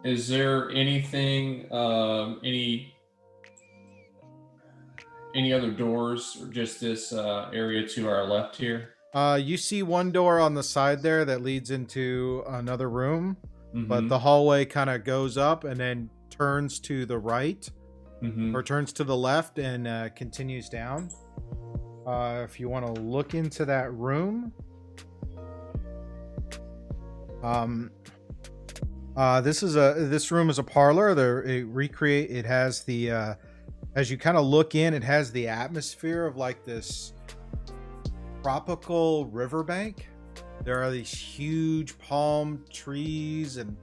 [SPEAKER 2] Is there anything, any other doors, or just this area to our left here?
[SPEAKER 1] You see one door on the side there that leads into another room, but
[SPEAKER 2] Mhm.
[SPEAKER 1] the hallway kind of goes up and then turns to the right,
[SPEAKER 2] Mhm.
[SPEAKER 1] or turns to the left and continues down. If you want to look into that room, this room is a parlor. It has the as you kind of look in, it has the atmosphere of like this tropical riverbank. There are these huge palm trees and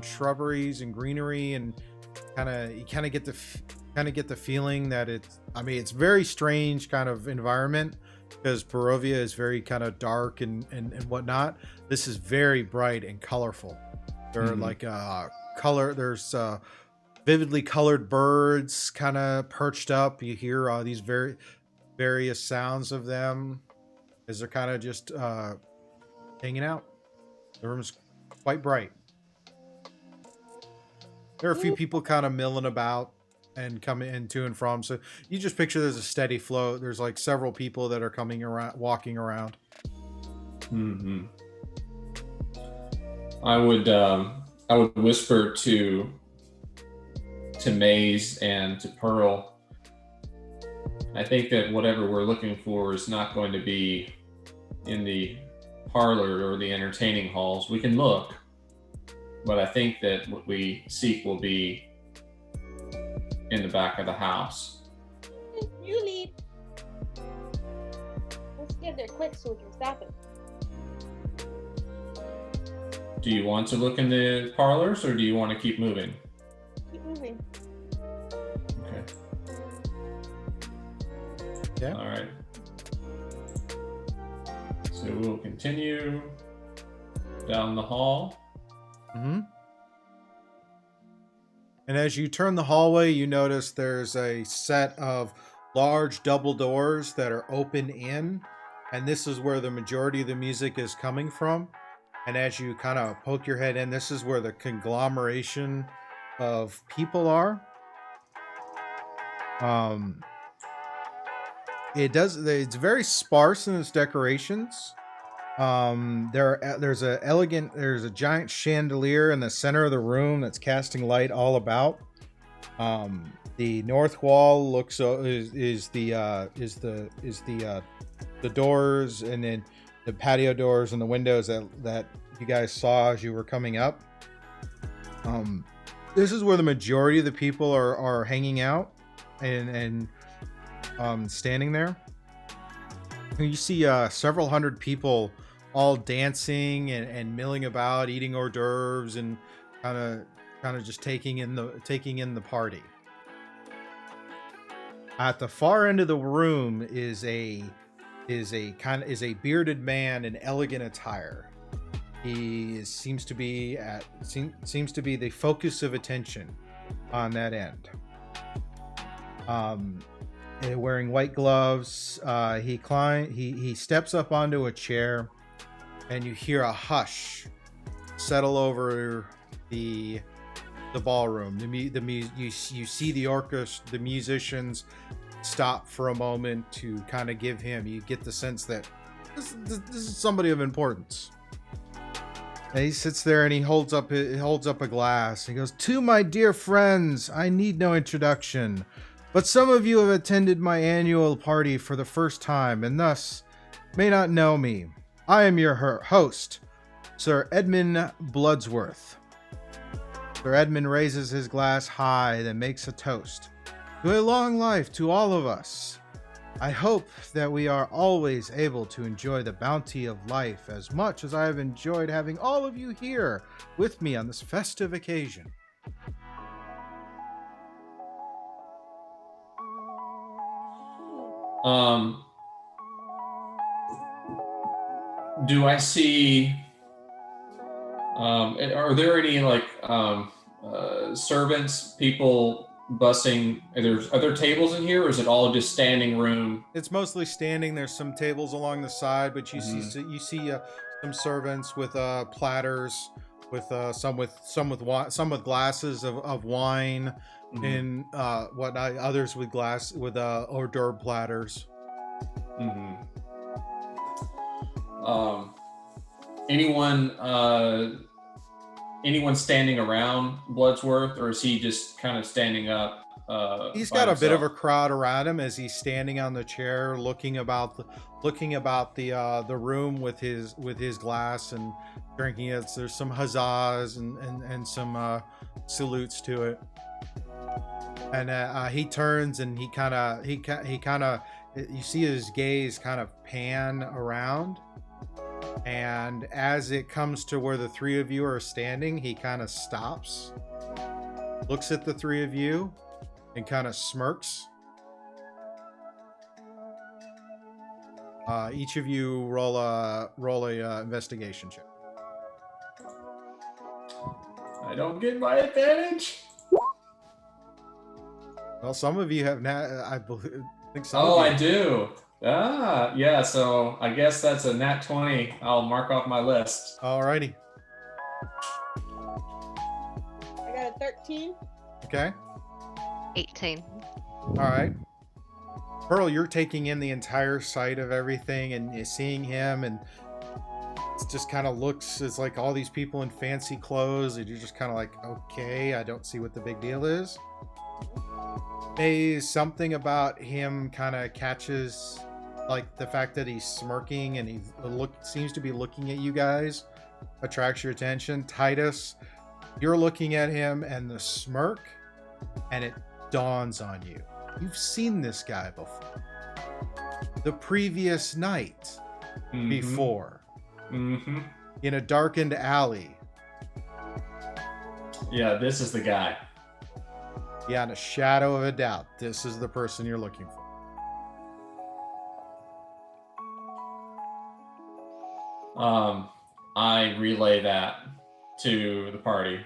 [SPEAKER 1] shrubberies and greenery, and you kind of get the feeling that it's very strange kind of environment, because Barovia is very kind of dark and whatnot. This is very bright and colorful. There are there's vividly colored birds kind of perched up. You hear these various sounds of them as they're kind of just hanging out. The room's quite bright. There are a few people kind of milling about and coming in to and from. So you just picture there's a steady flow. There's like several people that are coming around, walking around.
[SPEAKER 2] Mm-hmm. I would whisper to Maze and to Pearl. I think that whatever we're looking for is not going to be in the parlor or the entertaining halls. We can look, but I think that what we seek will be in the back of the house.
[SPEAKER 3] You lead. Let's get there quick so we can stop it.
[SPEAKER 2] Do you want to look in the parlors, or do you want to keep moving?
[SPEAKER 3] Keep moving.
[SPEAKER 2] Okay.
[SPEAKER 1] Yeah.
[SPEAKER 2] All right. So we'll continue down the hall.
[SPEAKER 1] Mm-hmm. And as you turn the hallway, you notice there's a set of large double doors that are open in, and this is where the majority of the music is coming from. And as you kind of poke your head in, this is where the conglomeration of people are. It's very sparse in its decorations. There's a giant chandelier in the center of the room that's casting light all about. The north wall is the doors, and then the patio doors and the windows that you guys saw as you were coming up. This is where the majority of the people are hanging out and standing there. You see several hundred people all dancing and milling about, eating hors d'oeuvres, and kind of just taking in the party. At the far end of the room is a bearded man in elegant attire. He seems to be the focus of attention on that end. Wearing white gloves, he steps up onto a chair, and you hear a hush settle over the ballroom. You see the orchestra, the musicians stop for a moment to kind of give him. You get the sense that this is somebody of importance. And he sits there and he holds up a glass. He goes, "To my dear friends, I need no introduction, but some of you have attended my annual party for the first time and thus may not know me. I am your host, Sir Edmund Bloodsworth, Sir Edmund raises his glass high, then makes a toast. To a long life to all of us. I hope that we are always able to enjoy the bounty of life as much as I have enjoyed having all of you here with me on this festive occasion.
[SPEAKER 2] Do I see? Are there any servants, people bussing? Are there tables in here, or is it all just standing room?
[SPEAKER 1] It's mostly standing. There's some tables along the side, but you see some servants with platters, with some with glasses of wine, and others with hors d'oeuvre platters.
[SPEAKER 2] Anyone standing around Bloodsworth, or is he just kind of standing up?
[SPEAKER 1] He's got a bit of a crowd around him as he's standing on the chair, looking about the room with his glass and drinking it. So there's some huzzas and some salutes to it. And he turns and he kind of you see his gaze kind of pan around. And as it comes to where the three of you are standing, he kind of stops, looks at the three of you, and kind of smirks. Each of you roll a investigation check.
[SPEAKER 2] I don't get my advantage.
[SPEAKER 1] Well, some of you have I think some.
[SPEAKER 2] Oh, I do. Yeah, so I guess that's a nat 20. I'll mark off my list.
[SPEAKER 1] Alrighty.
[SPEAKER 3] I got a 13.
[SPEAKER 1] Okay.
[SPEAKER 4] 18.
[SPEAKER 1] Alright. Pearl, you're taking in the entire sight of everything, and you're seeing him, and it just kind of looks, it's like all these people in fancy clothes, and you're just kind of like, okay, I don't see what the big deal is. Something about him kind of catches, like the fact that he's smirking and he seems to be looking at you guys, attracts your attention. Titus, you're looking at him and the smirk, and it dawns on you. You've seen this guy before. The previous night before. In a darkened alley.
[SPEAKER 2] Yeah, this is the guy.
[SPEAKER 1] Beyond a shadow of a doubt, this is the person you're looking for.
[SPEAKER 2] I relay that to the party.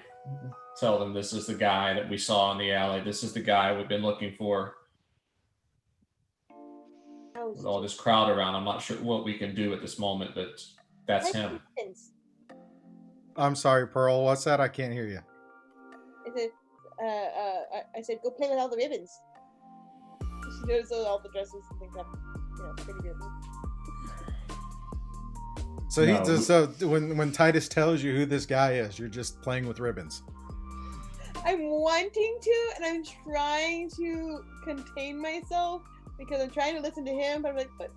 [SPEAKER 2] Tell them this is the guy that we saw in the alley. This is the guy we've been looking for. With all this crowd around, I'm not sure what we can do at this moment, but that's him.
[SPEAKER 1] I'm sorry, Pearl. What's that? I can't hear you.
[SPEAKER 3] I said, go play with all the ribbons. She knows all the dresses and things have, pretty ribbons.
[SPEAKER 1] So when Titus tells you who this guy is, you're just playing with ribbons.
[SPEAKER 3] I'm wanting to, and I'm trying to contain myself because I'm trying to listen to him, but I'm like, but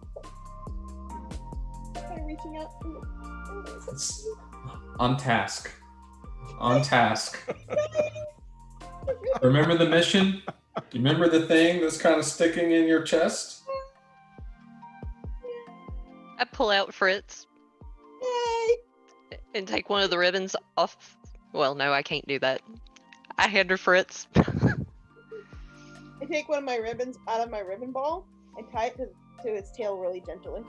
[SPEAKER 3] I'm reaching out.
[SPEAKER 2] On task. Remember the mission? Do you remember the thing that's kind of sticking in your chest?
[SPEAKER 4] I pull out Fritz
[SPEAKER 3] Yay!
[SPEAKER 4] and take one of the ribbons off. Well, no, I can't do that. I hand her Fritz.
[SPEAKER 3] I take one of my ribbons out of my ribbon ball and tie it to its tail really gently.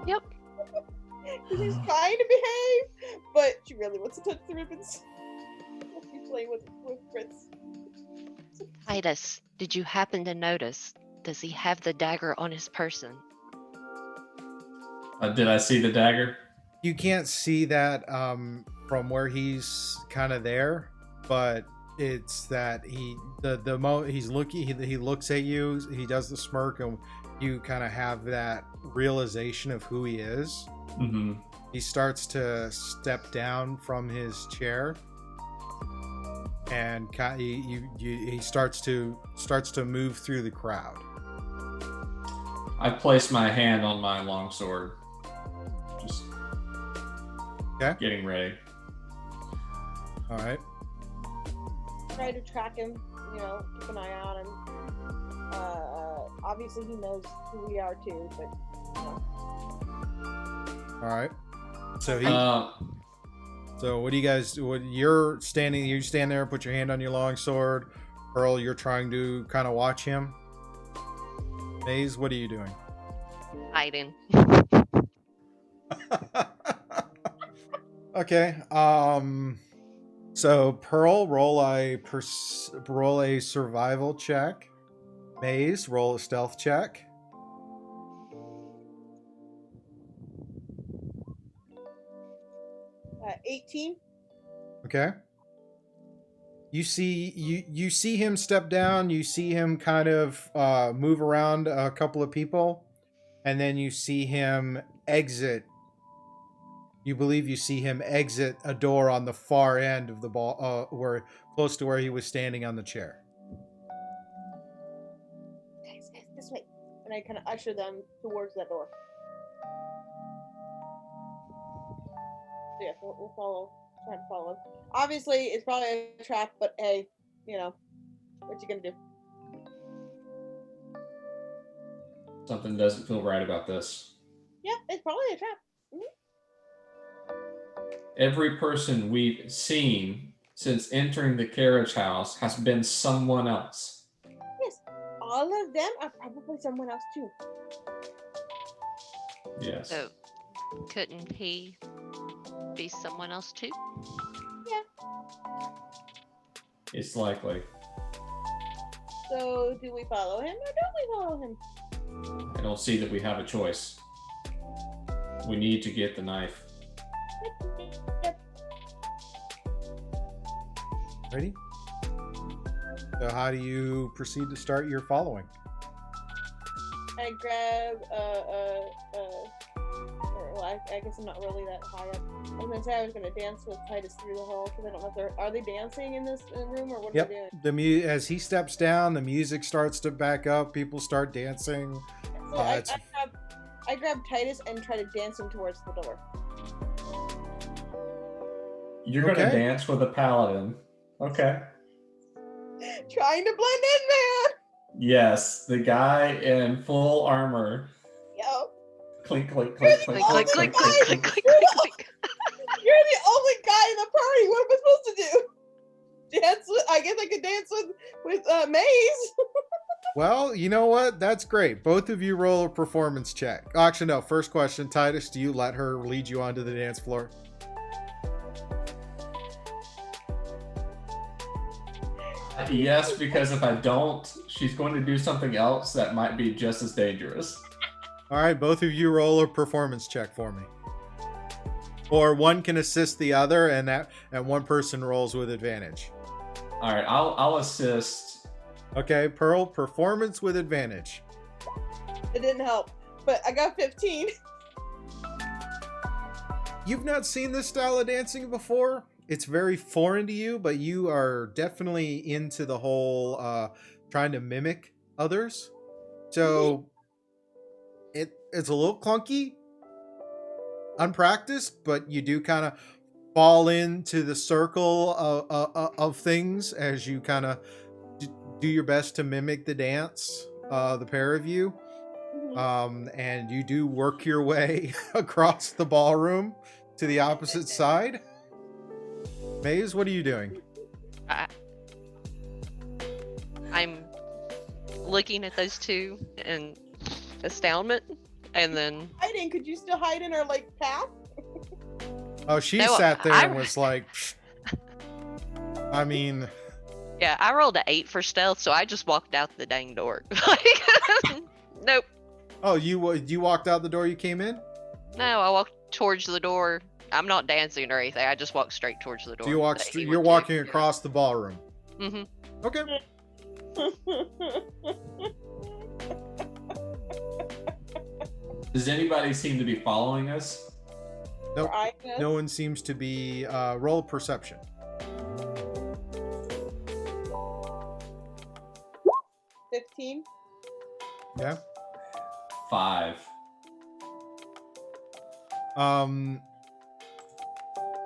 [SPEAKER 4] Yep.
[SPEAKER 3] She's trying to behave, but she really wants to touch the ribbons. She's playing with Fritz.
[SPEAKER 4] Titus, did you happen to notice? Does he have the dagger on his person?
[SPEAKER 2] Did I see the dagger?
[SPEAKER 1] You can't see that from where he's kind of there, but it's that the moment he's looking, he looks at you, he does the smirk, and you kind of have that realization of who he is.
[SPEAKER 2] Mm-hmm.
[SPEAKER 1] He starts to step down from his chair, and he starts to move through the crowd.
[SPEAKER 2] I place my hand on my longsword, just getting ready.
[SPEAKER 1] All right.
[SPEAKER 3] try to track him. You know, keep an eye on him. Obviously he knows who we are too, but you know.
[SPEAKER 1] All right. So he.
[SPEAKER 2] Uh,
[SPEAKER 1] So what do you guys? What you're standing? You stand there, put your hand on your long sword. Pearl, you're trying to kind of watch him. Maze, what are you doing?
[SPEAKER 4] Hiding.
[SPEAKER 1] Okay. So Pearl, roll a survival check. Maze, roll a stealth check.
[SPEAKER 3] Uh, 18.
[SPEAKER 1] Okay. You see him step down. You see him kind of move around a couple of people, and then you see him exit. You believe you see him exit a door on the far end of the ball, where close to where he was standing on the chair.
[SPEAKER 3] Guys, this way. And I kind of usher them towards that door. So yeah, we'll follow. Try to follow him. Obviously, it's probably a trap, but hey, you know, what you gonna do?
[SPEAKER 2] something doesn't feel right about this.
[SPEAKER 3] Yeah, it's probably a trap.
[SPEAKER 2] Every person we've seen since entering the carriage house has been someone else.
[SPEAKER 3] Yes, all of them are probably someone else too.
[SPEAKER 2] Yes.
[SPEAKER 4] So, couldn't he be someone else too?
[SPEAKER 2] It's likely.
[SPEAKER 3] So, do we follow him or don't we follow him?
[SPEAKER 2] I don't see that we have a choice. We need to get the knife.
[SPEAKER 3] Yep.
[SPEAKER 1] Ready? So how do you proceed to start your following?
[SPEAKER 3] I grab well, I guess I'm not really that high up. I was gonna say I was gonna dance with Titus through the hole because I don't know if are they dancing in this room or what are they doing?
[SPEAKER 1] As he steps down, the music starts to back up. People start dancing.
[SPEAKER 3] So I grab Titus and try to dance him towards the door.
[SPEAKER 2] You're going to
[SPEAKER 1] Okay.
[SPEAKER 2] dance with a paladin. Okay.
[SPEAKER 3] Trying to blend in, man.
[SPEAKER 2] Yes, the guy in full armor.
[SPEAKER 3] Yo,
[SPEAKER 2] Clink, clink, clink, clink,
[SPEAKER 4] Click,
[SPEAKER 2] clink,
[SPEAKER 4] click,
[SPEAKER 2] clink,
[SPEAKER 4] click,
[SPEAKER 2] clink,
[SPEAKER 4] click,
[SPEAKER 2] clink.
[SPEAKER 4] click, click, click.
[SPEAKER 3] you're the only guy in the party. What am I supposed to do? Dance with? I guess I could dance with Maze.
[SPEAKER 1] Well, you know what? That's great. Both of you roll a performance check. Actually, no. First question, Titus, do you let her lead you onto the dance floor?
[SPEAKER 2] Yes, because if I don't, she's going to do something else that might be just as dangerous.
[SPEAKER 1] All right, both of you roll a performance check for me. Or one can assist the other, and one person rolls with advantage.
[SPEAKER 2] All right, I'll assist.
[SPEAKER 1] Okay, Pearl, performance with advantage.
[SPEAKER 3] It didn't help, but I got 15.
[SPEAKER 1] You've not seen this style of dancing before. It's very foreign to you, but you are definitely into the whole trying to mimic others. So it's a little clunky, unpracticed, but you do kind of fall into the circle of things as you kind of do your best to mimic the dance, the pair of you. And you do work your way across the ballroom to the opposite side. Maze, what are you doing?
[SPEAKER 4] I'm looking at those two in astoundment, and then
[SPEAKER 3] Hiding? Could you still hide in our like path?
[SPEAKER 1] Oh, she
[SPEAKER 4] No,
[SPEAKER 1] sat there
[SPEAKER 4] I-
[SPEAKER 1] and was like, "Pfft." I mean,
[SPEAKER 4] yeah, I rolled an 8 for stealth, so I just walked out the dang door. Like, nope.
[SPEAKER 1] oh, you walked out the door you came in?
[SPEAKER 4] No, I walked towards the door. I'm not dancing or anything. I just walked straight towards the door.
[SPEAKER 1] So you walk
[SPEAKER 4] that he
[SPEAKER 1] you're
[SPEAKER 4] went to.
[SPEAKER 1] walking across the ballroom.
[SPEAKER 4] Mm-hmm.
[SPEAKER 1] Okay.
[SPEAKER 2] Does anybody seem to be following us?
[SPEAKER 1] Nope.
[SPEAKER 3] I
[SPEAKER 1] No one seems to be roll perception.
[SPEAKER 3] 15.
[SPEAKER 1] Yeah.
[SPEAKER 2] 5.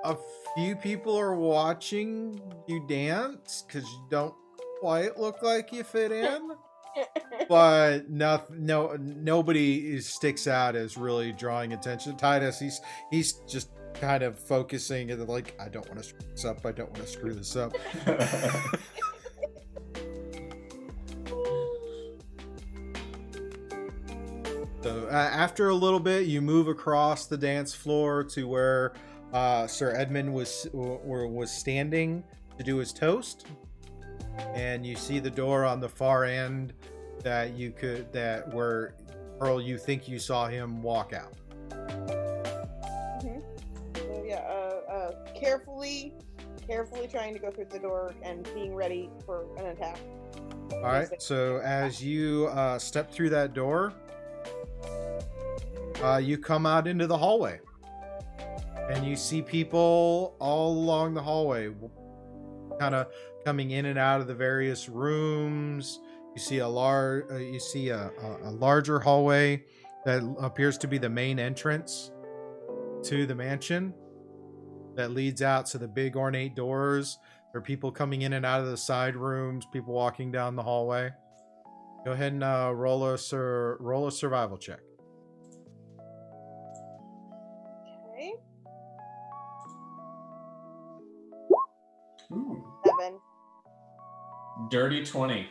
[SPEAKER 1] A few people are watching you dance because you don't quite look like you fit in. But nobody sticks out as really drawing attention. Titus, he's just kind of focusing and like, I don't want to screw this up. I don't want to screw this up. So after a little bit, you move across the dance floor to where Sir Edmund was standing to do his toast, and you see the door on the far end where Pearl, you think you saw him walk out.
[SPEAKER 3] So yeah, carefully trying to go through the door and being ready for an attack.
[SPEAKER 1] All right. So as you step through that door, you come out into the hallway, and you see people all along the hallway, kind of coming in and out of the various rooms. You see a larger hallway that appears to be the main entrance to the mansion that leads out to the big ornate doors. There are people coming in and out of the side rooms, people walking down the hallway. Go ahead and roll a survival check.
[SPEAKER 3] Okay.
[SPEAKER 2] Ooh.
[SPEAKER 3] 7.
[SPEAKER 2] Dirty 20.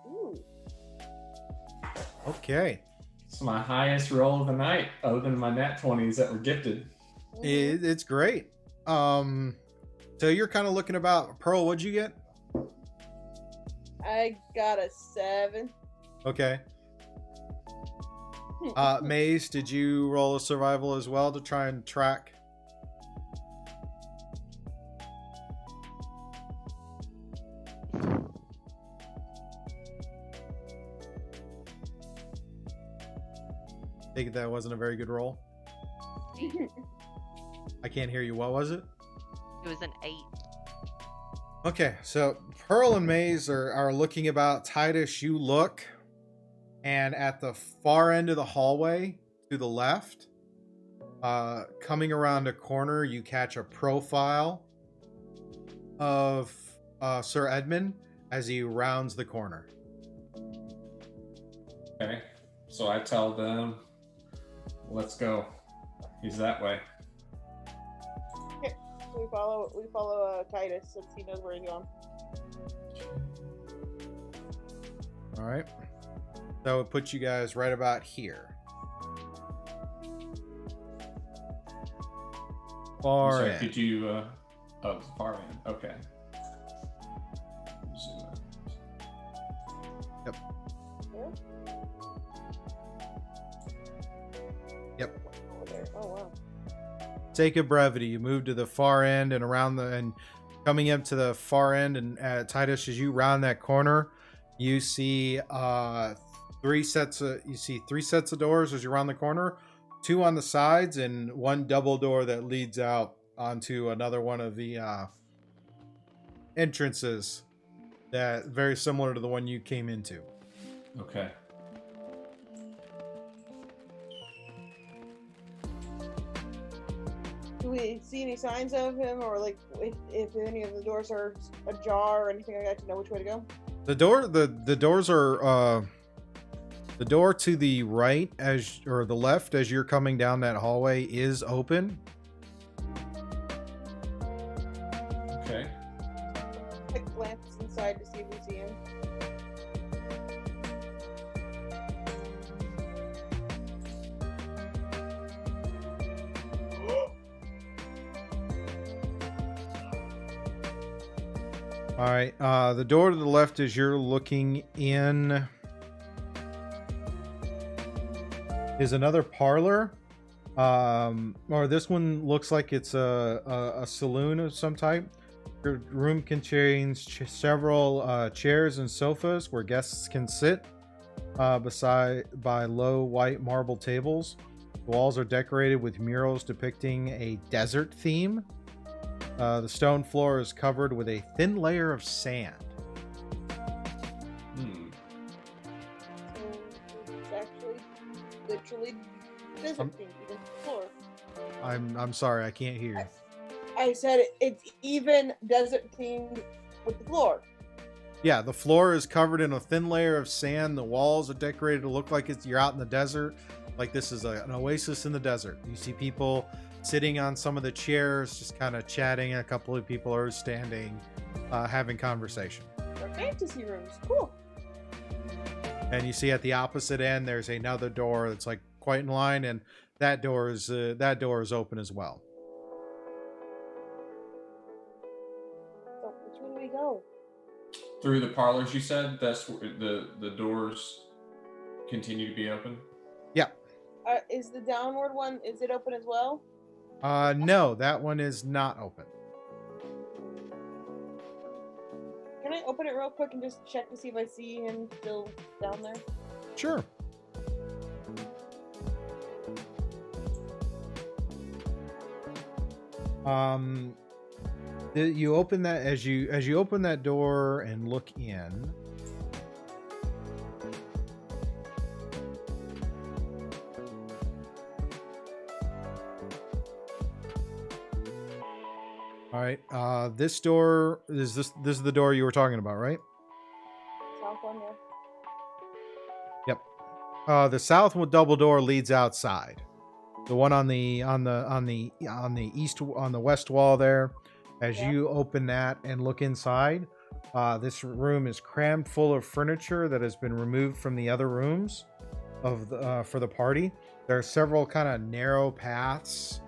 [SPEAKER 3] Ooh.
[SPEAKER 1] Okay.
[SPEAKER 2] It's my highest roll of the night, other than my nat 20s that were gifted.
[SPEAKER 1] It's great. So you're kind of looking about. Pearl, what'd you get?
[SPEAKER 3] I got a 7.
[SPEAKER 1] Okay. Maze, did you roll a survival as well to try and track? I think that wasn't a very good roll. I can't hear you. What was it?
[SPEAKER 4] It was an 8.
[SPEAKER 1] Okay, so Pearl and Maze are looking about. Titus, you look, and at the far end of the hallway to the left, coming around a corner, you catch a profile of Sir Edmund as he rounds the corner.
[SPEAKER 2] Okay, so I tell them, let's go. He's that way.
[SPEAKER 3] We follow Titus since he knows where he's going.
[SPEAKER 1] All right. That would put you guys right about here. Far
[SPEAKER 2] Sorry,
[SPEAKER 1] end.
[SPEAKER 2] could you? Oh, far end. Okay. Zoom out.
[SPEAKER 1] Yep.
[SPEAKER 3] Where?
[SPEAKER 1] Yep.
[SPEAKER 3] Over there. Oh wow.
[SPEAKER 1] Sake of brevity, you move to the far end and around and coming up to the far end, and Titus, as you round that corner, you see three sets of doors as you round the corner, 2 on the sides and 1 double door that leads out onto another one of the entrances that very similar to the one you came into.
[SPEAKER 2] Okay.
[SPEAKER 3] Do we see any signs of him, or like if any of the doors are ajar or anything like that to know which way to go?
[SPEAKER 1] The doors are the door to the right or the left as you're coming down that hallway is open.
[SPEAKER 2] Okay.
[SPEAKER 3] Quick glance inside to see if we see him.
[SPEAKER 1] All right. The door to the left as you're looking in is another parlor. Or this one looks like it's a saloon of some type. Your room contains several chairs and sofas where guests can sit by low white marble tables. The walls are decorated with murals depicting a desert theme. The stone floor is covered with a thin layer of sand.
[SPEAKER 3] So it's actually literally desert thing, even the floor.
[SPEAKER 1] I'm sorry, I can't hear you.
[SPEAKER 3] I I said it's even desert themed with the floor.
[SPEAKER 1] Yeah, the floor is covered in a thin layer of sand. The walls are decorated to look like you're out in the desert. Like this is an oasis in the desert. You see people sitting on some of the chairs, just kind of chatting. A couple of people are standing, having conversation.
[SPEAKER 3] They're fantasy rooms. Cool.
[SPEAKER 1] And you see at the opposite end, there's another door that's like quite in line, and that door is open as well.
[SPEAKER 3] So which way do we go?
[SPEAKER 2] Through the parlors, you said? That's where the doors continue to be open?
[SPEAKER 1] Yeah.
[SPEAKER 3] Is the downward one, is it open as well?
[SPEAKER 1] No, that one is not open.
[SPEAKER 3] Can I open it real quick and just check to see if I see him still down there?
[SPEAKER 1] Sure. You open that as you open that door and look in. All right. This door is this is the door you were talking about, right?
[SPEAKER 3] South one,
[SPEAKER 1] Yep. The south double door leads outside. The one on the west wall there. As you open that and look inside, this room is crammed full of furniture that has been removed from the other rooms for the party. There are several kind of narrow paths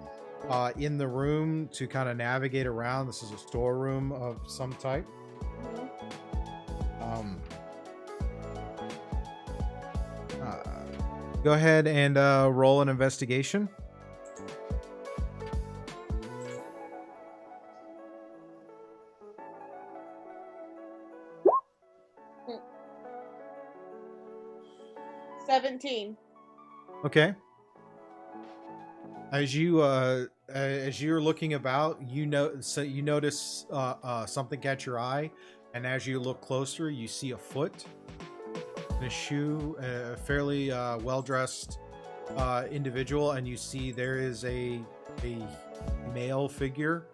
[SPEAKER 1] in the room to kind of navigate around. This is a storeroom of some type. Go ahead and roll an investigation.
[SPEAKER 3] yeah. 17.
[SPEAKER 1] Okay. As you're looking about, you notice something catch your eye, and as you look closer, you see a foot and a shoe, a fairly well-dressed individual, and you see there is a male figure,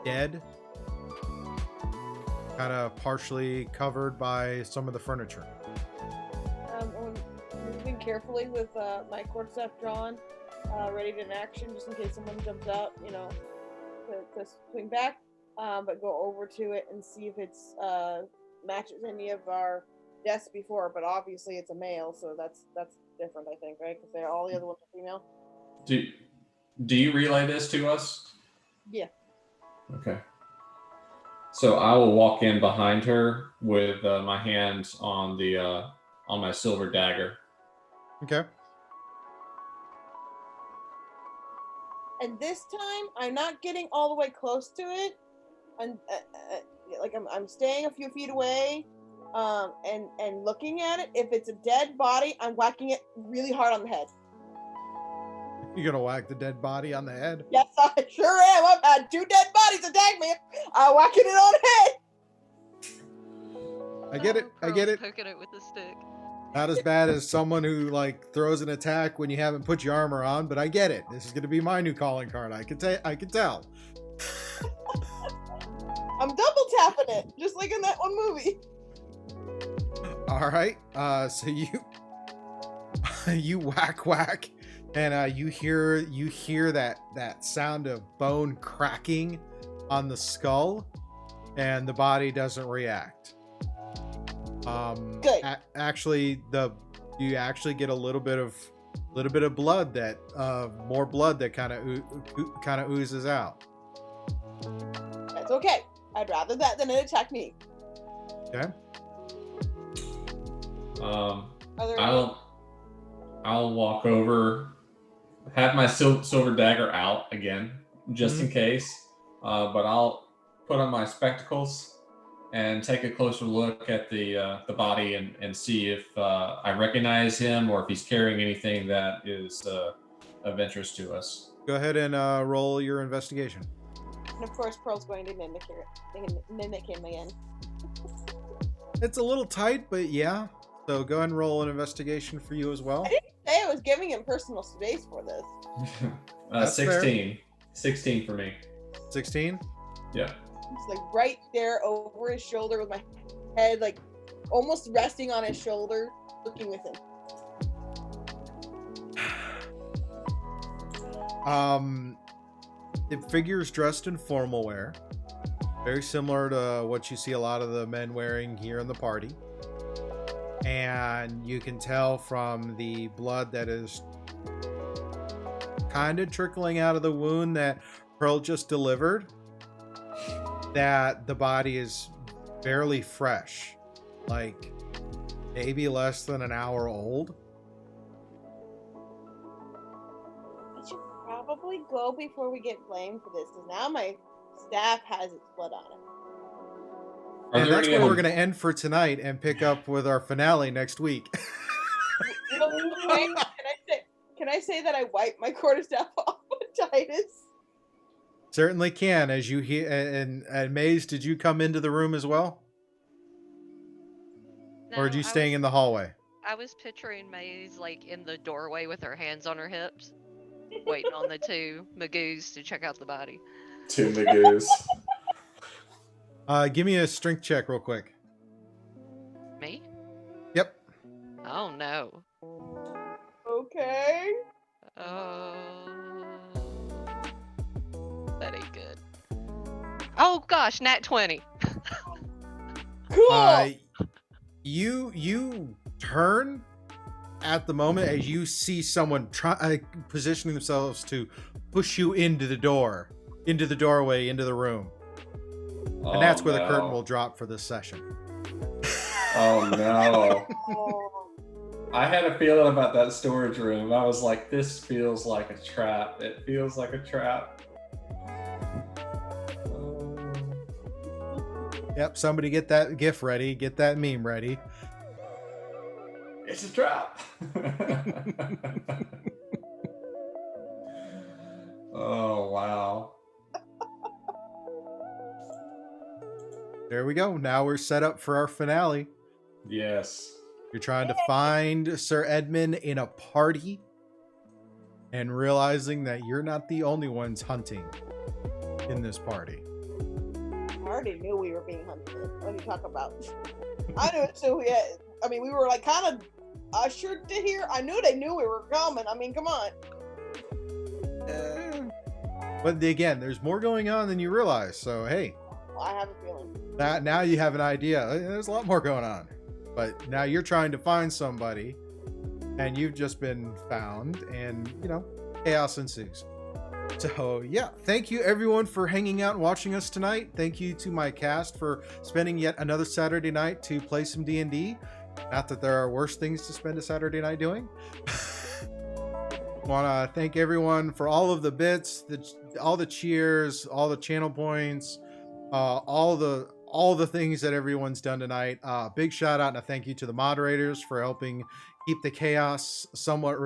[SPEAKER 1] dead, kind of partially covered by some of the furniture.
[SPEAKER 3] I'm moving carefully with my quarterstaff drawn, ready to action just in case someone jumps out, to swing back. But go over to it and see if it's matches any of our deaths before. But obviously it's a male, so that's different, I think, right? Because all the other ones are female.
[SPEAKER 2] Do you relay this to us?
[SPEAKER 3] Yeah.
[SPEAKER 2] Okay. So I will walk in behind her with my hand on my silver dagger.
[SPEAKER 1] Okay.
[SPEAKER 3] And this time, I'm not getting all the way close to it. I'm staying a few feet away, and looking at it. If it's a dead body, I'm whacking it really hard on the head.
[SPEAKER 1] You're gonna whack the dead body on the head?
[SPEAKER 3] Yes, I sure am. I've had 2 dead bodies attack me. I'm whacking it on the head.
[SPEAKER 1] I get it. I get it.
[SPEAKER 4] Poking it with a stick.
[SPEAKER 1] Not as bad as someone who throws an attack when you haven't put your armor on, but I get it. This is gonna be my new calling card. I can tell.
[SPEAKER 3] I'm double tapping it, just like in that one movie.
[SPEAKER 1] All right. So you whack, and you hear that sound of bone cracking on the skull, and the body doesn't react.
[SPEAKER 3] Good.
[SPEAKER 1] You actually get a little bit of blood more blood that kind of oozes out.
[SPEAKER 3] That's okay. I'd rather that than it attack me.
[SPEAKER 1] Okay.
[SPEAKER 2] I'll walk over, have my silver dagger out again, just in case. But I'll put on my spectacles and take a closer look at the body and see if I recognize him or if he's carrying anything that is of interest to us.
[SPEAKER 1] Go ahead and roll your investigation.
[SPEAKER 3] And of course, Pearl's going to mimic him again.
[SPEAKER 1] It's a little tight, but yeah. So go ahead and roll an investigation for you as well.
[SPEAKER 3] I didn't say I was giving him personal space for this.
[SPEAKER 2] 16. 16 for me.
[SPEAKER 1] 16?
[SPEAKER 2] Yeah.
[SPEAKER 3] Just like right there over his shoulder with my head like almost resting on his shoulder, looking with him.
[SPEAKER 1] The figure's dressed in formal wear. Very similar to what you see a lot of the men wearing here in the party. And you can tell from the blood that is kind of trickling out of the wound that Pearl just delivered, that the body is barely fresh. Like maybe less than an hour old.
[SPEAKER 3] I should probably go before we get blamed for this, because now my staff has its blood on it.
[SPEAKER 1] And that's where we're going to end for tonight and pick up with our finale next week.
[SPEAKER 3] Can I say that I wiped my quarterstaff off with Titus?
[SPEAKER 1] Certainly can. As you hear, and Maze, did you come into the room as well?
[SPEAKER 4] No,
[SPEAKER 1] Or are you staying in the hallway?
[SPEAKER 4] I was picturing Maze like in the doorway with her hands on her hips, waiting on the two Magoos to check out the body.
[SPEAKER 2] 2 Magoos.
[SPEAKER 1] Give me a strength check real quick.
[SPEAKER 4] Me?
[SPEAKER 1] Yep.
[SPEAKER 4] Oh no.
[SPEAKER 3] Okay.
[SPEAKER 4] That ain't good. Oh gosh, nat 20.
[SPEAKER 3] Cool.
[SPEAKER 1] You turn at the moment as you see someone positioning themselves to push you into the doorway, into the room. And that's where the curtain will drop for this session.
[SPEAKER 2] Oh no. I had a feeling about that storage room. I was like, this feels like a trap. It feels like a trap.
[SPEAKER 1] Yep, somebody get that GIF ready. Get that meme ready.
[SPEAKER 2] It's a trap. Oh, wow.
[SPEAKER 1] There we go. Now we're set up for our finale.
[SPEAKER 2] Yes.
[SPEAKER 1] You're trying to find Sir Edmund in a party and realizing that you're not the only ones hunting in this party.
[SPEAKER 3] I already knew we were being hunted. What are you talking about? I knew it, so we were like kind of ushered to here. I knew they knew we were coming. I mean, come on.
[SPEAKER 1] But again, there's more going on than you realize. So, hey.
[SPEAKER 3] I have a feeling.
[SPEAKER 1] That now you have an idea. There's a lot more going on. But now you're trying to find somebody and you've just been found and, chaos ensues. So, yeah, thank you everyone for hanging out and watching us tonight. Thank you to my cast for spending yet another Saturday night to play some D&D. Not that there are worse things to spend a Saturday night doing. Want to thank everyone for all of the bits, all the cheers, all the channel points, all the things that everyone's done tonight. Big shout out and a thank you to the moderators for helping keep the chaos somewhat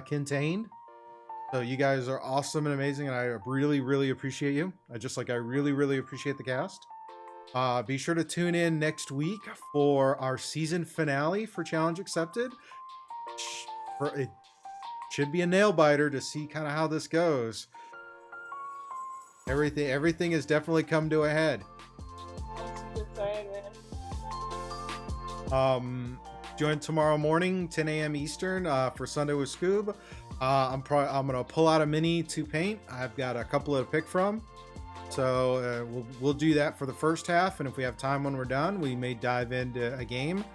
[SPEAKER 1] contained. So you guys are awesome and amazing, and I really, really appreciate you. I really, really appreciate the cast. Be sure to tune in next week for our season finale for Challenge Accepted. It should be a nail biter to see kind of how this goes. Everything has definitely come to a head.
[SPEAKER 3] I'm excited, man.
[SPEAKER 1] Join tomorrow morning, 10 a.m. Eastern, for Sunday with Scoob. I'm gonna pull out a mini to paint. I've got a couple to pick from, so we'll do that for the first half, and if we have time when we're done, we may dive into a game.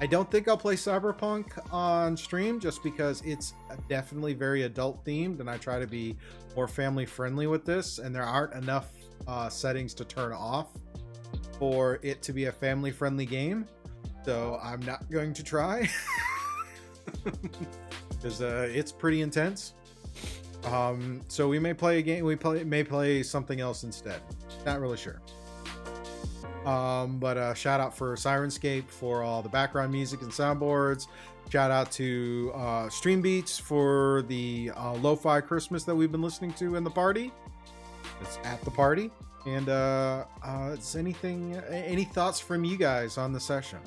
[SPEAKER 1] I don't think I'll play Cyberpunk on stream just because it's definitely very adult themed, and I try to be more family friendly with this, and there aren't enough settings to turn off for it to be a family friendly game. So I'm not going to try because it's pretty intense. So we may play a game. May play something else instead. Not really sure. But shout out for Syrinscape for all the background music and soundboards. Shout out to Stream Beats for the lo-fi Christmas that we've been listening to in the party. It's at the party. And it's any thoughts from you guys on the session?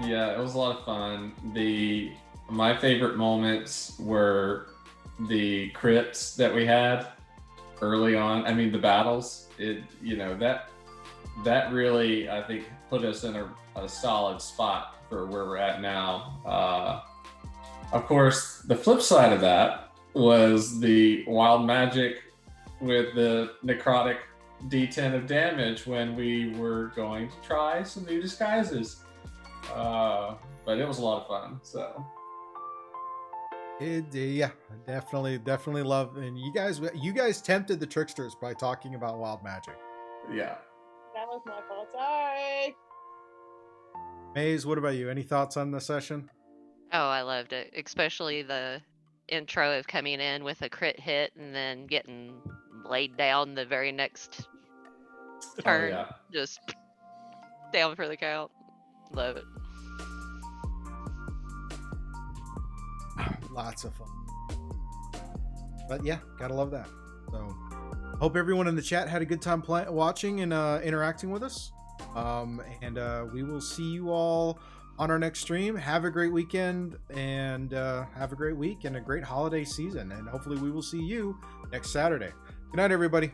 [SPEAKER 2] Yeah, it was a lot of fun. My favorite moments were the crits that we had early on. I mean, the battles. That really, I think, put us in a solid spot for where we're at now. Of course, the flip side of that was the wild magic with the necrotic D10 of damage when we were going to try some new disguises. But it was a lot of fun. So
[SPEAKER 1] Yeah, definitely love. And you guys tempted the tricksters by talking about wild magic.
[SPEAKER 2] yeah.
[SPEAKER 3] That was my fault. Sorry.
[SPEAKER 1] Maze, what about you? Any thoughts on the session?
[SPEAKER 4] Oh, I loved it, especially the intro of coming in with a crit hit and then getting laid down the very next turn.
[SPEAKER 2] yeah.
[SPEAKER 4] Just down for the count. Love it.
[SPEAKER 1] Lots of fun. But yeah, gotta love that. So hope everyone in the chat had a good time watching and interacting with us. And we will see you all on our next stream. Have a great weekend and have a great week and a great holiday season. And hopefully we will see you next Saturday. Good night, everybody.